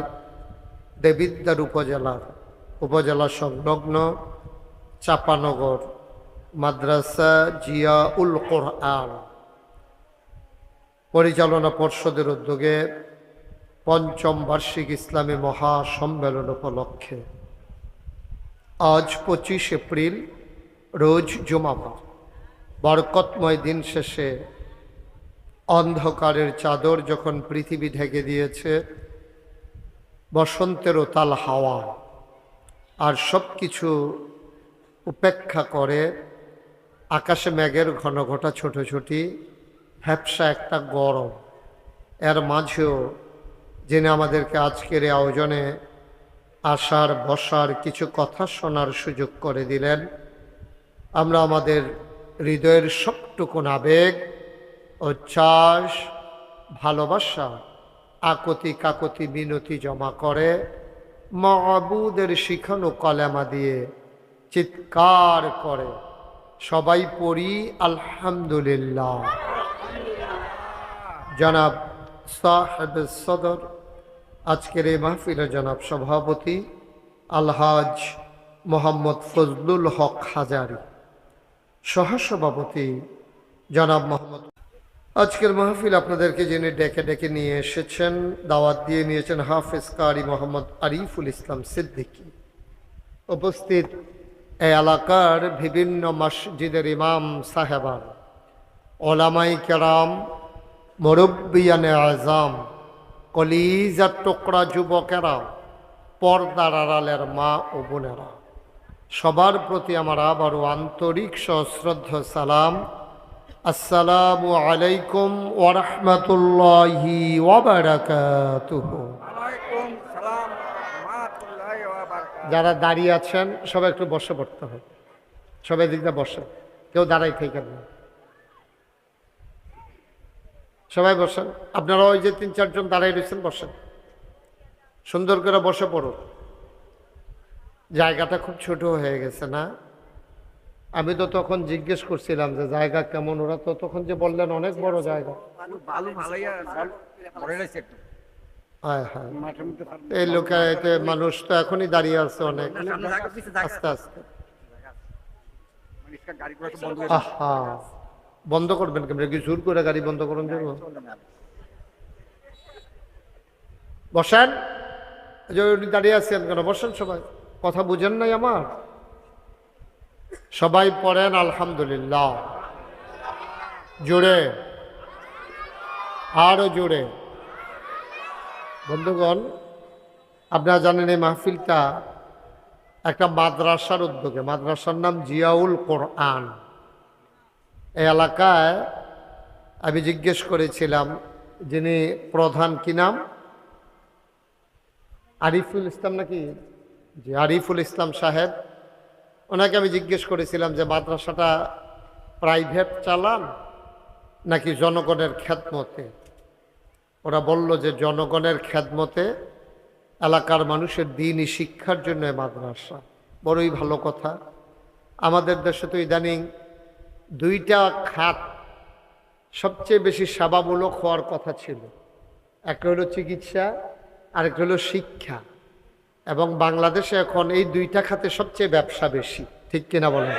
দেবিদ্বার উপজেলা সংলগ্ন চাপানগর মাদ্রাসা জিয়াউল কোরআন পরিচালনা পর্ষদের উদ্যোগে পঞ্চম বার্ষিক ইসলামী মহাসম্মেলন উপলক্ষে আজ 25 এপ্রিল রোজ জুমাবার বরকতময় দিন শেষে অন্ধকারের চাদর যখন পৃথিবী ঢেকে দিয়েছে, বসন্তের উতাল হাওয়া আর সব কিছু উপেক্ষা করে আকাশে মেঘের ঘন ঘটা ছোটাছুটি, ভ্যাপসা একটা গরম, এর মাঝেও যিনি আমাদেরকে আজকের এই আয়োজনে আসার বসার কিছু কথা শোনার সুযোগ করে দিলেন, আমরা আমাদের হৃদয়ের সবটুকুন আবেগ উচ্ছ্বাস ভালোবাসা আকতি কাকতি মিনতি জমা করে মাবুদের শিখানো কলেমা দিয়ে চিৎকার করে সবাই পড়ি আলহামদুলিল্লাহ। জনাব সাহেব সদর আজকের এই মাহফিলের জনাব সভাপতি আলহাজ মোহাম্মদ ফজলুল হক হাজারি, সহসভাপতি জনাব মোহাম্মদ। আজকের মাহফিল আপনাদেরকে যিনি ডেকে ডেকে নিয়ে এসেছেন, দাওয়াত দিয়ে নিয়েছেন হাফেজ কারি মোহাম্মদ আরিফুল ইসলাম সিদ্দিকী। উপস্থিত এই এলাকার বিভিন্ন মসজিদের ইমাম সাহেবান, ওলামাই কেরাম, মুরব্বিয়ানে আজম, কলিজার টুকরা যুবকেরা, পর্দার আড়ালের মা ও বোনেরা, সবার প্রতি আমার আবারও আন্তরিক সশ্রদ্ধ সালাম। আসসালামু আলাইকুম ওয়া রাহমাতুল্লাহি ওয়া বারাকাতুহু। ওয়ালাইকুম সালাম ওয়া রাহমাতুল্লাহি ওয়া বারাকাতুহু। যারা দাঁড়িয়ে আছেন সবাই একটু বসে পড়তে হবে, সবাই দিকটা বসে, কেউ দাঁড়াই থাকেন না, সবাই বসেন। আপনারা ওই যে 3-4 জন দাঁড়াই রয়েছেন বসেন, সুন্দর করে বসে পড়ুন। জায়গাটা খুব ছোট হয়ে গেছে না? আমি তো তখন জিজ্ঞেস করছিলাম যে জায়গা কেমন, ওরা তো তখন যে বললেন অনেক বড় জায়গা। বালু ভালাইয়া পড়ে রইছে একটু হ্যাঁ হ্যাঁ, মাঠের মধ্যে থাকবে। এই লোকে মানুষ তো এখনই দাঁড়িয়ে আছে অনেক, সামনে জায়গা পিছে জায়গা আস্তে আস্তে। মানে ইসকা গাড়িগুলো সব বন্ধ হয়ে আহা, বন্ধ করবেন কেমন? কি জোর করে গাড়ি বন্ধ করুন যাব? বসেন, এই যে উনি দাঁড়িয়ে আছেন কেন? বসেন সবাই, কথা বুঝেন নাই আমার? সবাই পড়েন আলহামদুলিল্লাহ জোরে, আরো জোরে। বন্ধুগণ, আপনারা জানেন এই মাহফিলটা একটা মাদ্রাসার উদ্যোগে, মাদ্রাসার নাম জিয়াউল কোরআন। এই এলাকায় আমি জিজ্ঞেস করেছিলাম যিনি প্রধান, কি নাম? আরিফুল ইসলাম নাকি, জি আরিফুল ইসলাম সাহেব, ওনাকে আমি জিজ্ঞেস করেছিলাম যে মাদ্রাসাটা প্রাইভেট চালান নাকি জনগণের খেদমতে। ওরা বলল যে জনগণের খেদমতে, এলাকার মানুষের দ্বীনি শিক্ষার জন্য মাদ্রাসা। বড়ই ভালো কথা। আমাদের দেশে তো ইদানিং দুইটা খাত সবচেয়ে বেশি সেবামূলক হওয়ার কথা ছিল, একটা হলো চিকিৎসা, আরেকটা হলো শিক্ষা। এবং বাংলাদেশে এখন এই দুইটা খাতে সবচেয়ে ব্যবসা বেশি, ঠিক কিনা বলেন?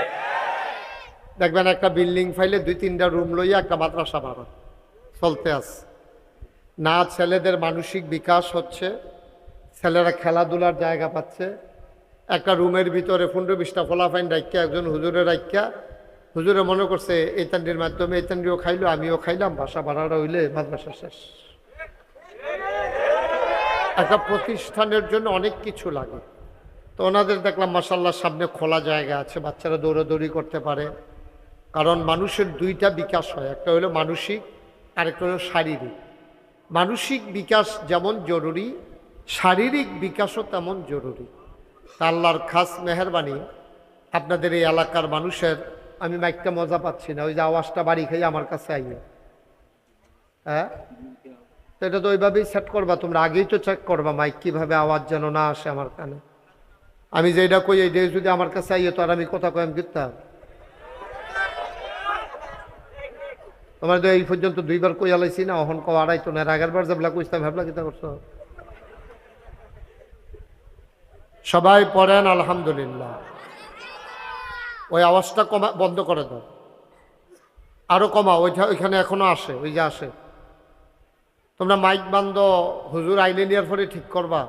দেখবেন একটা বিল্ডিং ফাইলে 2-3টা রুম লইয়া একটা মাদ্রাসা বাড়া চলতে আছে। না ছেলেদের মানসিক বিকাশ হচ্ছে, ছেলেরা খেলাধুলার জায়গা পাচ্ছে। একটা রুমের ভিতরে 15-20টা ফলাফাইন রাখিয়া একজন হুজুরের রাখিয়া, হুজুরে মনে করছে এই তান্ডির মাধ্যমে এই তান্ডিও খাইলো, আমিও খাইলাম, বাসা ভাড়াটা হইলে মাদ্রাসা শেষ। একটা প্রতিষ্ঠানের জন্য অনেক কিছু লাগে। তো ওনাদের দেখলাম মাশাআল্লাহ সামনে খোলা জায়গা আছে, বাচ্চারা দৌড়াদৌড়ি করতে পারে। কারণ মানুষের দুইটা বিকাশ হয়, একটা হলো মানসিক, আরেকটা হলো শারীরিক। মানসিক বিকাশ যেমন জরুরি, শারীরিক বিকাশও তেমন জরুরি। তা আল্লাহর খাস মেহেরবানি, আপনাদের এই এলাকার মানুষের, আমি মাইকটা মজা পাচ্ছি না, ওই যে আওয়াজটা বাড়ি খাই আমার কাছে আইয়ে, হ্যাঁ তো এটা তো ওইভাবেই সেট করবা তোমরা, আগেই তো চেক করবা মাইক কীভাবে আওয়াজ যেন না আসে আমার কানে। আমি যেটা কই এই যদি আমার কাছে আইয়ে তো আর আমি কথা কই আমি কিতাম। তোমার তো এই পর্যন্ত 2বার কই আলাইছি না, অহন কো আড়াইতো না, আগের বার যাবলা কইতাম ভাবলা কিতা করছো। সবাই পড়েন আলহামদুলিল্লাহ। ওই আওয়াজটা কমা, বন্ধ করে দাও, আরো কমা, ওইখানে এখনো আসে, ওই যে আসে। তোমরা মাইক বান্ধ, হুজুর আইলে নেওয়ার পরে ঠিক করবা।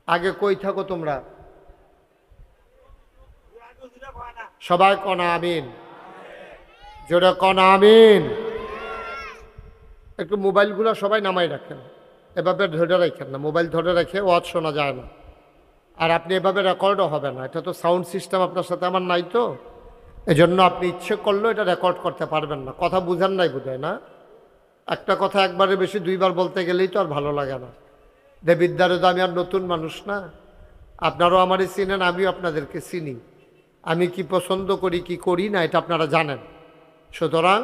আগে কই থাকো তোমরা? সবাই কনা আমিন, জোরে কনা আমিন। একটু মোবাইলগুলো সবাই নামাই রাখেন, এভাবে ধরে রাখেন না, মোবাইল ধরে রেখে ওয়াজ শোনা যায় না। আর আপনি এভাবে রেকর্ডও হবে না, এটা তো সাউন্ড সিস্টেম আপনার সাথে আমার নাই, তো এজন্য আপনি ইচ্ছে করলেও এটা রেকর্ড করতে পারবেন না। কথা বুঝেন নাই বোধহয় না? একটা কথা একবারে বেশি 2বার বলতে গেলেই তো আর ভালো লাগে না। দেবিদ্বারে তো আমি আর নতুন মানুষ না, আপনারাও আমারই চিনেন, আমিও আপনাদেরকে চিনি। আমি কি পছন্দ করি কি করি না এটা আপনারা জানেন। সুতরাং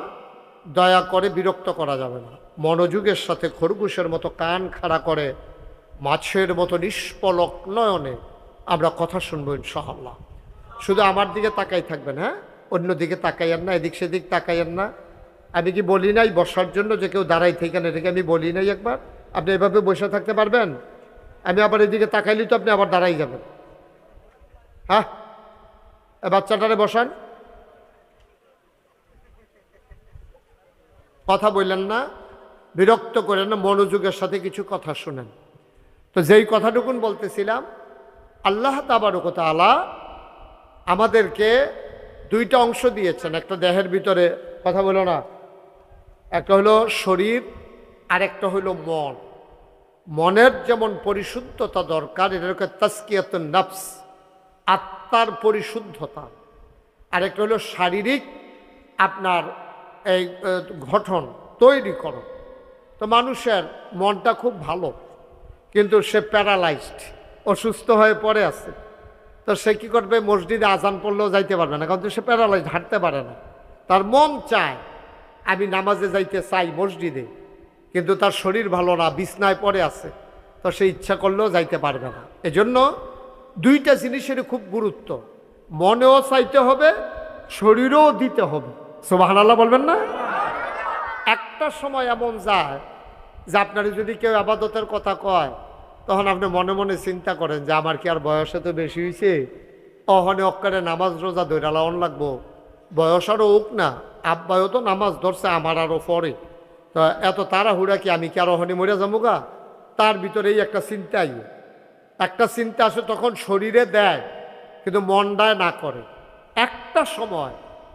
দয়া করে বিরক্ত করা যাবে না। মনোযোগের সাথে খরগোশের মতো কান খাড়া করে মাছের মতো নিষ্পলক নয়নে আমরা কথা শুনবো ইনশাআল্লাহ। শুধু আমার দিকে তাকাই থাকবেন, হ্যাঁ, অন্য দিকে তাকাইয়েন না, এদিক সেদিক তাকাইয়েন না। আমি কি বলি নাই বসার জন্য যে কেউ দাঁড়াই থেকেন, এটাকে আমি বলি নাই একবার? আপনি এভাবে বসে থাকতে পারবেন? আমি আবার এদিকে তাকাইলি তো আপনি আবার দাঁড়াই যাবেন। হ্যাঁ, বাচ্চাটারে বসান, কথা বললেন না, বিরক্ত করেন না, মনোযোগের সাথে কিছু কথা শুনেন। তো যেই কথাটুকুন বলতেছিলাম, আল্লাহ তাবারক ওয়া তাআলা আমাদেরকে 2টা অংশ দিয়েছেন। একটা দেহের ভিতরে, কথা বলো না, একটা হলো শরীর আর একটা হলো মন। মনের যেমন পরিশুদ্ধতা দরকার, এটাকে তাজকিয়াতুন নফস, আত্মার পরিশুদ্ধতা। আর একটা হলো শারীরিক আপনার এই গঠন তৈরি করো। তো মানুষের মনটা খুব ভালো, কিন্তু সে প্যারালাইজড, অসুস্থ হয়ে পড়ে আছে। তো সে কী করবে? মসজিদে আজান পড়লেও যাইতে পারবে না, কারণ সে প্যারালাইজড, হাঁটতে পারে না। তার মন চায় আমি নামাজে যাইতে চাই মসজিদে, কিন্তু তার শরীর ভালো না, বিছনায় পড়ে আছে, তো সে ইচ্ছা করলেও যাইতে পারবে না। এজন্য 2টা জিনিসের খুব গুরুত্ব, মনেও চাইতে হবে, শরীরও দিতে হবে। সুবহানাল্লাহ বলবেন না? একটা সময় এমন যায় যে আপনার যদি কেউ আবাদতের কথা কয়, তখন আপনি মনে মনে চিন্তা করেন যে আমার কি আর বয়সে তো বেশি হয়েছে, অহনে অক্কারে নামাজ রোজা ধরে লাউন লাগবো, বয়স আরও হোক না, আব্বায়ও তো নামাজ ধরছে আমার আরও পরে, তো এত তাড়াহুড়া কি, আমি কি আর অহনে মরে যাবো গা? তার ভিতরেই একটা চিন্তা আসে, তখন শরীরে দেয় কিন্তু মনটায় না করে। একটা সময়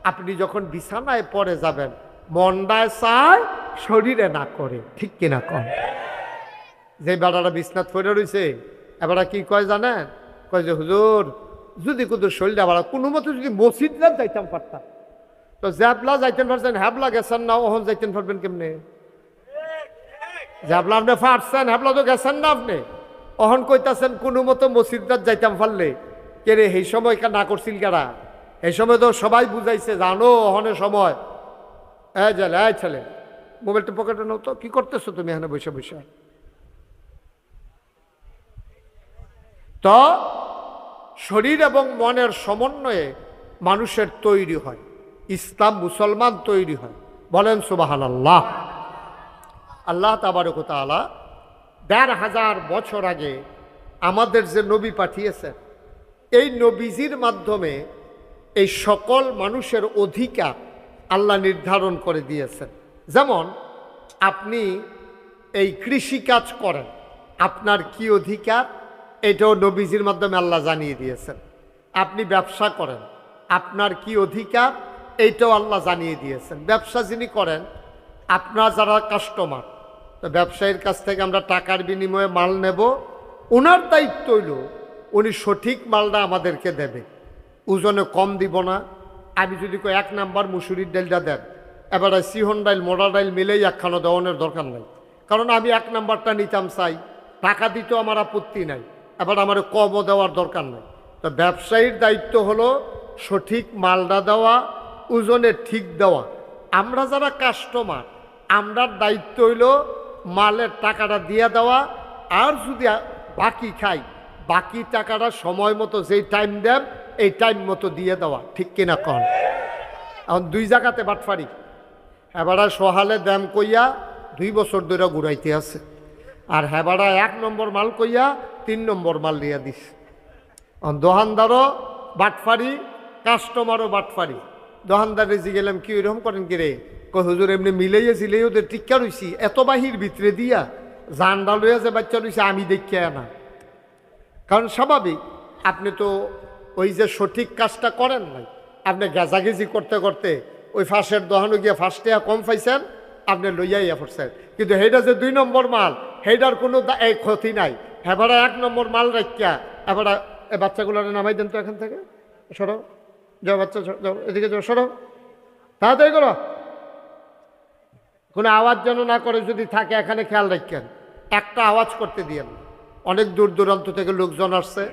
আপনি যখন বিছানায় পড়ে যাবেন, মনটায় চায়, শরীরে না করে, ঠিক কিনা কন? যে বেড়াটা বিছনাথ পড়ে রয়েছে, এবার কি কয় জানেন? কয় যে হুজুর যদি কুদুর শরীরটা বাড়া কোনো মতো যদি মসজিদ যাইতাম পারতাম। তো জ্যাবলা যাইতেন পারছেন, হ্যাবলা গেছেন না, ওহন যাইতেন পারবেন কেমনে? জ্যাবলা আপনি পারছেন, হ্যাবলা তো গেছেন না আপনি। অহন কইতাছেন কোনো মতো মসজিদটার যাইতাম পারলে কে রে এই সময় না করছিল কারা এই সময় তো সবাই বুঝাইছে জানো অহনের সময় এই ছেলে মোবাইলটা পকেটে নাও তো কি করতেছো তুমি এখানে বসে বসে তো শরীর এবং মনের সমন্বয়ে মানুষের তৈরি হয় ইসলাম মুসলমান তৈরি হয় বলেন সুবহানাল্লাহ আল্লাহ তাবারক ওয়া তাআলা ১৫০০ বছর আগে আমাদের যে নবী পাঠিয়েছেন এই নবীজির মাধ্যমে এই সকল মানুষের অধিকার আল্লাহ নির্ধারণ করে দিয়েছেন যেমন আপনি এই কৃষিকাজ করেন আপনার কি অধিকার এটাও নবীজির মাধ্যমে আল্লাহ জানিয়ে দিয়েছেন আপনি ব্যবসা করেন আপনার কি অধিকার এইটাও আল্লাহ জানিয়ে দিয়েছেন ব্যবসা যিনি করেন আপনার যারা কাস্টমার তো ব্যবসায়ীর কাছ থেকে আমরা টাকার বিনিময়ে মাল নেব ওনার দায়িত্ব হইল উনি সঠিক মালটা আমাদেরকে দেবে ওজনে কম দিব না আমি যদি কই ১ নাম্বার মুসুরির ডালটা দেন এবারে সিহন ডাইল মোড়া ডাইল মিলেই একখানো দেওয়ানোর দরকার নাই কারণ আমি ১ নাম্বারটা নিতাম চাই টাকা দিতেও আমার আপত্তি নাই এবার আমার কমও দেওয়ার দরকার নাই তো ব্যবসায়ীর দায়িত্ব হলো সঠিক মালটা দেওয়া ওজনে ঠিক দেওয়া আমরা যারা কাস্টমার আমরার দায়িত্ব হইল মালের টাকাটা দিয়ে দেওয়া আর যদি বাকি খাই বাকি টাকাটা সময় মতো যেই টাইম দেন এই টাইম মতো দিয়ে দেওয়া ঠিক কিনা কন এখন 2 জায়গাতে বাটফারি হেবাড়া সহালে দাম কইয়া 2 বছর ধরে ঘুরাইতে আছে আর হেবাড়া 1 নম্বর মাল কইয়া 3 নম্বর মাল দিয়ে দিস দোকানদারও বাটফারি কাস্টমারও বাটফারি দোকানদারে জিগেলাম কি ওইরকম করেন কি রে কই হুজুর এমনি মিলাইয়াছিলে ওদের টিক্কা রইছি এত বাহির ভিতরে দিয়া জানডা লইয়া যে বাচ্চা রইছে আমি দেখিয়া না কারণ স্বাভাবিক আপনি তো ওই যে সঠিক কাজটা করেন নাই আপনি গেজাগেজি করতে করতে ওই ফাঁসের দোকানে গিয়ে ফার্স্টে কম পাইছেন আপনি লইয়াইয়া পড়ছেন কিন্তু সেইটা যে 2 নম্বর মাল সেইটার কোনো এই ক্ষতি নাই হেবারা 1 নম্বর মাল রাখিয়া এবারা এই বাচ্চাগুলো নামাই দেন তো এখান থেকে সরো যাও বাচ্চা যাও এদিকে যাও সরো তাড়াতাড়ি করো কোনো আওয়াজ যেন না করে যদি থাকে এখানে খেয়াল রাখেন একটা আওয়াজ করতে দিয়েন অনেক দূর দূরান্ত থেকে লোকজন আসছে